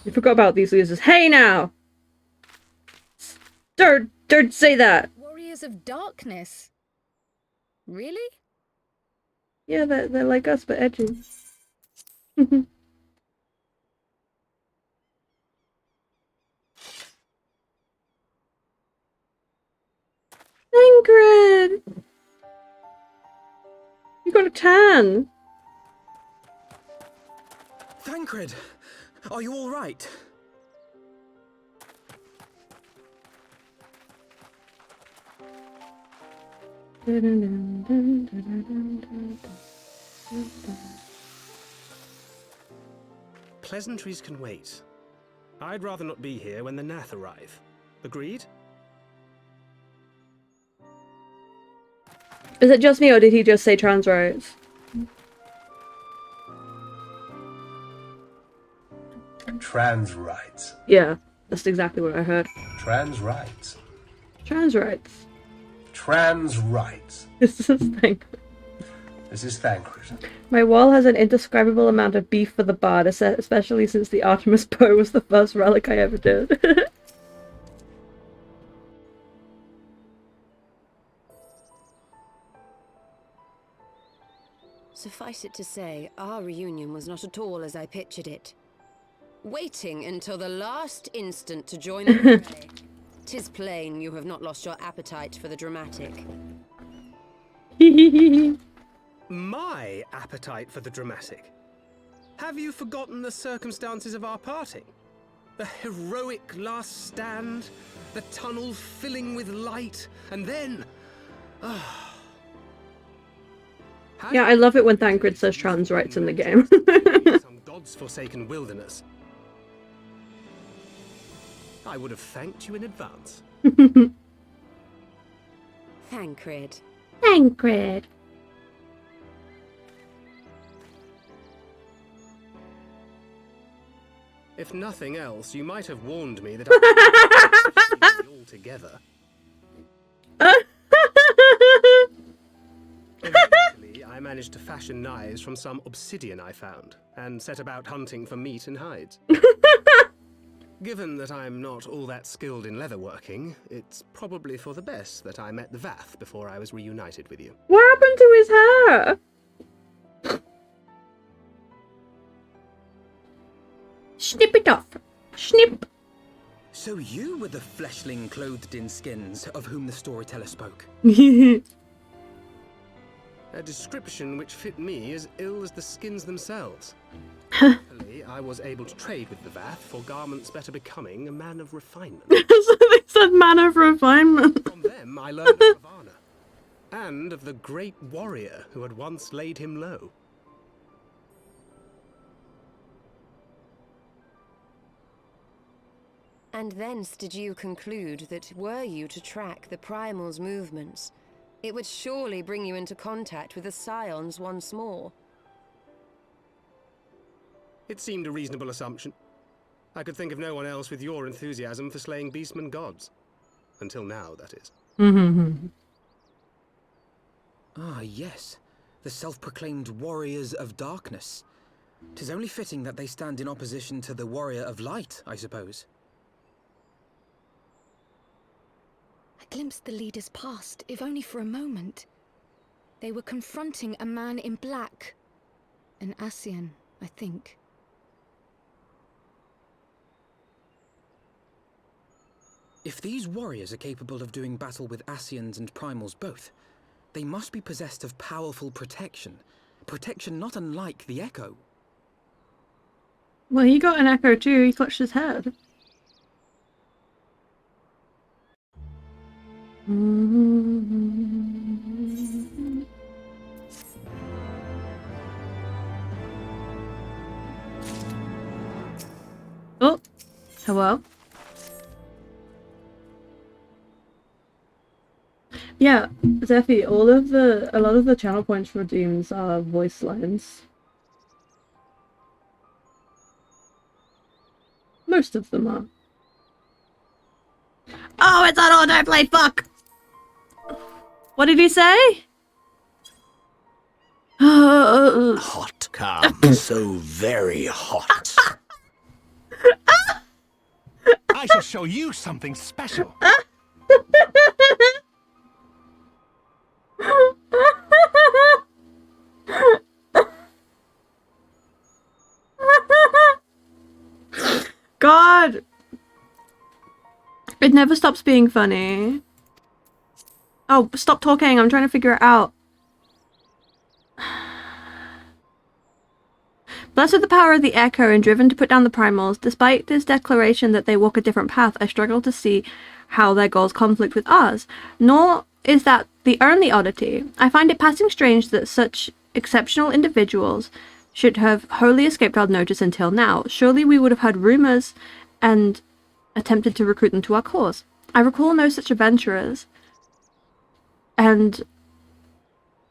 You forgot about these losers. Hey now! Don't say that! Warriors of Darkness? Really? Yeah, they're like us, but edgy. Thancred! You got a tan! Thancred! Are you all right? Pleasantries can wait. I'd rather not be here when the Nath arrive. Agreed? Is it just me, or did he just say trans rights? Trans rights. Yeah, that's exactly what I heard. Trans rights. Trans rights. Trans rights. This is Thancred. This is Thancred. My wall has an indescribable amount of beef for the bard, especially since the Artemis bow was the first relic I ever did. Suffice it to say, our reunion was not at all as I pictured it. Waiting until the last instant to join the fray. 'Tis plain you have not lost your appetite for the dramatic. My appetite for the dramatic? Have you forgotten the circumstances of our parting? The heroic last stand, the tunnel filling with light, and then... Yeah, I love it when Thancred says trans rights in the game. Some god's forsaken wilderness. I would have thanked you in advance. Thancred. Thancred. If nothing else, you might have warned me that I would all together. Eventually, I managed to fashion knives from some obsidian I found, and set about hunting for meat and hides. Given that I'm not all that skilled in leatherworking, it's probably for the best that I met the Vath before I was reunited with you. What happened to his hair? Snip it off. Snip. So you were the fleshling clothed in skins of whom the storyteller spoke. A description which fit me as ill as the skins themselves. Luckily, I was able to trade with the Vath for garments better becoming a man of refinement. So they said man of refinement. From them, I learned of Ravana, and of the great warrior who had once laid him low. And thence did you conclude that were you to track the Primal's movements, it would surely bring you into contact with the Scions once more. It seemed a reasonable assumption. I could think of no one else with your enthusiasm for slaying beastmen gods. Until now, that is. Ah, yes. The self-proclaimed warriors of darkness. 'Tis only fitting that they stand in opposition to the warrior of light, I suppose. I glimpsed the leaders past, if only for a moment. They were confronting a man in black. An Ascian, I think. If these warriors are capable of doing battle with Ascians and Primals both, they must be possessed of powerful protection. Protection not unlike the Echo. Well, he got an echo too. He clutched his head. Oh, hello. Yeah, Zephy, a lot of the channel points for Dooms are voice lines. Most of them are. Oh, it's an autoplay, fuck! What did he say? Hot, come. So very hot. I shall show you something special. God! It never stops being funny. Oh, stop talking, I'm trying to figure it out. Blessed with the power of the echo and driven to put down the primals, despite this declaration that they walk a different path, I struggle to see how their goals conflict with ours. Nor is that the only oddity. I find it passing strange that such exceptional individuals should have wholly escaped our notice until now. Surely we would have heard rumors and attempted to recruit them to our cause. I recall no such adventurers, and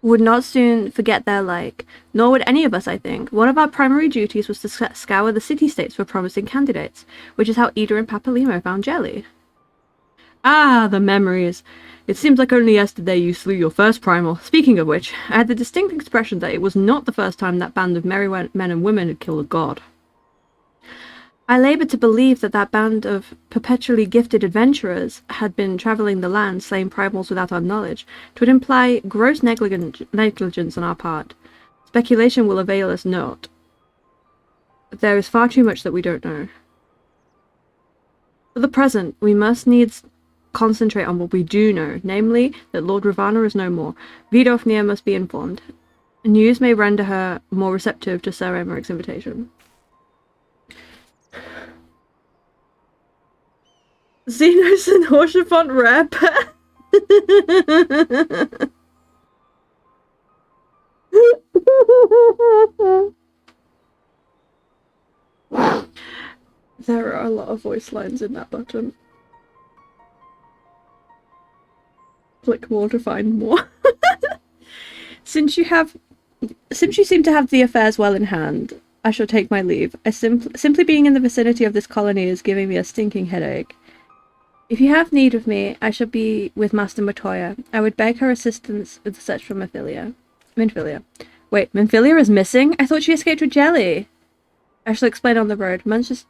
would not soon forget their like, nor would any of us, I think. One of our primary duties was to scour the city-states for promising candidates, which is how Ida and Papalimo found Jelly. Ah, the memories. It seems like only yesterday you slew your first primal. Speaking of which, I had the distinct expression that it was not the first time that band of merry men and women had killed a god. I laboured to believe that that band of perpetually gifted adventurers had been travelling the land, slaying primals without our knowledge. It would imply gross negligence on our part. Speculation will avail us naught. There is far too much that we don't know. For the present, we must needs concentrate on what we do know, namely that Lord Ravana is no more. Vidofnir must be informed. News may render her more receptive to Sir Emeric's invitation. Xenos and Horsefont rep. There are a lot of voice lines in that button. Click more to find more. Since you seem to have the affairs well in hand, I shall take my leave. Simply being in the vicinity of this colony is giving me a stinking headache. If you have need of me, I shall be with Master Matoya. I would beg her assistance with the search for Minfilia. Wait, Minfilia is missing? I thought she escaped with Jelly. I shall explain on the road. Munchy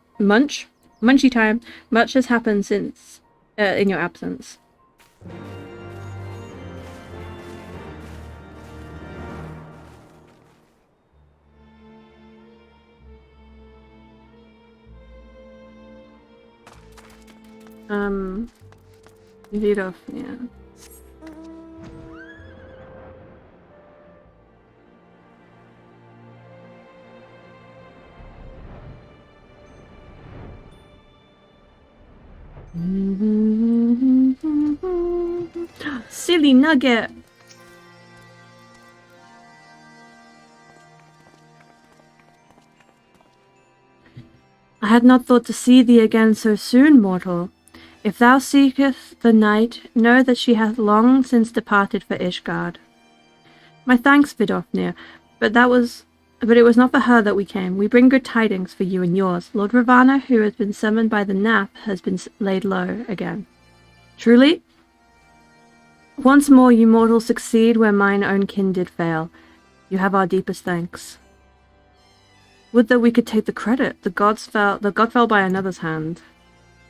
time. Much has happened since, in your absence. Vidofnir. Yeah. Silly nugget. I had not thought to see thee again so soon, mortal. If thou seekest the night, know that she hath long since departed for Ishgard. My thanks, Vidofnir, but it was not for her that we came. We bring good tidings for you and yours. Lord Ravana, who has been summoned by the Nath, has been laid low again. Truly? Once more you mortals succeed where mine own kin did fail. You have our deepest thanks. Would that we could take the credit. The god fell by another's hand.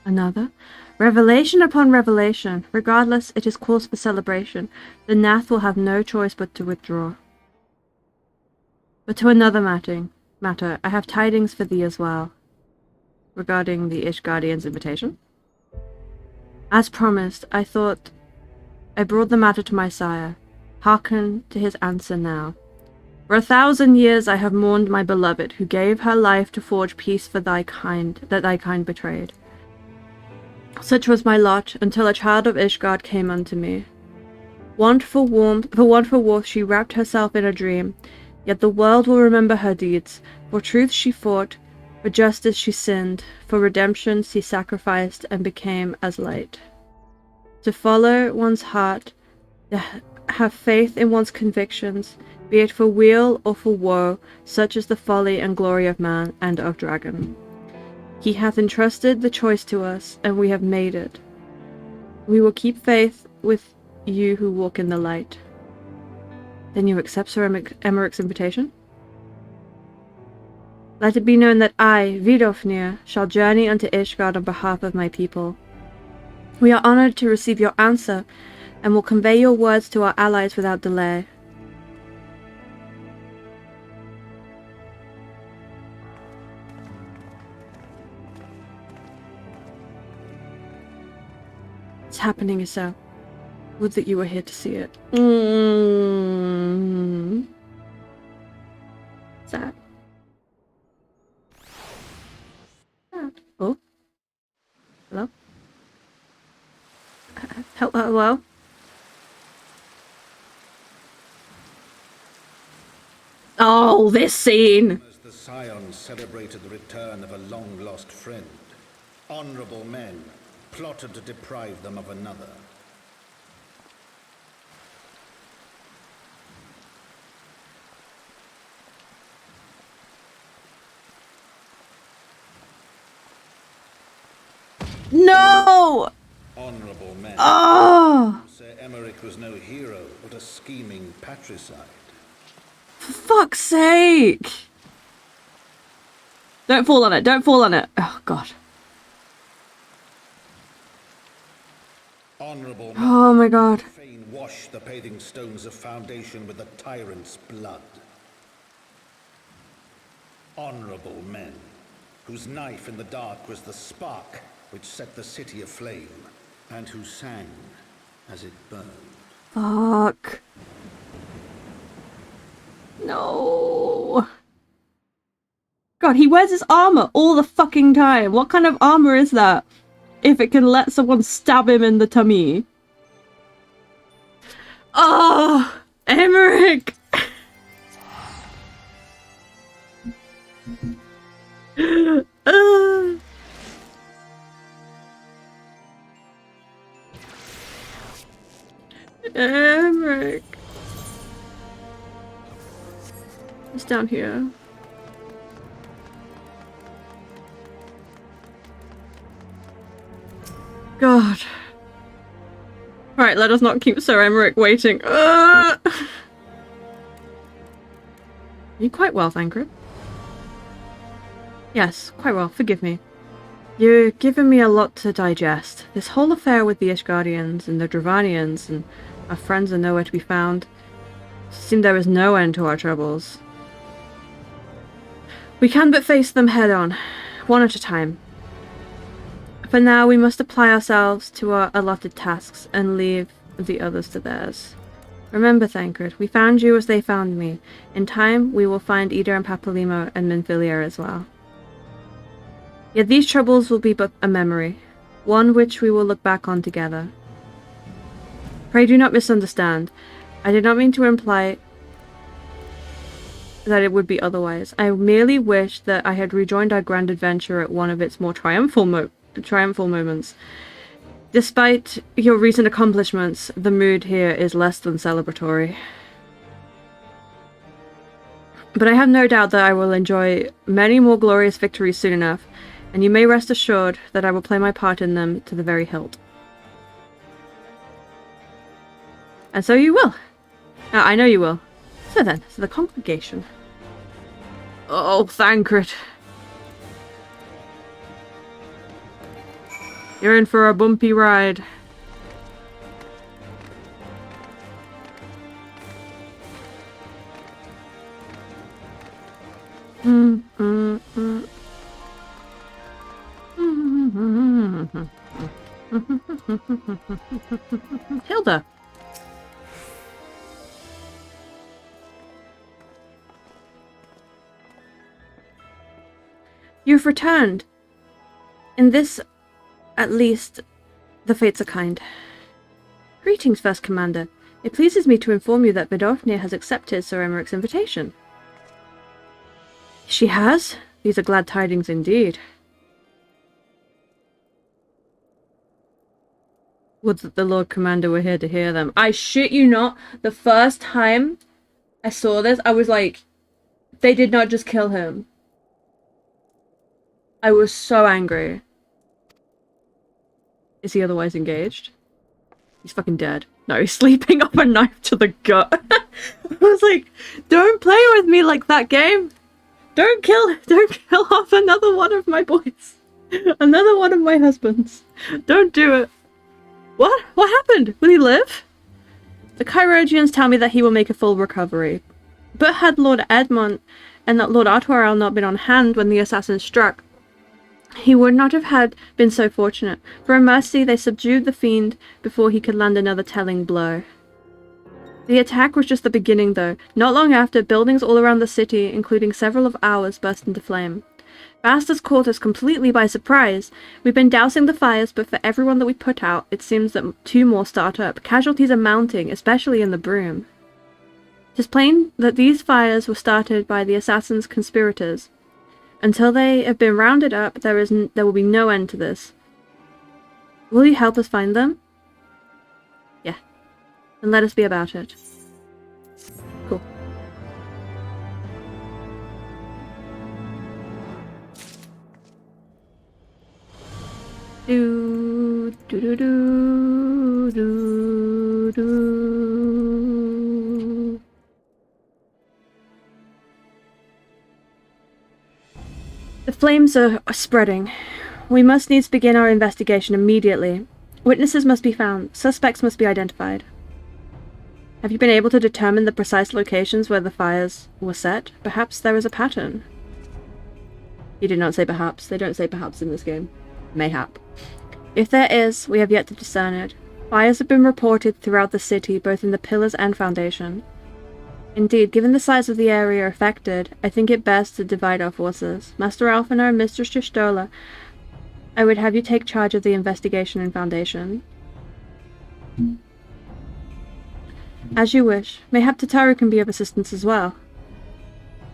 Another? Revelation upon revelation. Regardless, it is cause for celebration. The Nath will have no choice but to withdraw. But to another matter, I have tidings for thee as well. Regarding the Ishgardian's invitation. As promised, I brought the matter to my sire. Hearken to his answer now. For 1,000 years I have mourned my beloved, who gave her life to forge peace for thy kind, that thy kind betrayed. Such was my lot, until a child of Ishgard came unto me. For want for warmth she wrapped herself in a dream, yet the world will remember her deeds. For truth she fought, for justice she sinned, for redemption she sacrificed and became as light. To follow one's heart, to have faith in one's convictions, be it for weal or for woe, such is the folly and glory of man and of dragon. He hath entrusted the choice to us, and we have made it. We will keep faith with you who walk in the light. Then you accept Sir Emeric's invitation? Let it be known that I, Vidofnir, shall journey unto Ishgard on behalf of my people. We are honoured to receive your answer, and will convey your words to our allies without delay. It's happening, Isao. Would that you were here to see it. Sad. Hello? Oh, this scene! As the Scions celebrated the return of a long-lost friend, honorable men plotted to deprive them of another. No! Honorable men. Oh! Sir Emmerich was no hero, but a scheming patricide. For fuck's sake! Don't fall on it, don't fall on it. Oh, God. Honorable men. Oh my God. Fain wash the paving stones of foundation with the tyrant's blood. Honorable men, whose knife in the dark was the spark which set the city aflame, and who sang as it burned. Fuck. No. God, he wears his armor all the fucking time. What kind of armor is that? If it can let someone stab him in the tummy. Oh, Emmerich. Emmerich. It's down here. God. Right, let us not keep Sir Emmerich waiting. Are you quite well, Thancred? Yes, quite well. Forgive me. You're giving me a lot to digest. This whole affair with the Ishgardians and the Dravanians and our friends are nowhere to be found. It seemed there was no end to our troubles. We can but face them head on, one at a time. For now, we must apply ourselves to our allotted tasks and leave the others to theirs. Remember, Thancred, we found you as they found me. In time, we will find Ida and Papalimo and Minfilia as well. Yet these troubles will be but a memory, one which we will look back on together. Pray do not misunderstand. I did not mean to imply that it would be otherwise. I merely wish that I had rejoined our grand adventure at one of its more triumphal moments. Despite your recent accomplishments, the mood here is less than celebratory. But I have no doubt that I will enjoy many more glorious victories soon enough, and you may rest assured that I will play my part in them to the very hilt. And so you will. I know you will. So then, to the congregation. Oh, Thancred. You're in for a bumpy ride. Hilda. You've returned. In this, at least, the fates are kind. Greetings, First Commander. It pleases me to inform you that Vidofnir has accepted Sir Emmerich's invitation. She has? These are glad tidings indeed. Would that the Lord Commander were here to hear them. I shit you not, the first time I saw this, I was like, they did not just kill him. I was so angry. Is he otherwise engaged? He's fucking dead. No, he's sleeping off a knife to the gut. I was like, don't play with me like that, game. Don't kill off another one of my boys. Another one of my husbands. Don't do it. What? What happened? Will he live? The Chirurgians tell me that he will make a full recovery. But had Lord Edmond and that Lord Artois not been on hand when the assassin struck, he would not have been so fortunate. For a mercy, they subdued the fiend before he could land another telling blow. The attack was just the beginning, though. Not long after, buildings all around the city, including several of ours, burst into flame. Bast has caught us completely by surprise. We've been dousing the fires, but for everyone that we put out, it seems that 2 more start up. Casualties are mounting, especially in the Broom. It is plain that these fires were started by the assassin's conspirators. Until they have been rounded up, there will be no end to this. Will you help us find them? Yeah. Then let us be about it. Cool. Do do do do do do. The flames are spreading. We must needs begin our investigation immediately. Witnesses must be found. Suspects must be identified. Have you been able to determine the precise locations where the fires were set? Perhaps there is a pattern. You did not say perhaps. They don't say perhaps in this game. Mayhap. If there is, we have yet to discern it. Fires have been reported throughout the city, both in the pillars and foundation. Indeed, given the size of the area affected, I think it best to divide our forces. Master Alphanar and Mistress Jistola, I would have you take charge of the investigation in Foundation. As you wish. Mayhap Tataru can be of assistance as well.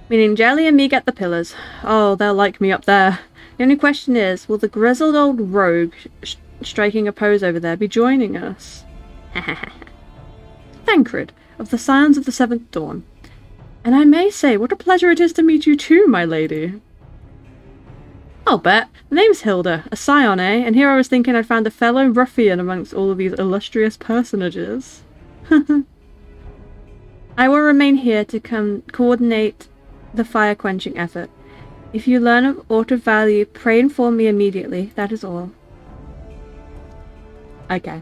Meaning Jelly and me get the pillars. Oh, they'll like me up there. The only question is, will the grizzled old rogue striking a pose over there be joining us? Thancred, of the Scions of the Seventh Dawn. And I may say, what a pleasure it is to meet you too, my lady. I'll bet. The name's Hilda, a scion, eh? And here I was thinking I'd found a fellow ruffian amongst all of these illustrious personages. I will remain here to coordinate the fire-quenching effort. If you learn of aught of value, pray inform me immediately. That is all. Okay.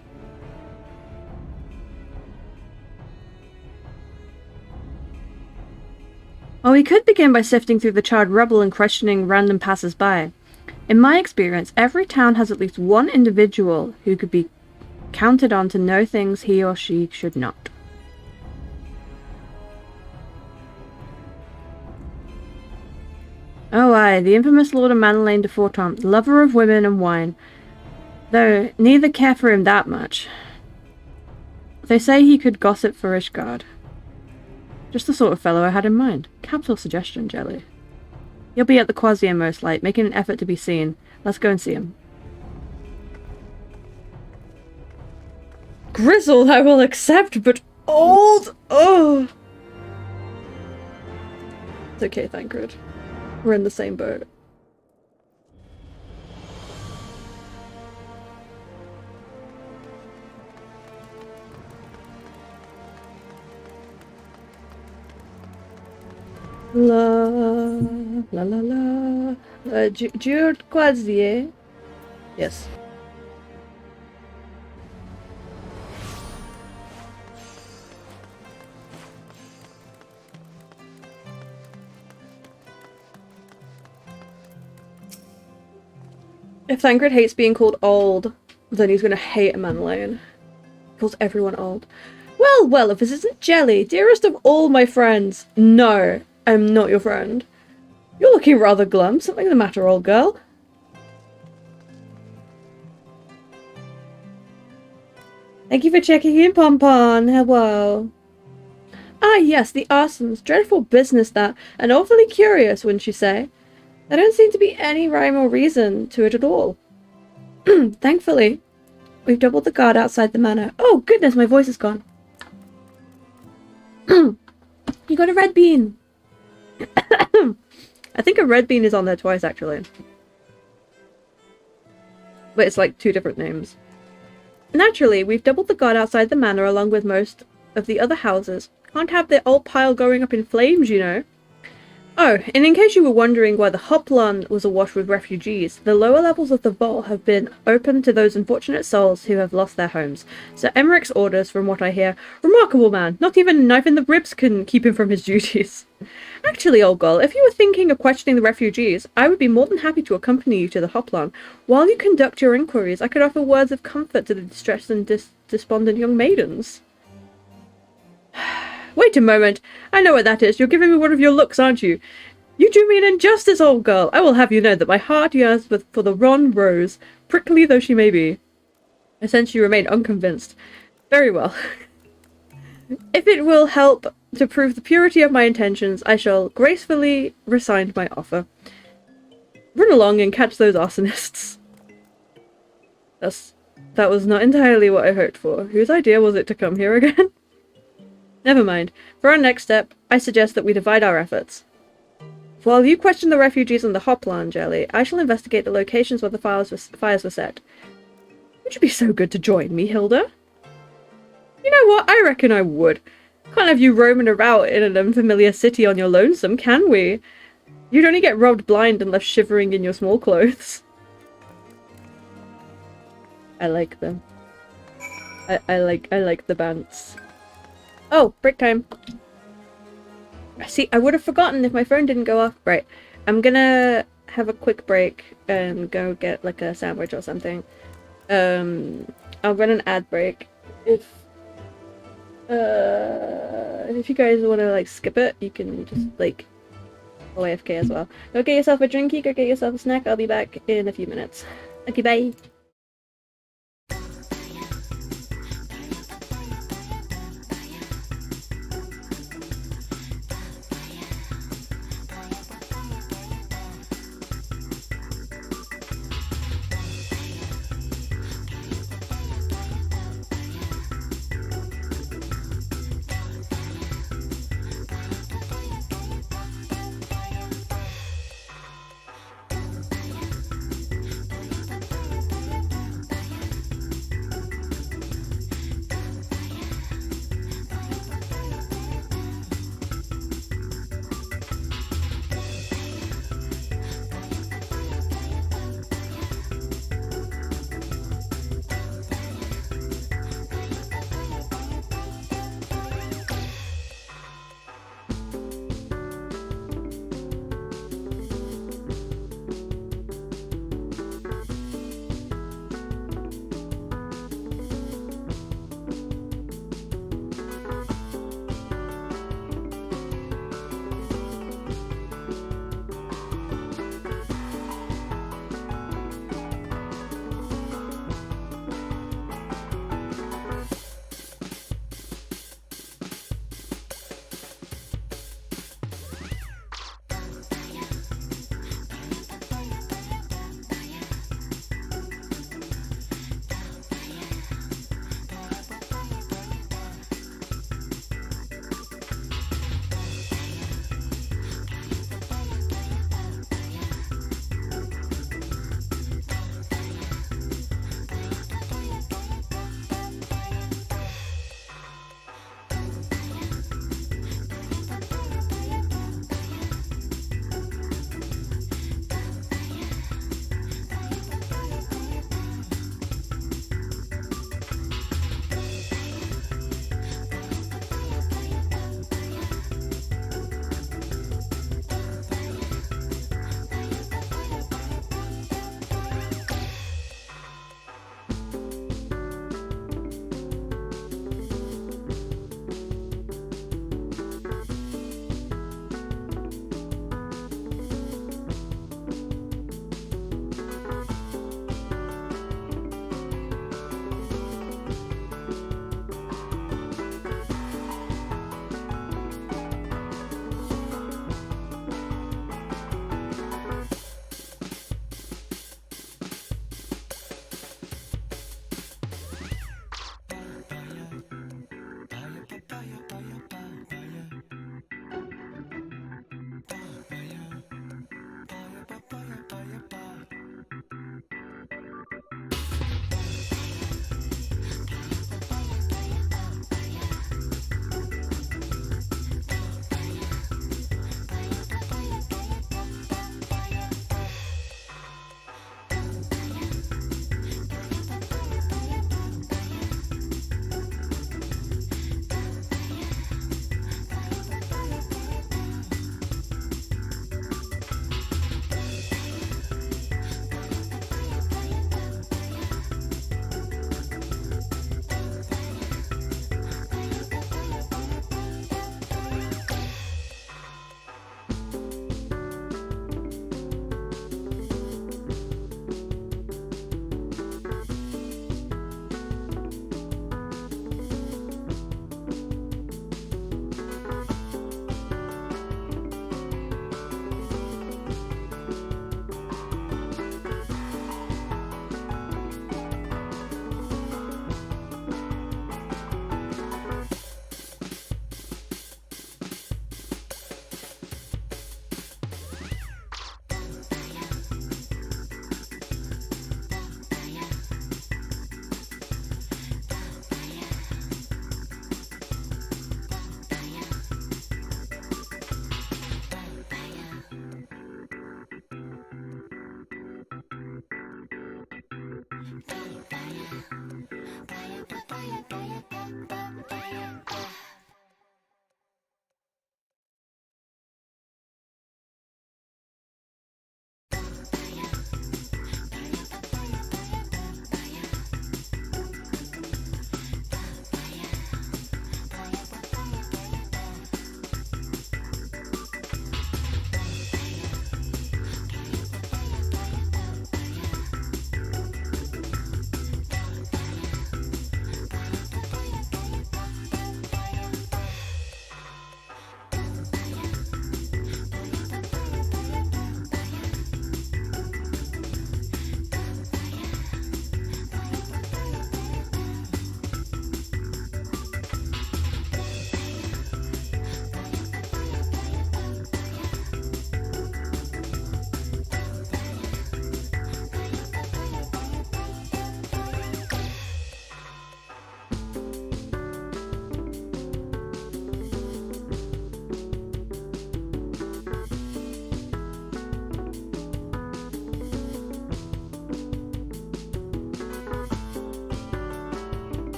Well, we could begin by sifting through the charred rubble and questioning random passers-by. In my experience, every town has at least one individual who could be counted on to know things he or she should not. Oh aye, the infamous Lord of Manolaine de Fortemps, lover of women and wine. Though neither care for him that much. They say he could gossip for Ishgard. Just the sort of fellow I had in mind. Capital suggestion, Jelly. He'll be at the Quasien most light, making an effort to be seen. Let's go and see him. Grizzled I will accept, but old! Oh! It's okay, Thancred. We're in the same boat. La la la la. Jude Quazier. Yes. If Thancred hates being called old, then he's gonna hate Manolaine. He calls everyone old. Well, well, if this isn't Jelly, dearest of all my friends. No, I'm not your friend. You're looking rather glum. Something the matter, old girl? Thank you for checking in, Pompon. Hello. Ah, yes, the arsons. Dreadful business, that. And awfully curious, wouldn't you say? There don't seem to be any rhyme or reason to it at all. Thankfully, we've doubled the guard outside the manor. Oh, goodness, my voice is gone. You got a red bean. I think a red bean is on there twice, actually. But it's like 2 different names. Naturally, we've doubled the guard outside the manor along with most of the other houses. Can't have the old pile going up in flames, you know. Oh, and in case you were wondering why the Hoplon was awash with refugees, the lower levels of the vault have been open to those unfortunate souls who have lost their homes. Sir Emmerich's orders, from what I hear, remarkable man. Not even a knife in the ribs can keep him from his duties. Actually, old girl, if you were thinking of questioning the refugees, I would be more than happy to accompany you to the Hoplon. While you conduct your inquiries, I could offer words of comfort to the distressed and despondent young maidens. Wait a moment. I know what that is. You're giving me one of your looks, aren't you? You do me an injustice, old girl. I will have you know that my heart yearns for the Ron Rose, prickly though she may be. I sense you remain unconvinced. Very well. If it will help to prove the purity of my intentions, I shall gracefully rescind my offer. Run along and catch those arsonists. That was not entirely what I hoped for. Whose idea was it to come here again? Never mind. For our next step, I suggest that we divide our efforts. While you question the refugees on the Hopland, Jelly, I shall investigate the locations where the fires were set. Would you be so good to join me, Hilda? You know what? I reckon I would. Can't have you roaming about in an unfamiliar city on your lonesome, can we? You'd only get robbed blind and left shivering in your small clothes. I like them. I like the bants. Oh, break time. See, I would have forgotten if my phone didn't go off. Right. I'm gonna have a quick break and go get like a sandwich or something. I'll run an ad break. If you guys want to like skip it, you can just like go AFK as well. Go get yourself a drinky, go get yourself a snack. I'll be back in a few minutes. Okay, bye.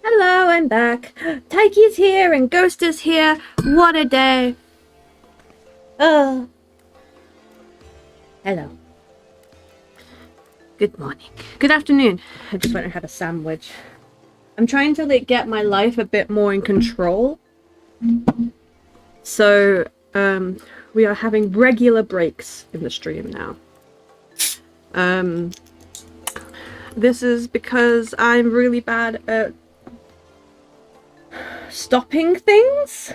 Hello, I'm back. Taiki's here and Ghost is here. What a day. Oh. Hello. Good morning. Good afternoon. I just went and had a sandwich. I'm trying to like get my life a bit more in control. So, we are having regular breaks in the stream now. This is because I'm really bad at stopping things?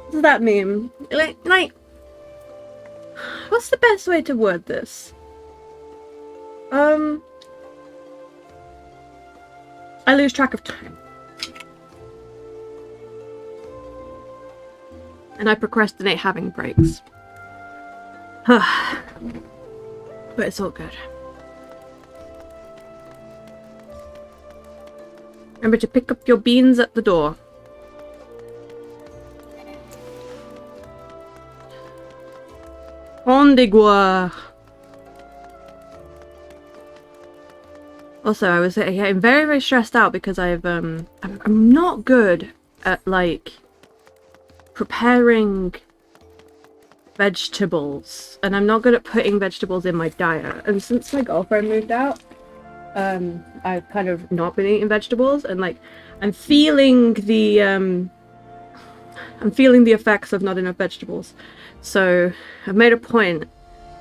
What does that mean? Like, what's the best way to word this? I lose track of time. And I procrastinate having breaks. But it's all good. Remember to pick up your beans at the door. Ondigua. Also, I was getting very, very stressed out because I'm not good at like preparing vegetables, and I'm not good at putting vegetables in my diet. And since my girlfriend moved out, I've kind of not been eating vegetables, and like I'm feeling the effects of not enough vegetables. So I've made a point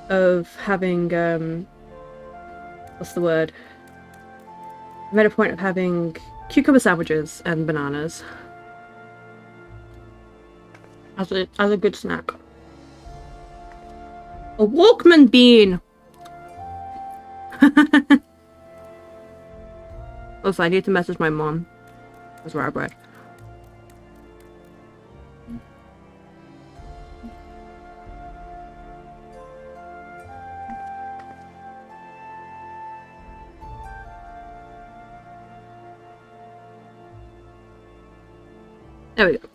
of having what's the word? I made a point of having cucumber sandwiches and bananas as a good snack. A Walkman bean. Also, I need to message my mom. That's where I bread. There we go.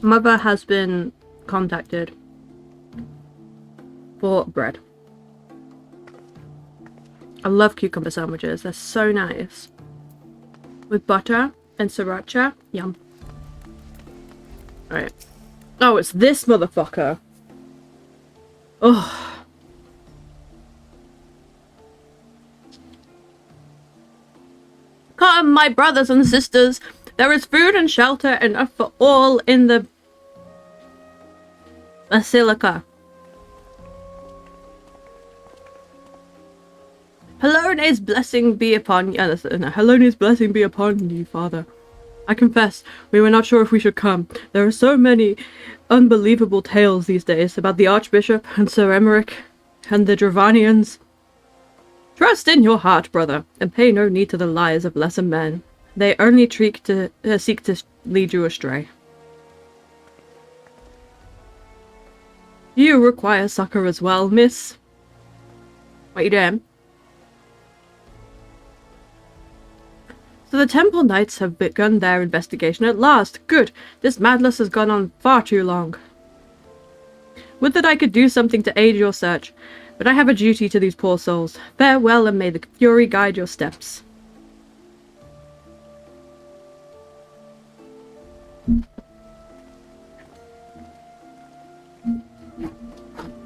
Mother has been contacted for bread. I love cucumber sandwiches. They're so nice. With butter and sriracha. Yum. Alright. Oh, it's this motherfucker. Oh. Come, my brothers and sisters. There is food and shelter enough for all in the basilica. Helone's blessing be upon you. Helone's blessing be upon you, Father. I confess, we were not sure if we should come. There are so many unbelievable tales these days about the Archbishop and Sir Emmerich and the Dravanians. Trust in your heart, brother, and pay no heed to the lies of lesser men. They only seek to lead you astray. You require succor as well, miss. What you doing? So the Temple Knights have begun their investigation at last. Good. This madness has gone on far too long. Would that I could do something to aid your search, but I have a duty to these poor souls. Farewell, and may the Fury guide your steps.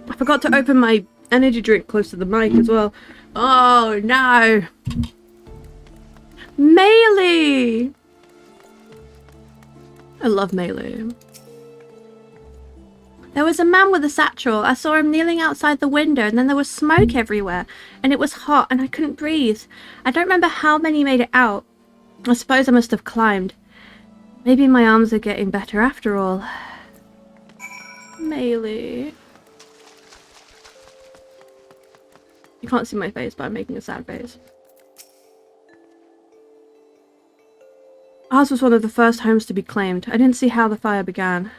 I forgot to open my energy drink close to the mic as well. Oh no! Melee! I love Melee. There was a man with a satchel. I saw him kneeling outside the window, and then there was smoke everywhere, and it was hot, and I couldn't breathe. I don't remember how many made it out. I suppose I must have climbed. Maybe my arms are getting better after all. Melee. You can't see my face, but I'm making a sad face. Ours was one of the first homes to be claimed. I didn't see how the fire began.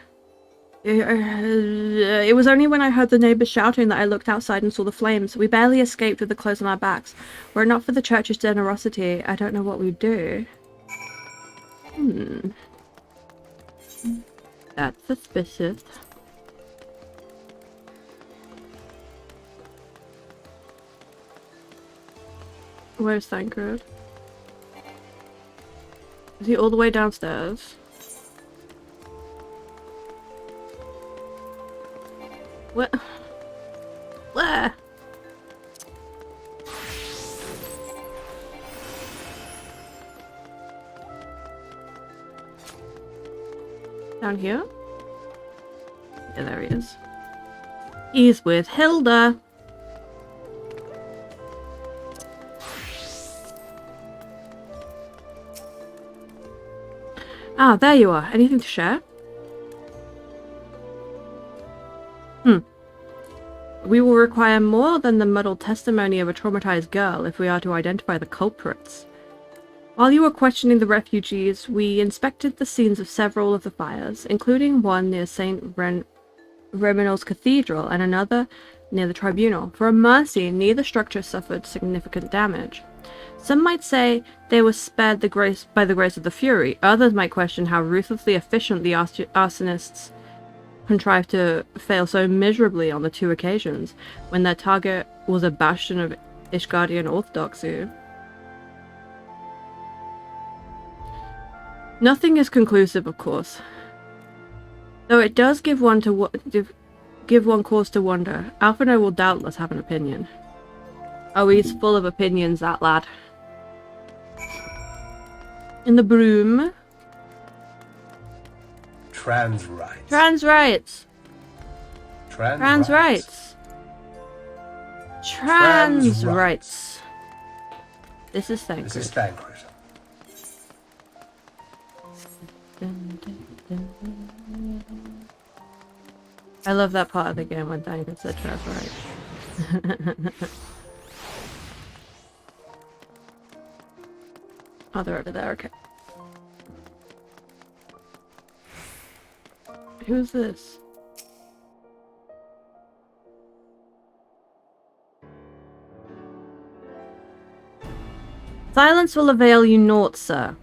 It was only when I heard the neighbors shouting that I looked outside and saw the flames. We barely escaped with the clothes on our backs. Were it not for the church's generosity, I don't know what we'd do. That's suspicious. Where's Thancred? Is he all the way downstairs? What? Where? Down here? Yeah, there he is. He's with Hilda. Ah, there you are. Anything to share? We will require more than the muddled testimony of a traumatized girl if we are to identify the culprits. While you were questioning the refugees, we inspected the scenes of several of the fires, including one near St. Reminol's Cathedral and another near the Tribunal. For a mercy, neither structure suffered significant damage. Some might say they were spared by the grace of the Fury. Others might question how ruthlessly efficient the arsonists contrived to fail so miserably on the two occasions, when their target was a bastion of Ishgardian orthodoxy. Nothing is conclusive, of course, though it does give one cause to wonder. Alphino will doubtless have an opinion. Oh, he's full of opinions, that lad. In the broom. Trans rights. Trans rights. Trans rights. Trans rights. This is Thancred. This is Thancred. I love that part of the game when Thancred said trans rights. Oh, they're over there, okay. Who's this? Silence will avail you naught, sir.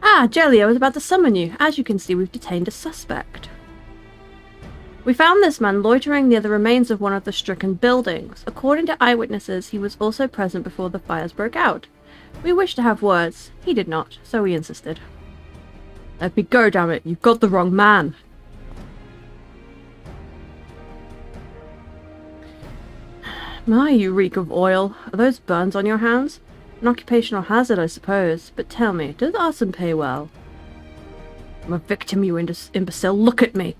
Ah, Jelly, I was about to summon you. As you can see, we've detained a suspect. We found this man loitering near the remains of one of the stricken buildings. According to eyewitnesses, he was also present before the fires broke out. We wished to have words. He did not, so we insisted. Let me go, damn it. You've got the wrong man. My, you reek of oil. Are those burns on your hands? An occupational hazard, I suppose. But tell me, does arson pay well? I'm a victim, you imbecile. Look at me.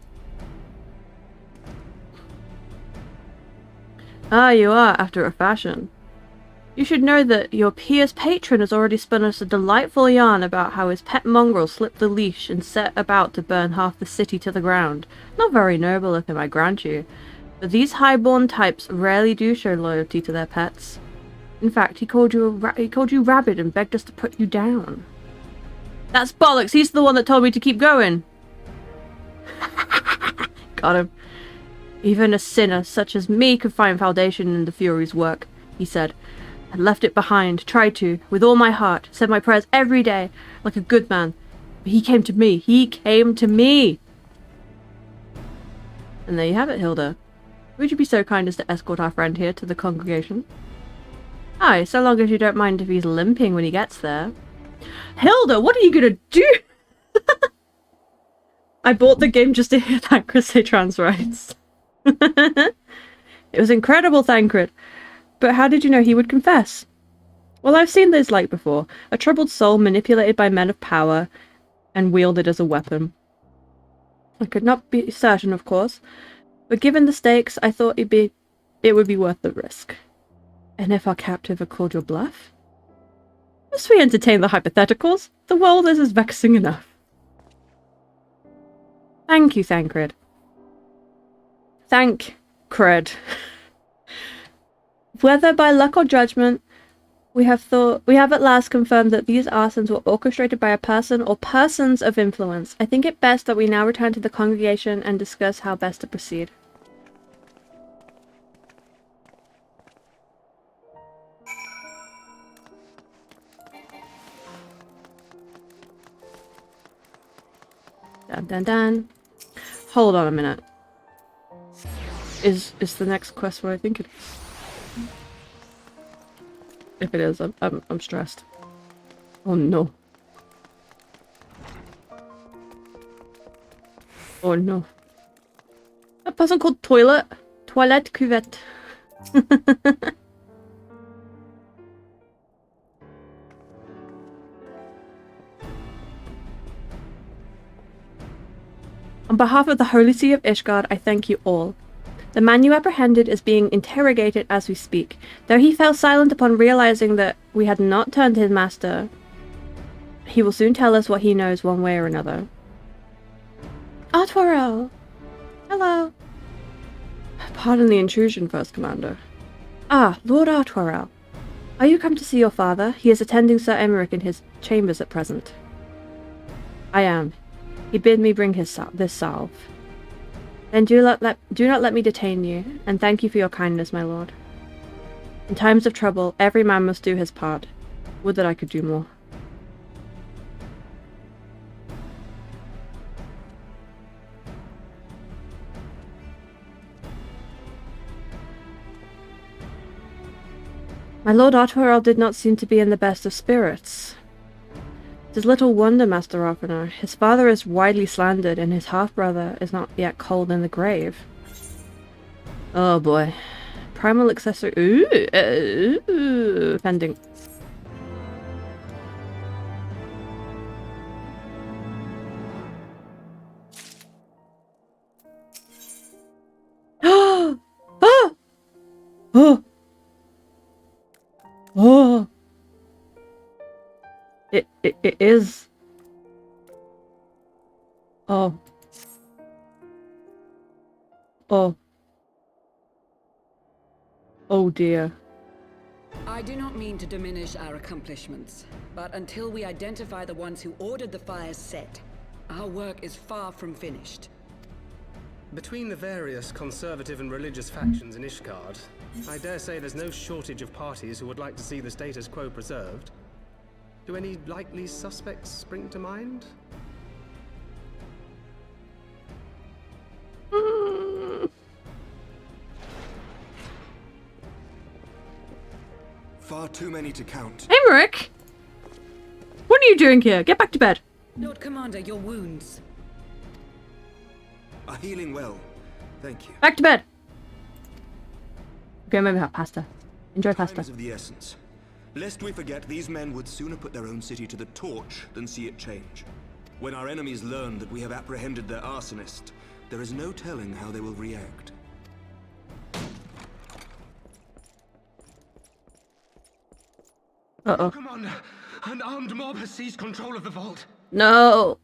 Ah, you are, after a fashion. You should know that your pious patron has already spun us a delightful yarn about how his pet mongrel slipped the leash and set about to burn half the city to the ground. Not very noble of him, I grant you. But these high-born types rarely do show loyalty to their pets. In fact, he called you rabid and begged us to put you down. That's bollocks! He's the one that told me to keep going! Got him. Even a sinner such as me could find foundation in the Fury's work, he said. I left it behind, tried to, with all my heart, said my prayers every day, like a good man. But he came to me. He came to me! And there you have it, Hilda. Would you be so kind as to escort our friend here to the congregation? Aye, so long as you don't mind if he's limping when he gets there. Hilda, what are you gonna do? I bought the game just to hear Thancred say trans rights. It was incredible, Thancred. But how did you know he would confess? Well, I've seen those like before. A troubled soul manipulated by men of power and wielded as a weapon. I could not be certain, of course, but given the stakes, I thought it would be worth the risk. And if our captive had called your bluff? Must we entertain the hypotheticals? The world is as vexing enough. Thank you, Thancred. Thancred. Whether by luck or judgment, We have at last confirmed that these arsons were orchestrated by a person or persons of influence. I think it best that we now return to the congregation and discuss how best to proceed. Dun dun dun. Hold on a minute. Is the next quest what I think it is? If it is, I'm stressed. Oh no. Oh no. A person called Toilette Cuvette. On behalf of the Holy See of Ishgard, I thank you all. The man you apprehended is being interrogated as we speak. Though he fell silent upon realizing that we had not turned his master, he will soon tell us what he knows one way or another. Artwarel! Hello! Pardon the intrusion, First Commander. Ah, Lord Artwarel. Are you come to see your father? He is attending Sir Emmerich in his chambers at present. I am. He bid me bring this salve. Then do not let me detain you, and thank you for your kindness, my lord. In times of trouble, every man must do his part. Would that I could do more. My lord Artwarel did not seem to be in the best of spirits. It is little wonder, Master Arpanar. His father is widely slandered, and his half-brother is not yet cold in the grave. Oh boy. Primal accessory. Ooh, offending. Oh! Oh! Oh! Oh! It is. Oh. Oh. Oh dear. I do not mean to diminish our accomplishments, but until we identify the ones who ordered the fires set, our work is far from finished. Between the various conservative and religious factions in Ishgard, I dare say there's no shortage of parties who would like to see the status quo preserved. Do any likely suspects spring to mind? Far too many to count. Emmerich! What are you doing here? Get back to bed. Lord Commander, your wounds. Are healing well. Thank you. Back to bed. Okay, maybe have pasta. Enjoy pasta. Time is of the essence. Lest we forget, these men would sooner put their own city to the torch than see it change. When our enemies learn that we have apprehended their arsonist, there is no telling how they will react. Uh-oh. Commander, an armed mob has seized control of the vault. No.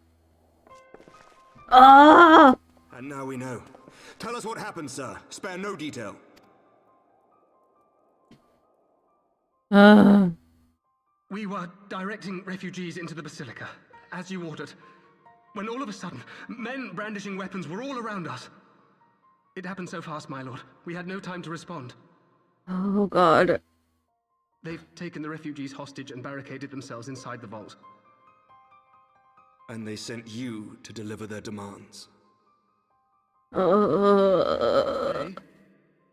Ah! And now we know. Tell us what happened, sir. Spare no detail. We were directing refugees into the Basilica, as you ordered, when all of a sudden, men brandishing weapons were all around us. It happened so fast, my lord. We had no time to respond. Oh, God. They've taken the refugees hostage and barricaded themselves inside the vault. And they sent you to deliver their demands. They,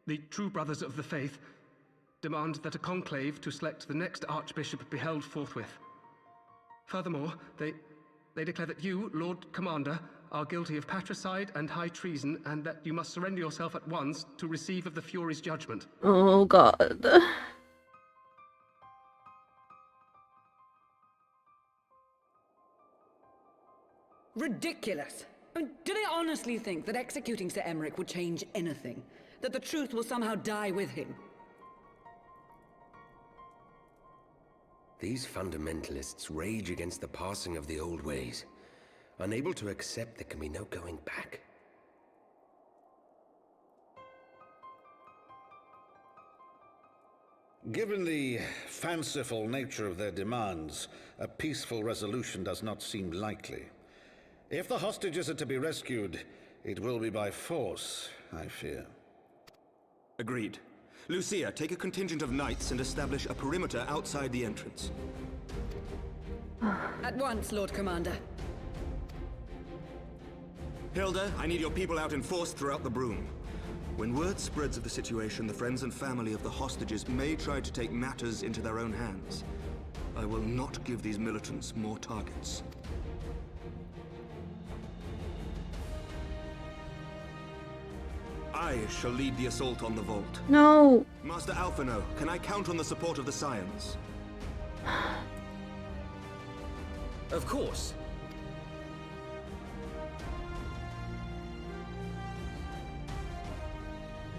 the true brothers of the faith, demand that a conclave to select the next archbishop be held forthwith. Furthermore, they declare that you, Lord Commander, are guilty of patricide and high treason, and that you must surrender yourself at once to receive of the Fury's judgment. Oh, God. Ridiculous! I mean, do they honestly think that executing Sir Emmerich would change anything? That the truth will somehow die with him? These fundamentalists rage against the passing of the old ways, unable to accept there can be no going back. Given the fanciful nature of their demands, a peaceful resolution does not seem likely. If the hostages are to be rescued, it will be by force, I fear. Agreed. Lucia, take a contingent of knights and establish a perimeter outside the entrance. At once, Lord Commander. Hilda, I need your people out in force throughout the Broom. When word spreads of the situation, the friends and family of the hostages may try to take matters into their own hands. I will not give these militants more targets. I shall lead the assault on the vault. No! Master Alphino, can I count on the support of the Scions? Of course.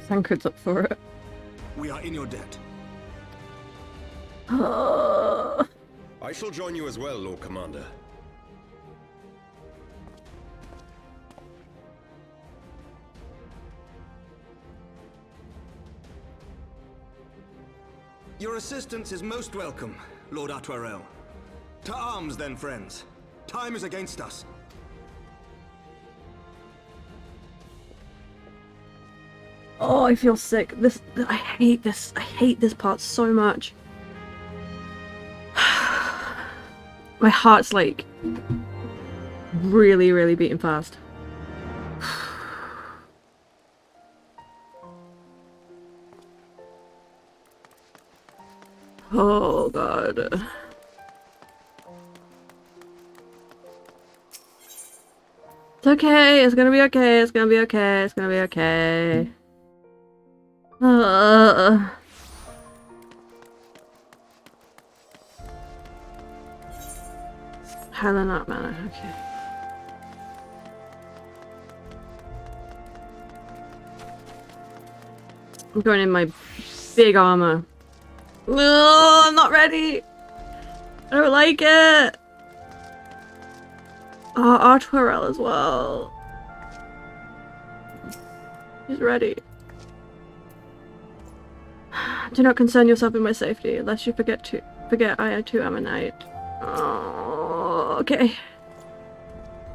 Thancred's up for it. We are in your debt. I shall join you as well, Lord Commander. Your assistance is most welcome, Lord Atwarel. To arms, then, friends. Time is against us. Oh, I feel sick. I hate this. I hate this part so much. My heart's like really, really beating fast. Oh god. It's okay, it's gonna be okay, it's gonna be okay, it's gonna be okay. Helen up, man, okay. I'm going in my big armor. No, I'm not ready. I don't like it. Oh, Artwarel as well. He's ready. Do not concern yourself with my safety, lest you forget I too am a knight. Oh, okay.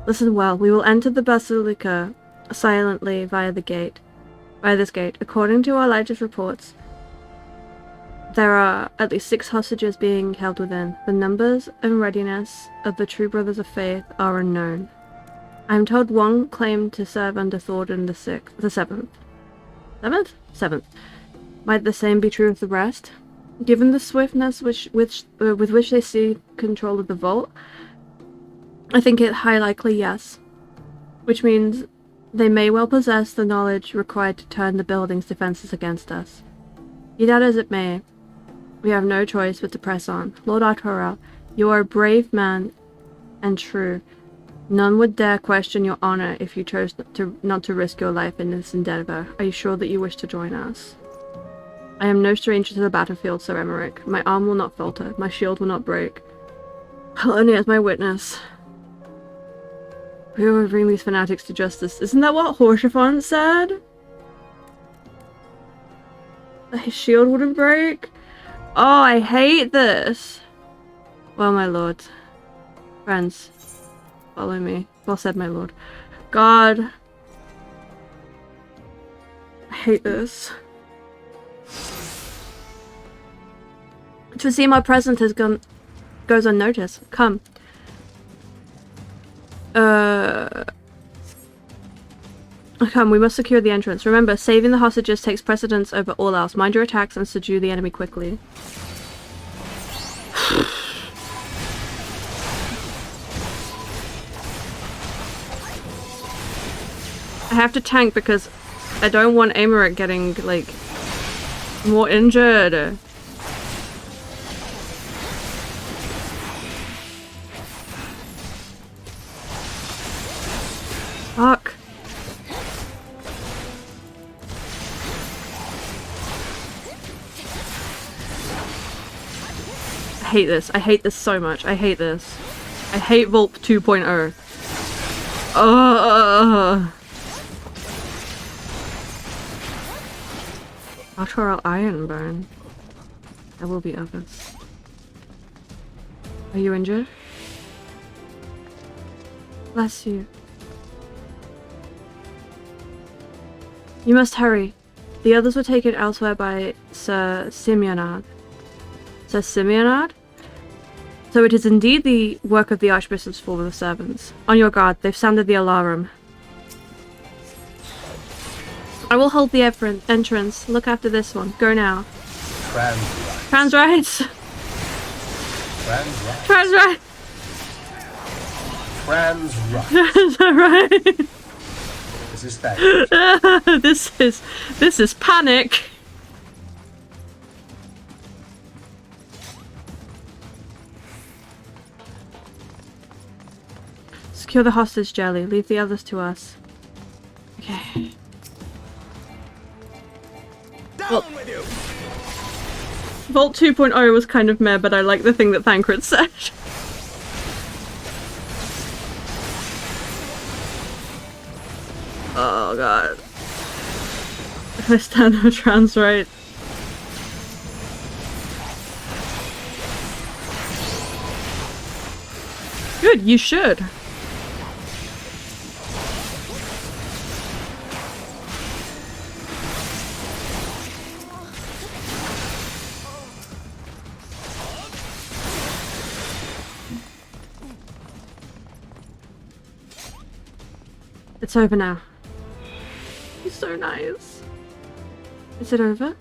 Listen well. We will enter the Basilica silently via this gate. According to our latest reports, there are at least 6 hostages being held within. The numbers and readiness of the true brothers of faith are unknown. I am told one claimed to serve under Thordan the 7th. 7th? Might the same be true of the rest? Given the swiftness with which they see control of the vault, I think it high likely yes. Which means they may well possess the knowledge required to turn the building's defenses against us. Be that as it may, we have no choice but to press on. Lord Atwarel, you are a brave man and true. None would dare question your honor if you chose not to risk your life in this endeavor. Are you sure that you wish to join us? I am no stranger to the battlefield, Sir Emmerich. My arm will not falter. My shield will not break. I'll only as my witness. We will bring these fanatics to justice. Isn't that what Horshaphon said? That his shield wouldn't break? Oh, I hate this. Well, my lord. Friends, follow me. Well said, my lord. God. I hate this. To see my presence goes unnoticed. Come. Come, we must secure the entrance. Remember, saving the hostages takes precedence over all else. Mind your attacks and subdue the enemy quickly. I have to tank because I don't want Emmerich getting, like, more injured. Fuck. I hate this. I hate this so much. I hate this. I hate Volp 2.0. Artwarel Ironburn. There will be others. Are you injured? Bless you. You must hurry. The others were taken elsewhere by Sir Simeonard. Sir Simeonard? So it is indeed the work of the Archbishop's former servants. On your guard, they've sounded the alarm. I will hold the entrance. Look after this one. Go now. Trans rights. Trans rights. Trans rights. Trans rights. This is Thancred. This is panic. Secure the hostage, Jelly. Leave the others to us. Okay. Vault 2.0 was kind of meh, but I like the thing that Thancred said. Oh god. I stand on trans right. Good, you should. It's over now. He's so nice. Is it over?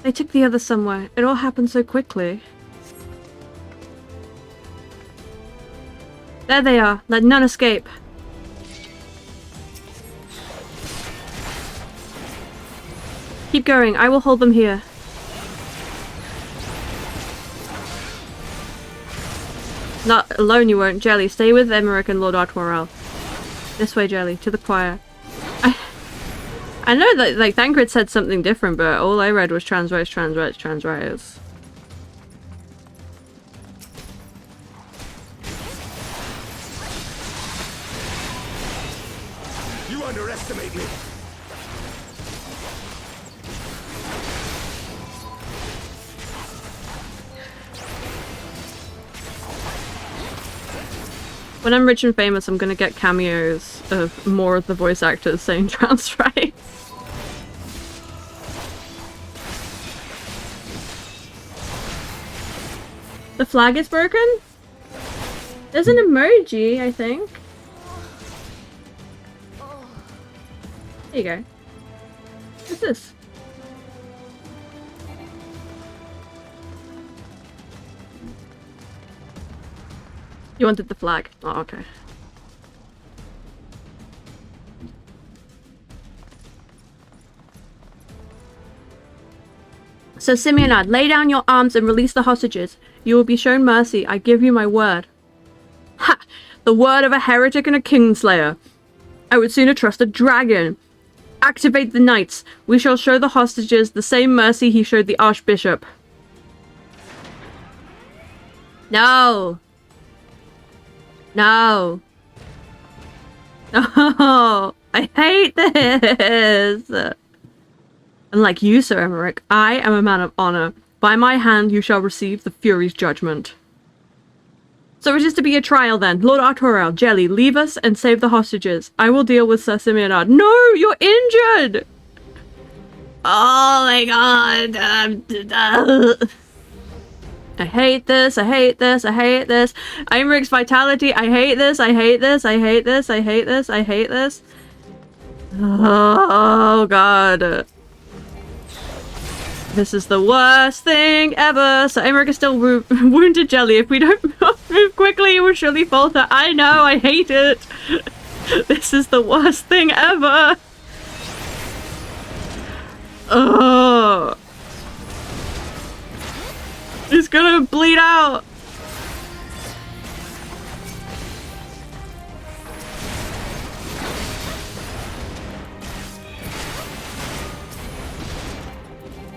They took the others somewhere. It all happened so quickly. There they are. Let none escape. Keep going. I will hold them here. Not alone you won't. Jelly, stay with Emmerich and Lord Artwarel. This way, Jelly, to the choir. I know that, like, Thancred said something different, but all I read was trans rights, trans rights, trans rights. You underestimate me. When I'm rich and famous, I'm gonna get cameos of more of the voice actors saying trans rights. The flag is broken? There's an emoji, I think. There you go. What's this? You wanted the flag. Oh, okay. So Simeonard, lay down your arms and release the hostages. You will be shown mercy. I give you my word. Ha! The word of a heretic and a kingslayer. I would sooner trust a dragon. Activate the knights. We shall show the hostages the same mercy he showed the Archbishop. No! No. No. I hate this. Unlike you, Sir Emmerich, I am a man of honor. By my hand you shall receive the Fury's judgment. So it is to be a trial then. Lord Artwarel, Jelly, leave us and save the hostages. I will deal with Sir Simeonard. No, you're injured! Oh my god. I hate this, I hate this, I hate this. Eimerich's vitality, I hate this, I hate this, I hate this, I hate this, I hate this. Oh god. This is the worst thing ever. So Eimerick is still wounded, Jelly. If we don't move quickly, he will surely falter. I know, I hate it. This is the worst thing ever. Oh. He's gonna bleed out!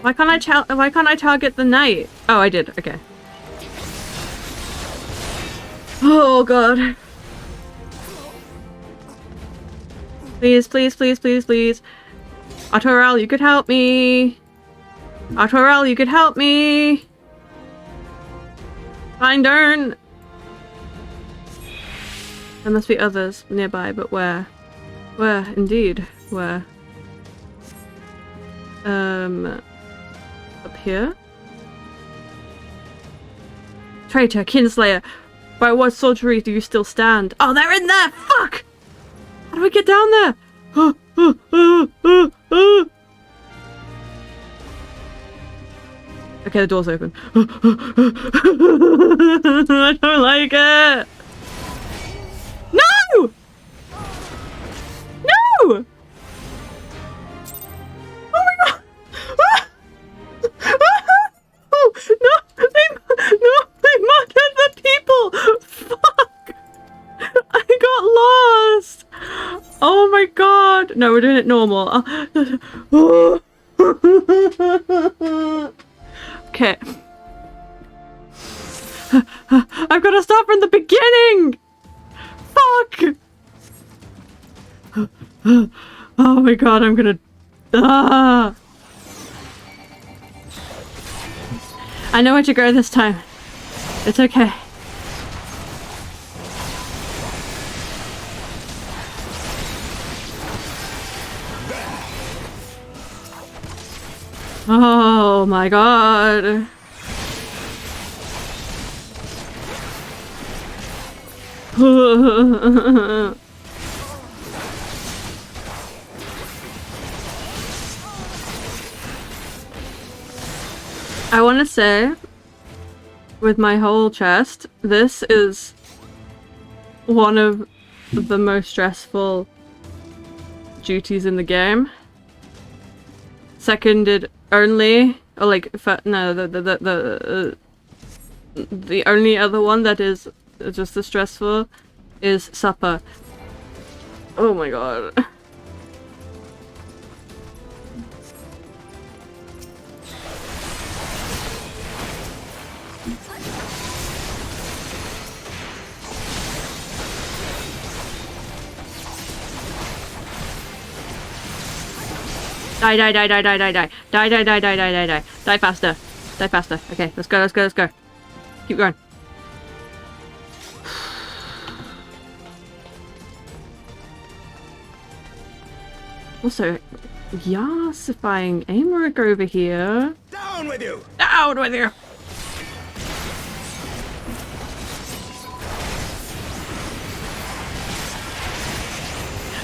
Why can't I target the knight? Oh, I did. Okay. Oh god. Please, please, please, please, please. Artorel, you could help me. Artorel, you could help me. Fine, darn. There must be others nearby, but where? Where, indeed, where? Up here? Traitor, Kinslayer, by what sorcery do you still stand? Oh, they're in there! Fuck! How do I get down there? Okay, the door's open. I don't like it! No! No! Oh my god! No! They murdered the people! Fuck! I got lost! Oh my god! No, we're doing it normal. Okay. I've got to start from the beginning! Fuck! Oh my god, I'm gonna... I know where to go this time. It's okay. Oh my god. I want to say, with my whole chest, this is one of the most stressful duties in the game. Seconded only, or like, no, the only other one that is just as stressful is supper. Oh my god. Die, die, die, die, die, die, die. Die, die, die, die, die, die, die. Die faster. Die faster. Okay, let's go, let's go, let's go. Keep going. Also, yassifying Amaric over here. Down with you! Down with you!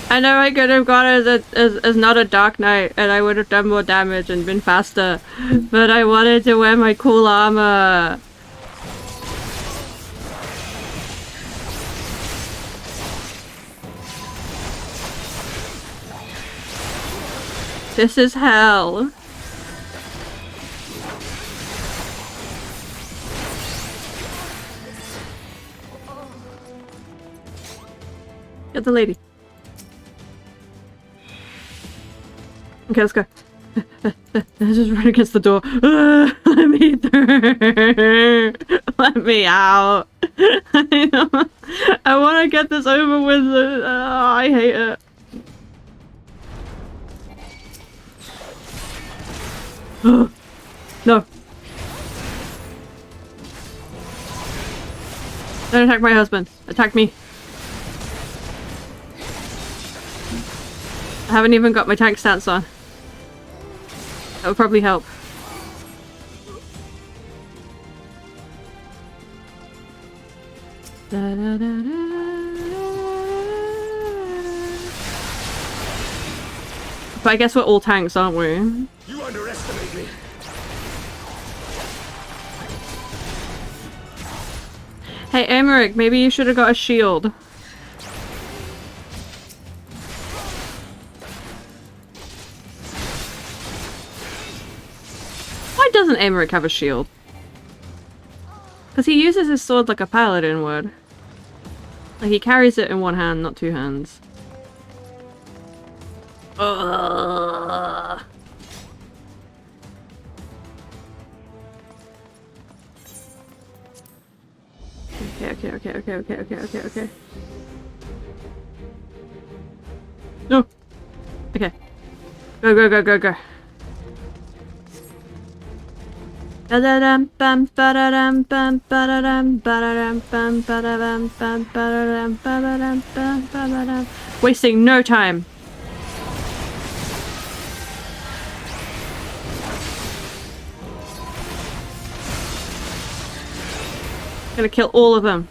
I know I could have gone as not a Dark Knight and I would have done more damage and been faster, but I wanted to wear my cool armor. This is hell. Get the lady. Okay, let's go. Just run against the door. Let me through. Let me out. I want to get this over with. I hate it. No. Don't attack my husband. Attack me. I haven't even got my tank stance on. That would probably help. Da, da, da, da. But I guess we're all tanks, aren't we? You underestimate me. Hey, Amaric, maybe you should have got a shield. Why doesn't Amaric have a shield? Because he uses his sword like a paladin would. Like, he carries it in one hand, not two hands. Ugh. Okay. No. Okay. Go, go, go, go, go. Ba-da-dum, bum, ba-da-dum, bum, ba-da-dum, ba-da-dum, bum, ba-da-dum, bum, ba-da-dum, ba-da-dum, bum, ba-da-dum. Wasting no time. Gonna kill all of them.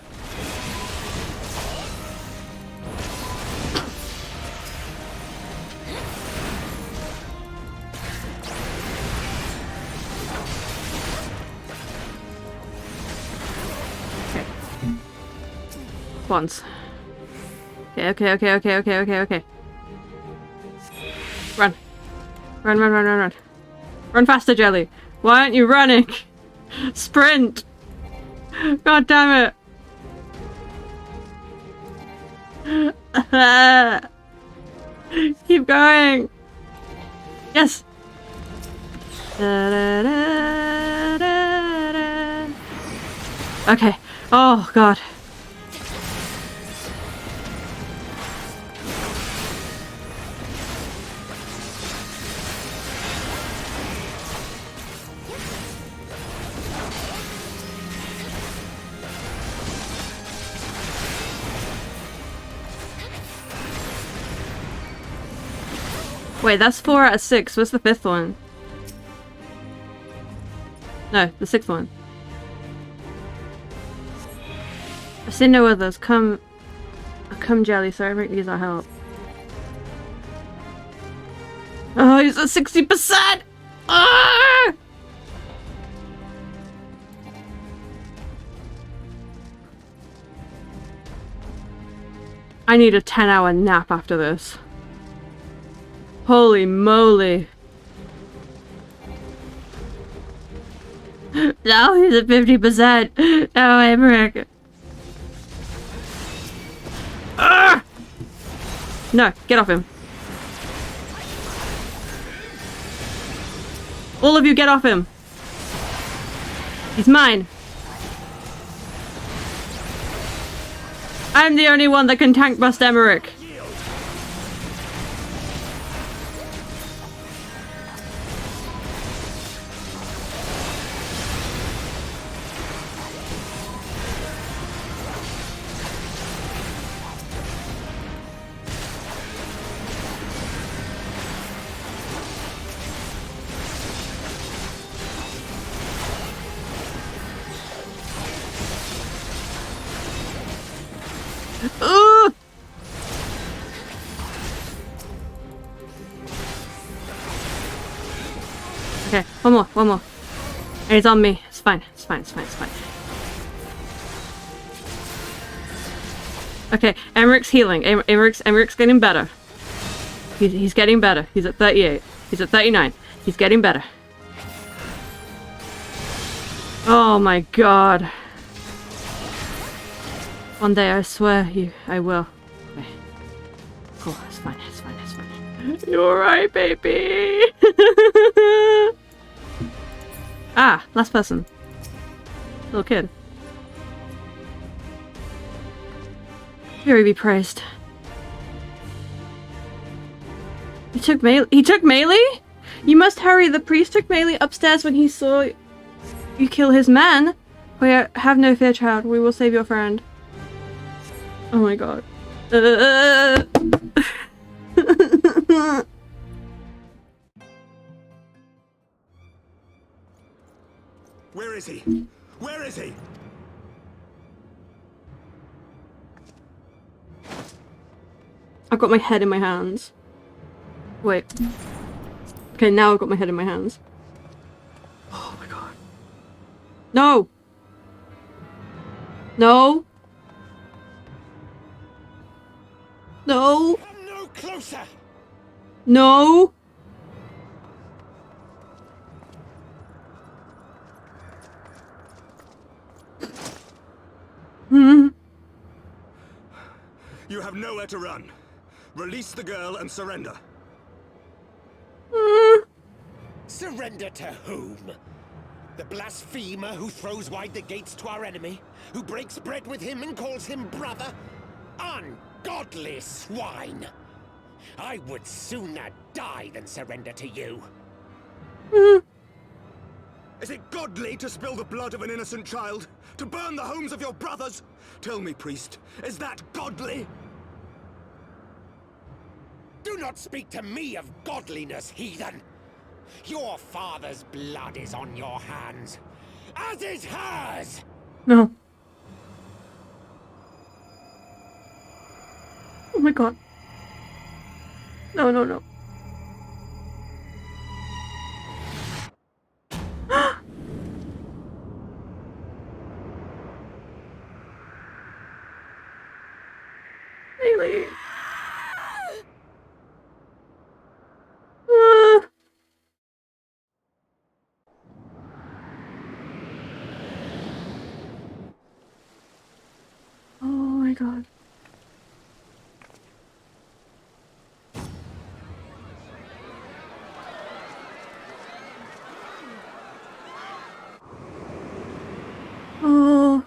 Once. Okay. Run. Run. Run faster, Jelly. Why aren't you running? Sprint. God damn it. Keep going. Yes. Okay. Oh, God. Wait, that's 4 out of 6. What's the 5th one? No, the 6th one. I see no others. Come, Jelly. Sorry, Rick needs our help. Oh, he's at 60%. Ah! I need a 10-hour nap after this. Holy moly. No, he's at 50%. Oh, Emmerich. Ah! No, get off him. All of you get off him. He's mine. I'm the only one that can tank bust Emmerich. Okay, one more. And he's on me. It's fine. Okay, Emmerich's healing. Emmerich's getting better. He's getting better. He's at 38. He's at 39. He's getting better. Oh my god. One day, I swear I will. Okay. Cool, it's fine. You're alright, baby! Ah, last person. Little kid. Fury be praised. He took melee? You must hurry. The priest took melee upstairs when he saw you kill his men. Have no fear, child. We will save your friend. Oh my god. Where is he? Where is he? I've got my head in my hands. Wait. Okay, now I've got my head in my hands. Oh my god. No! No! No! Come no closer! No! You have nowhere to run. Release the girl and surrender. Surrender to whom? The blasphemer who throws wide the gates to our enemy? Who breaks bread with him and calls him brother? Ungodly swine! I would sooner die than surrender to you. Is it godly to spill the blood of an innocent child? To burn the homes of your brothers? Tell me, priest, is that godly? Do not speak to me of godliness, heathen! Your father's blood is on your hands, as is hers! No. Oh my god. No, no, no. Really? Oh my god. Oh.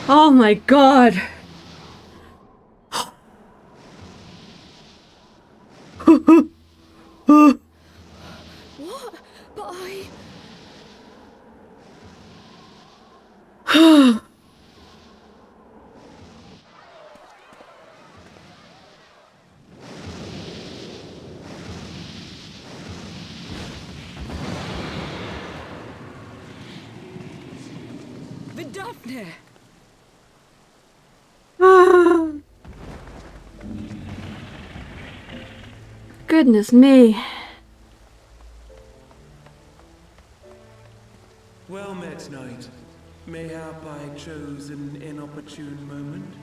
Oh my god. What? But I... Vidofne! Goodness me. Well met, knight. Mayhap I chose an inopportune moment?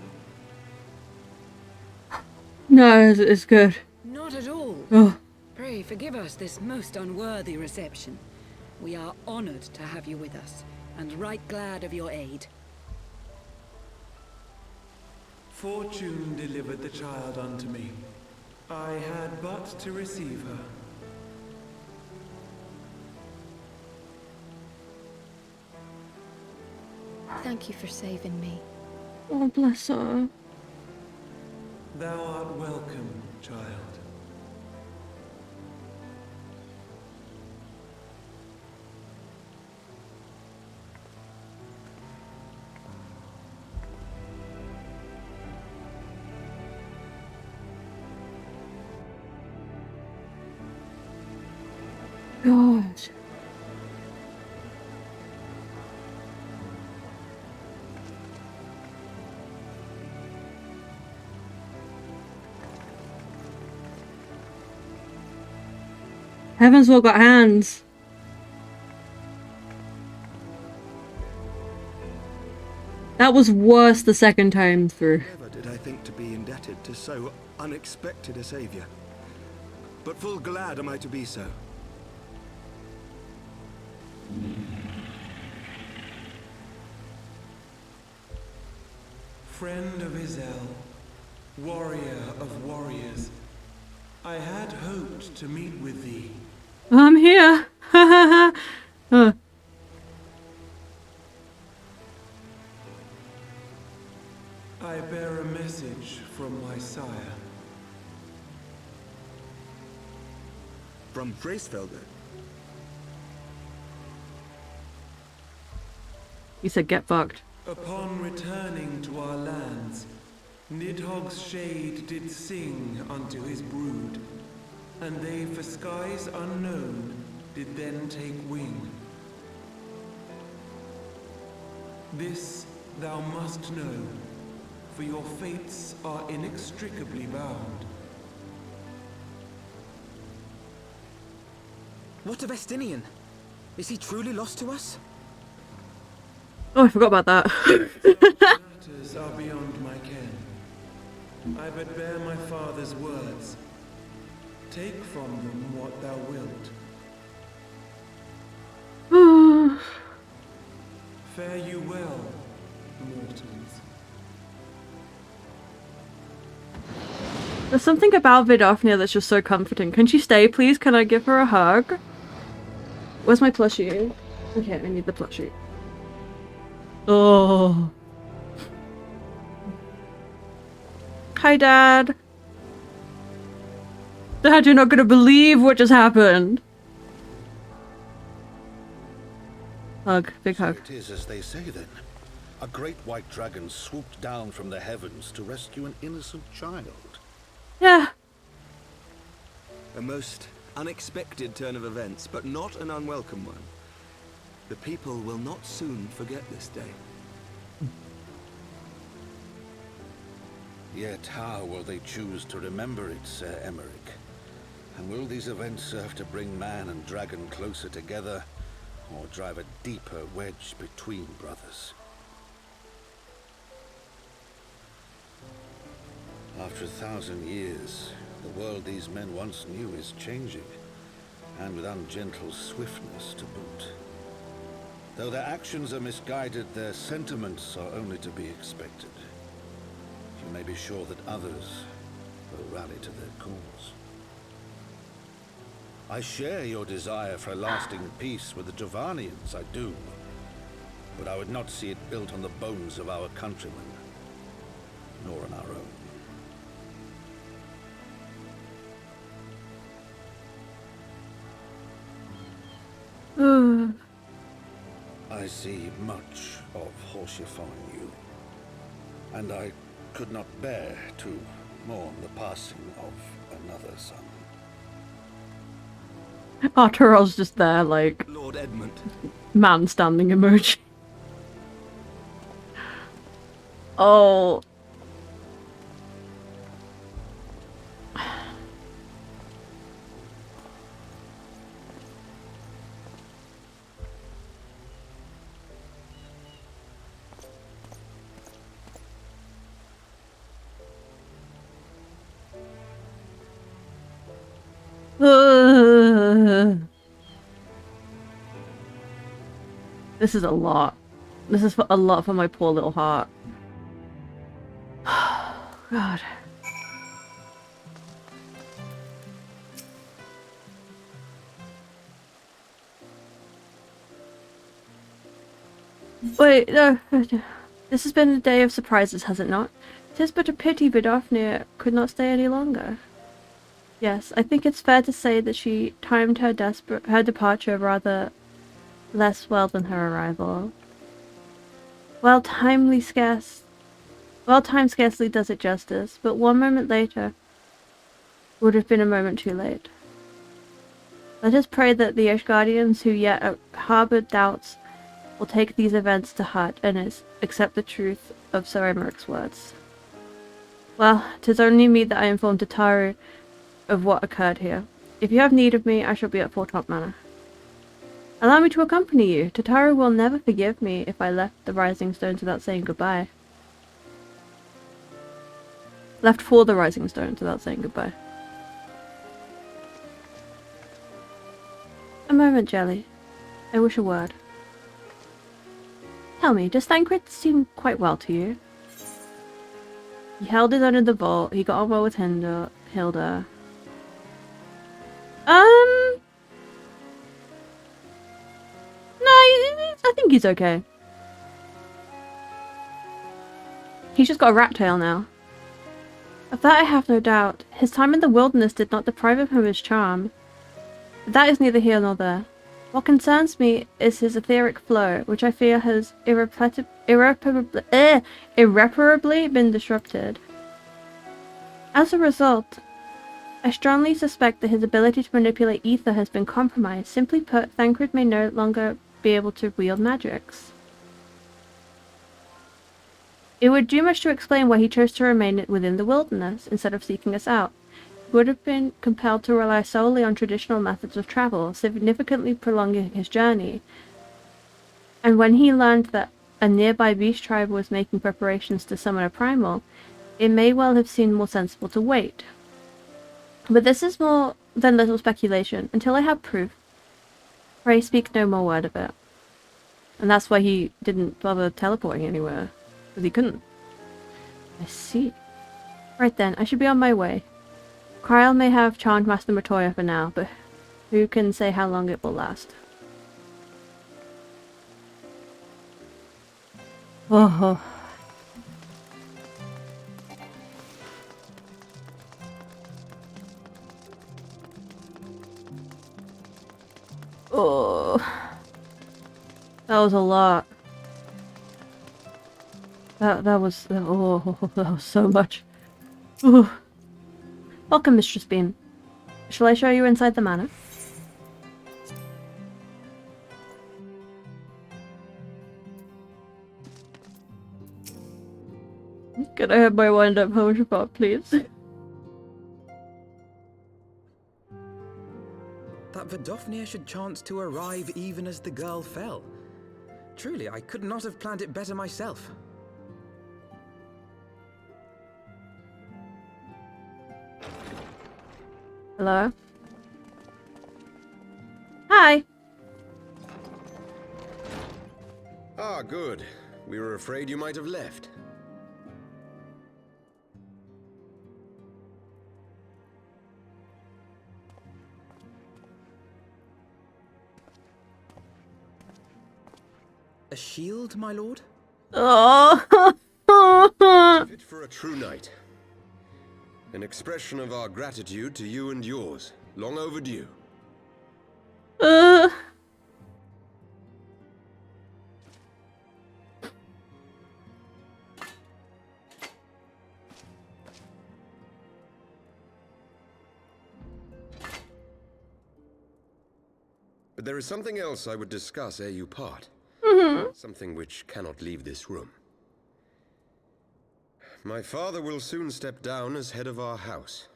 No, it's good. Not at all. Oh. Pray forgive us this most unworthy reception. We are honored to have you with us, and right glad of your aid. Fortune delivered the child unto me. I had but to receive her. Thank you for saving me. Oh, bless her. Thou art welcome, child. God. Heavensward got hands. That was worse the second time through. Never did I think to be indebted to so unexpected a savior. But full glad am I to be so. Friend of Izel, warrior of warriors, I had hoped to meet with thee. I'm here. Ha ha ha. I bear a message from my sire. From Bracefelder? He said get fucked. Upon returning to our lands, Nidhogg's shade did sing unto his brood, and they for skies unknown did then take wing. This thou must know, for your fates are inextricably bound. What of Estinian? Is he truly lost to us? Oh, I forgot about that. Matters are beyond my ken. I but bear my father's words. Take from them what thou wilt. Fare you well, mortals. There's something about Vidofne that's just so comforting. Can she stay, please? Can I give her a hug? Where's my plushie? Okay, I need the plushie. Oh. Hi, Dad. Dad, you're not gonna believe what just happened. Hug, big hug. It is as they say then. A great white dragon swooped down from the heavens to rescue an innocent child. Yeah. A most unexpected turn of events, but not an unwelcome one. The people will not soon forget this day. Yet how will they choose to remember it, Sir Emmerich? And will these events serve to bring man and dragon closer together, or drive a deeper wedge between brothers? After 1,000 years, the world these men once knew is changing, and with ungentle swiftness to boot. Though their actions are misguided, their sentiments are only to be expected. You may be sure that others will rally to their cause. I share your desire for a lasting peace with the Jovanians, I do. But I would not see it built on the bones of our countrymen, nor on our own. I see much of horsifying you, and I could not bear to mourn the passing of another son. Arturo's just there, like, Lord Edmund. man standing emoji. Oh. This is a lot. This is a lot for my poor little heart. God. Wait, no. This has been a day of surprises, has it not? 'Tis but a pity Vidofnir could not stay any longer. Yes, I think it's fair to say that she timed her departure rather less well than her arrival. Well, time scarcely does it justice, but one moment later would have been a moment too late. Let us pray that the Ishgardians who yet harbored doubts will take these events to heart and accept the truth of Sir Emmerich's words. Well, 'tis only me that I informed Tataru of what occurred here. If you have need of me, I shall be at Fortop Manor. Allow me to accompany you. Tataru will never forgive me if I left the Rising Stones without saying goodbye. Left for the Rising Stones without saying goodbye. A moment, Jelly. I wish a word. Tell me, does Thancred seem quite well to you? He held his own in the vault. He got on well with Hilda. No, I think he's okay. He's just got a rat tail now. Of that I have no doubt. His time in the wilderness did not deprive him of his charm. But that is neither here nor there. What concerns me is his etheric flow, which I fear has irreparably been disrupted. As a result, I strongly suspect that his ability to manipulate ether has been compromised. Simply put, Thancred may no longer be able to wield magics. It would do much to explain why he chose to remain within the wilderness, instead of seeking us out. He would have been compelled to rely solely on traditional methods of travel, significantly prolonging his journey. And when he learned that a nearby beast tribe was making preparations to summon a primal, it may well have seemed more sensible to wait. But this is more than little speculation. Until I have proof, pray speak no more word of it. And that's why he didn't bother teleporting anywhere. Because he couldn't. I see. Right then, I should be on my way. Kyle may have charmed Master Matoya for now, but who can say how long it will last? Oh. Oh. That was a lot. That was so much. Ooh. Welcome, Mistress Bean. Shall I show you inside the manor? Can I have my wind-up Hoshapot, please? That Vidofnir should chance to arrive even as the girl fell. Truly, I could not have planned it better myself. Hello? Hi! Ah, good. We were afraid you might have left. A shield, my lord? Oh! Fit for a true knight. An expression of our gratitude to you and yours. Long overdue. But there is something else I would discuss ere you part. Something which cannot leave this room. My father will soon step down as head of our house.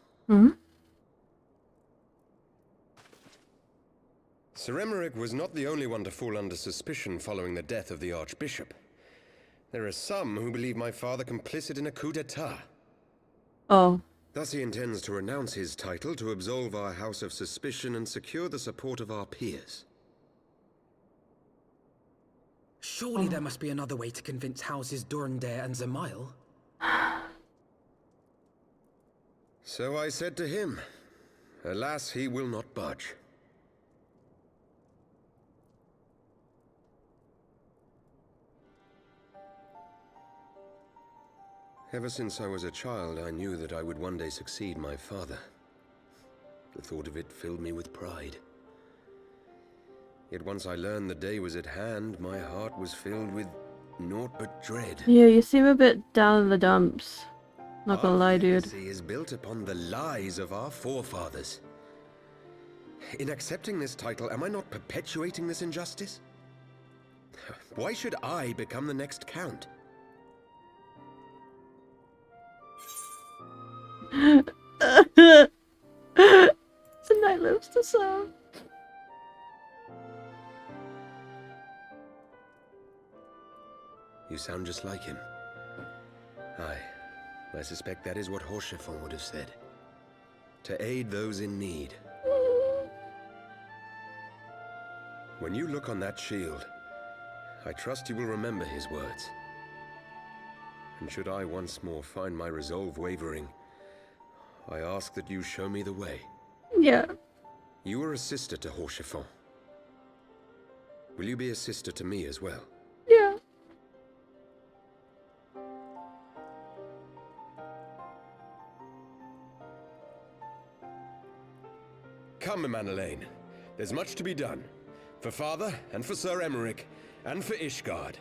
Sir Emmerich was not the only one to fall under suspicion following the death of the Archbishop. There are some who believe my father complicit in a coup d'etat. Oh. Thus he intends to renounce his title to absolve our house of suspicion and secure the support of our peers. Surely there must be another way to convince houses Durandare and Zemail. So I said to him. Alas, he will not budge. Ever since I was a child, I knew that I would one day succeed my father. The thought of it filled me with pride. Yet once I learned the day was at hand, my heart was filled with naught but dread. Yeah, you seem a bit down in the dumps. Not gonna lie, dude. Our legacy is built upon the lies of our forefathers. In accepting this title, am I not perpetuating this injustice? Why should I become the next count? The night lives to serve. You sound just like him. Aye, I suspect that is what Hoshefon would have said. To aid those in need. When you look on that shield, I trust you will remember his words. And should I once more find my resolve wavering, I ask that you show me the way. Yeah. You were a sister to Hoshefon. Will you be a sister to me as well? Yeah. Come, Manalaine. There's much to be done. For father, and for Sir Emmerich, and for Ishgard.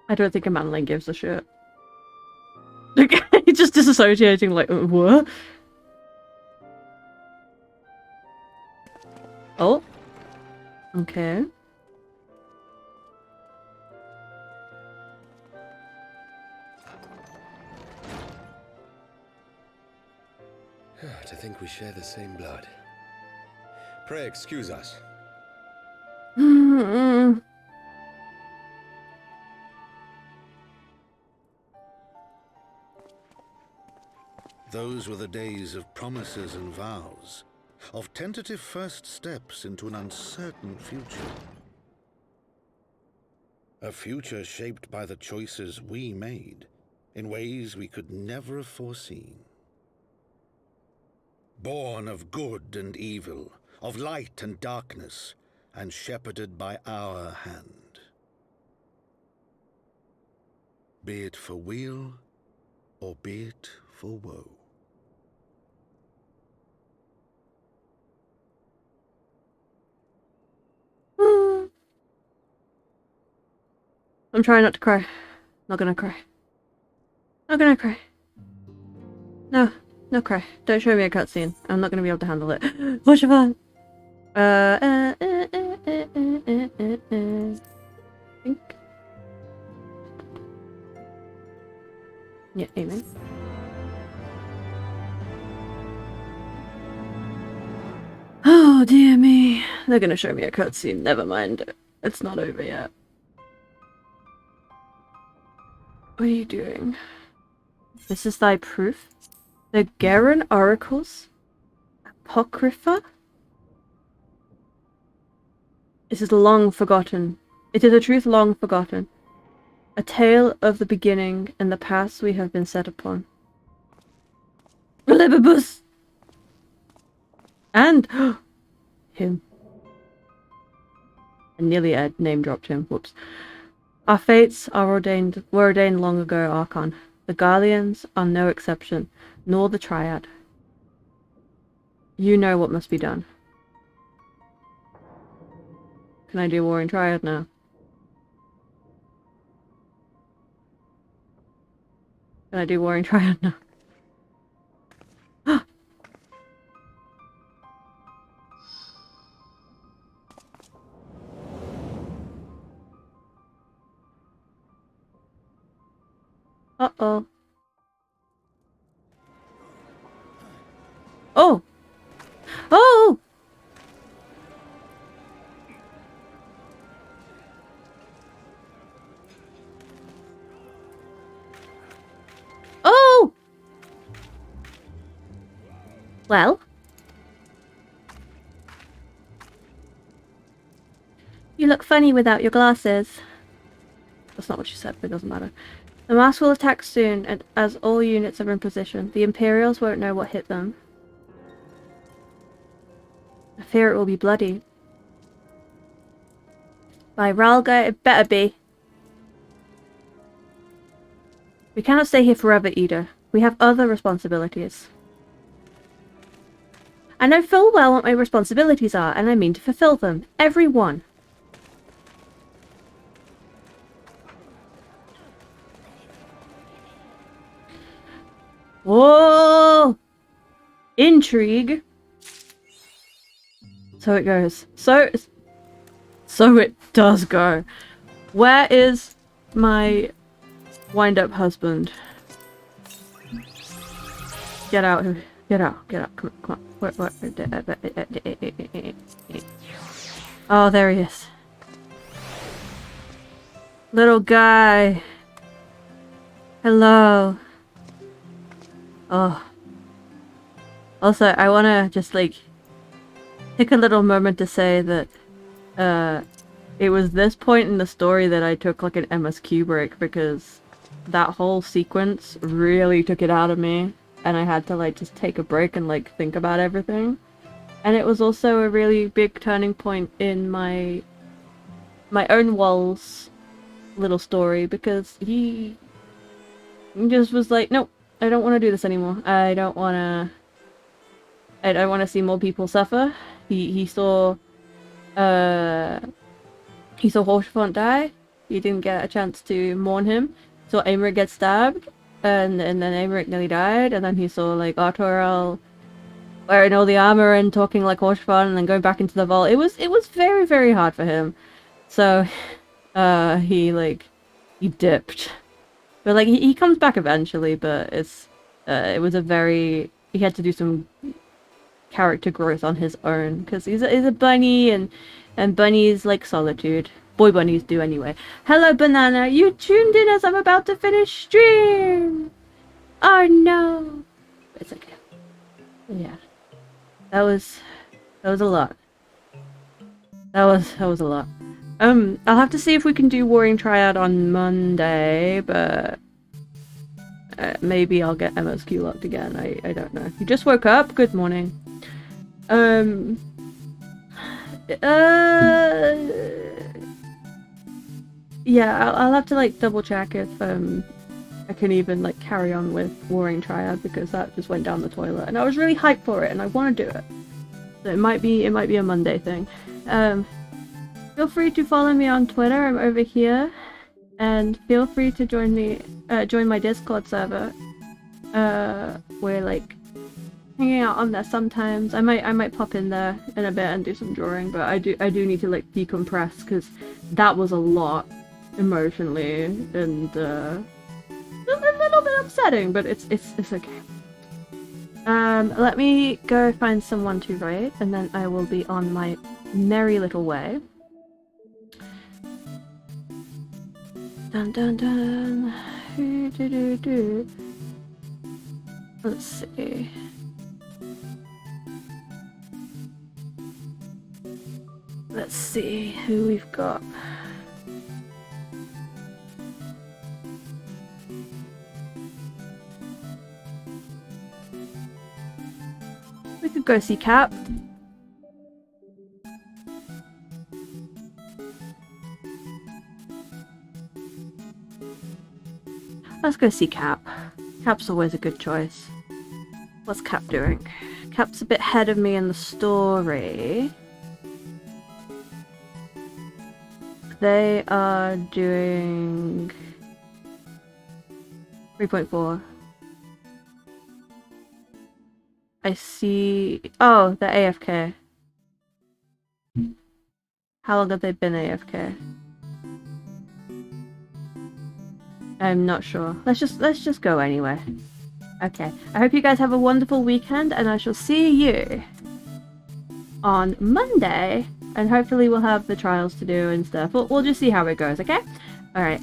I don't think a manling gives a shit. He's just disassociating, like, what? Oh. Okay. To think we share the same blood. Pray excuse us. Those were the days of promises and vows, of tentative first steps into an uncertain future. A future shaped by the choices we made, in ways we could never have foreseen. Born of good and evil, of light and darkness, and shepherded by our hand. Be it for weal, or be it for woe. I'm trying not to cry. Not gonna cry. Not gonna cry. No, no cry. Don't show me a cutscene. I'm not gonna be able to handle it. What's your fun? Think. Yeah, amen. Oh dear me. They're gonna show me a cutscene. Never mind. It's not over yet. What are you doing? This is thy proof? The Garen Oracles? Apocrypha? This is long forgotten. It is a truth long forgotten. A tale of the beginning and the paths we have been set upon. Libibus! And him. I nearly name dropped him. Whoops. Our fates were ordained long ago, Archon. The Garleans are no exception, nor the Triad. You know what must be done. Can I do Warring Triad now? Can I do Warring Triad now? Uh-oh. Oh! Oh! Oh! Well? You look funny without your glasses. That's not what she said, but it doesn't matter. The mask will attack soon, and as all units are in position. The Imperials won't know what hit them. I fear it will be bloody. By Ralga, it better be. We cannot stay here forever, Ida. We have other responsibilities. I know full well what my responsibilities are, and I mean to fulfill them. Every one. Whoa! Intrigue. So it goes. So it does go. Where is my wind-up husband? Get out. Get out. Get out. Come on. Where? Oh, there he is. Little guy. Hello. Oh. Also, I want to just, like, take a little moment to say that, it was this point in the story that I took, like, an MSQ break, because that whole sequence really took it out of me, and I had to, like, just take a break and, like, think about everything. And it was also a really big turning point in my own Walls little story, because he just was like, nope. I don't want to do this anymore. I don't want to see more people suffer. He saw Horshfont die. He didn't get a chance to mourn him. He saw Aymeric get stabbed, and then Aymeric nearly died, and then he saw like Arturel wearing all the armor and talking like Horshfont, and then going back into the vault. It was very, very hard for him. So he dipped. But, like, he comes back eventually, but it was a very... He had to do some character growth on his own, because he's a bunny, and bunnies like solitude. Boy bunnies do anyway. Hello, Banana! You tuned in as I'm about to finish stream! Oh, no! It's okay. Yeah. That was a lot. That was a lot. I'll have to see if we can do Warring Triad on Monday, but maybe I'll get MSQ locked again. I don't know. You just woke up? Good morning. Yeah, I'll have to like double check if I can even like carry on with Warring Triad, because that just went down the toilet, and I was really hyped for it, and I want to do it. So it might be a Monday thing. Feel free to follow me on Twitter. I'm over here. And feel free to join me, join my Discord server. We're like hanging out on there sometimes. I might pop in there in a bit and do some drawing, but I do need to like decompress because that was a lot emotionally and a little bit upsetting, but it's okay. Let me go find someone to write, and then I will be on my merry little way. Dun dun dun. Do. Let's see. Let's see who we've got. We could go see Cap. Let's go see Cap. Cap's always a good choice. What's Cap doing? Cap's a bit ahead of me in the story. They are doing 3.4. I see. Oh, they're AFK. How long have they been AFK? I'm not sure. Let's just go anyway. Okay. I hope you guys have a wonderful weekend, and I shall see you on Monday. And hopefully we'll have the trials to do and stuff. We'll just see how it goes, okay? Alright.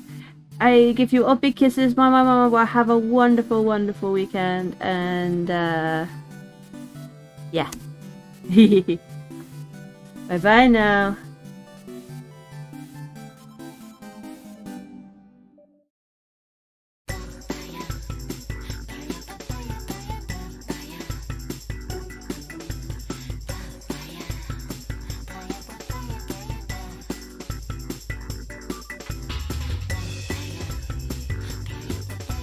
I give you all big kisses. Mama. Have a wonderful, wonderful weekend. And, yeah. Bye-bye now.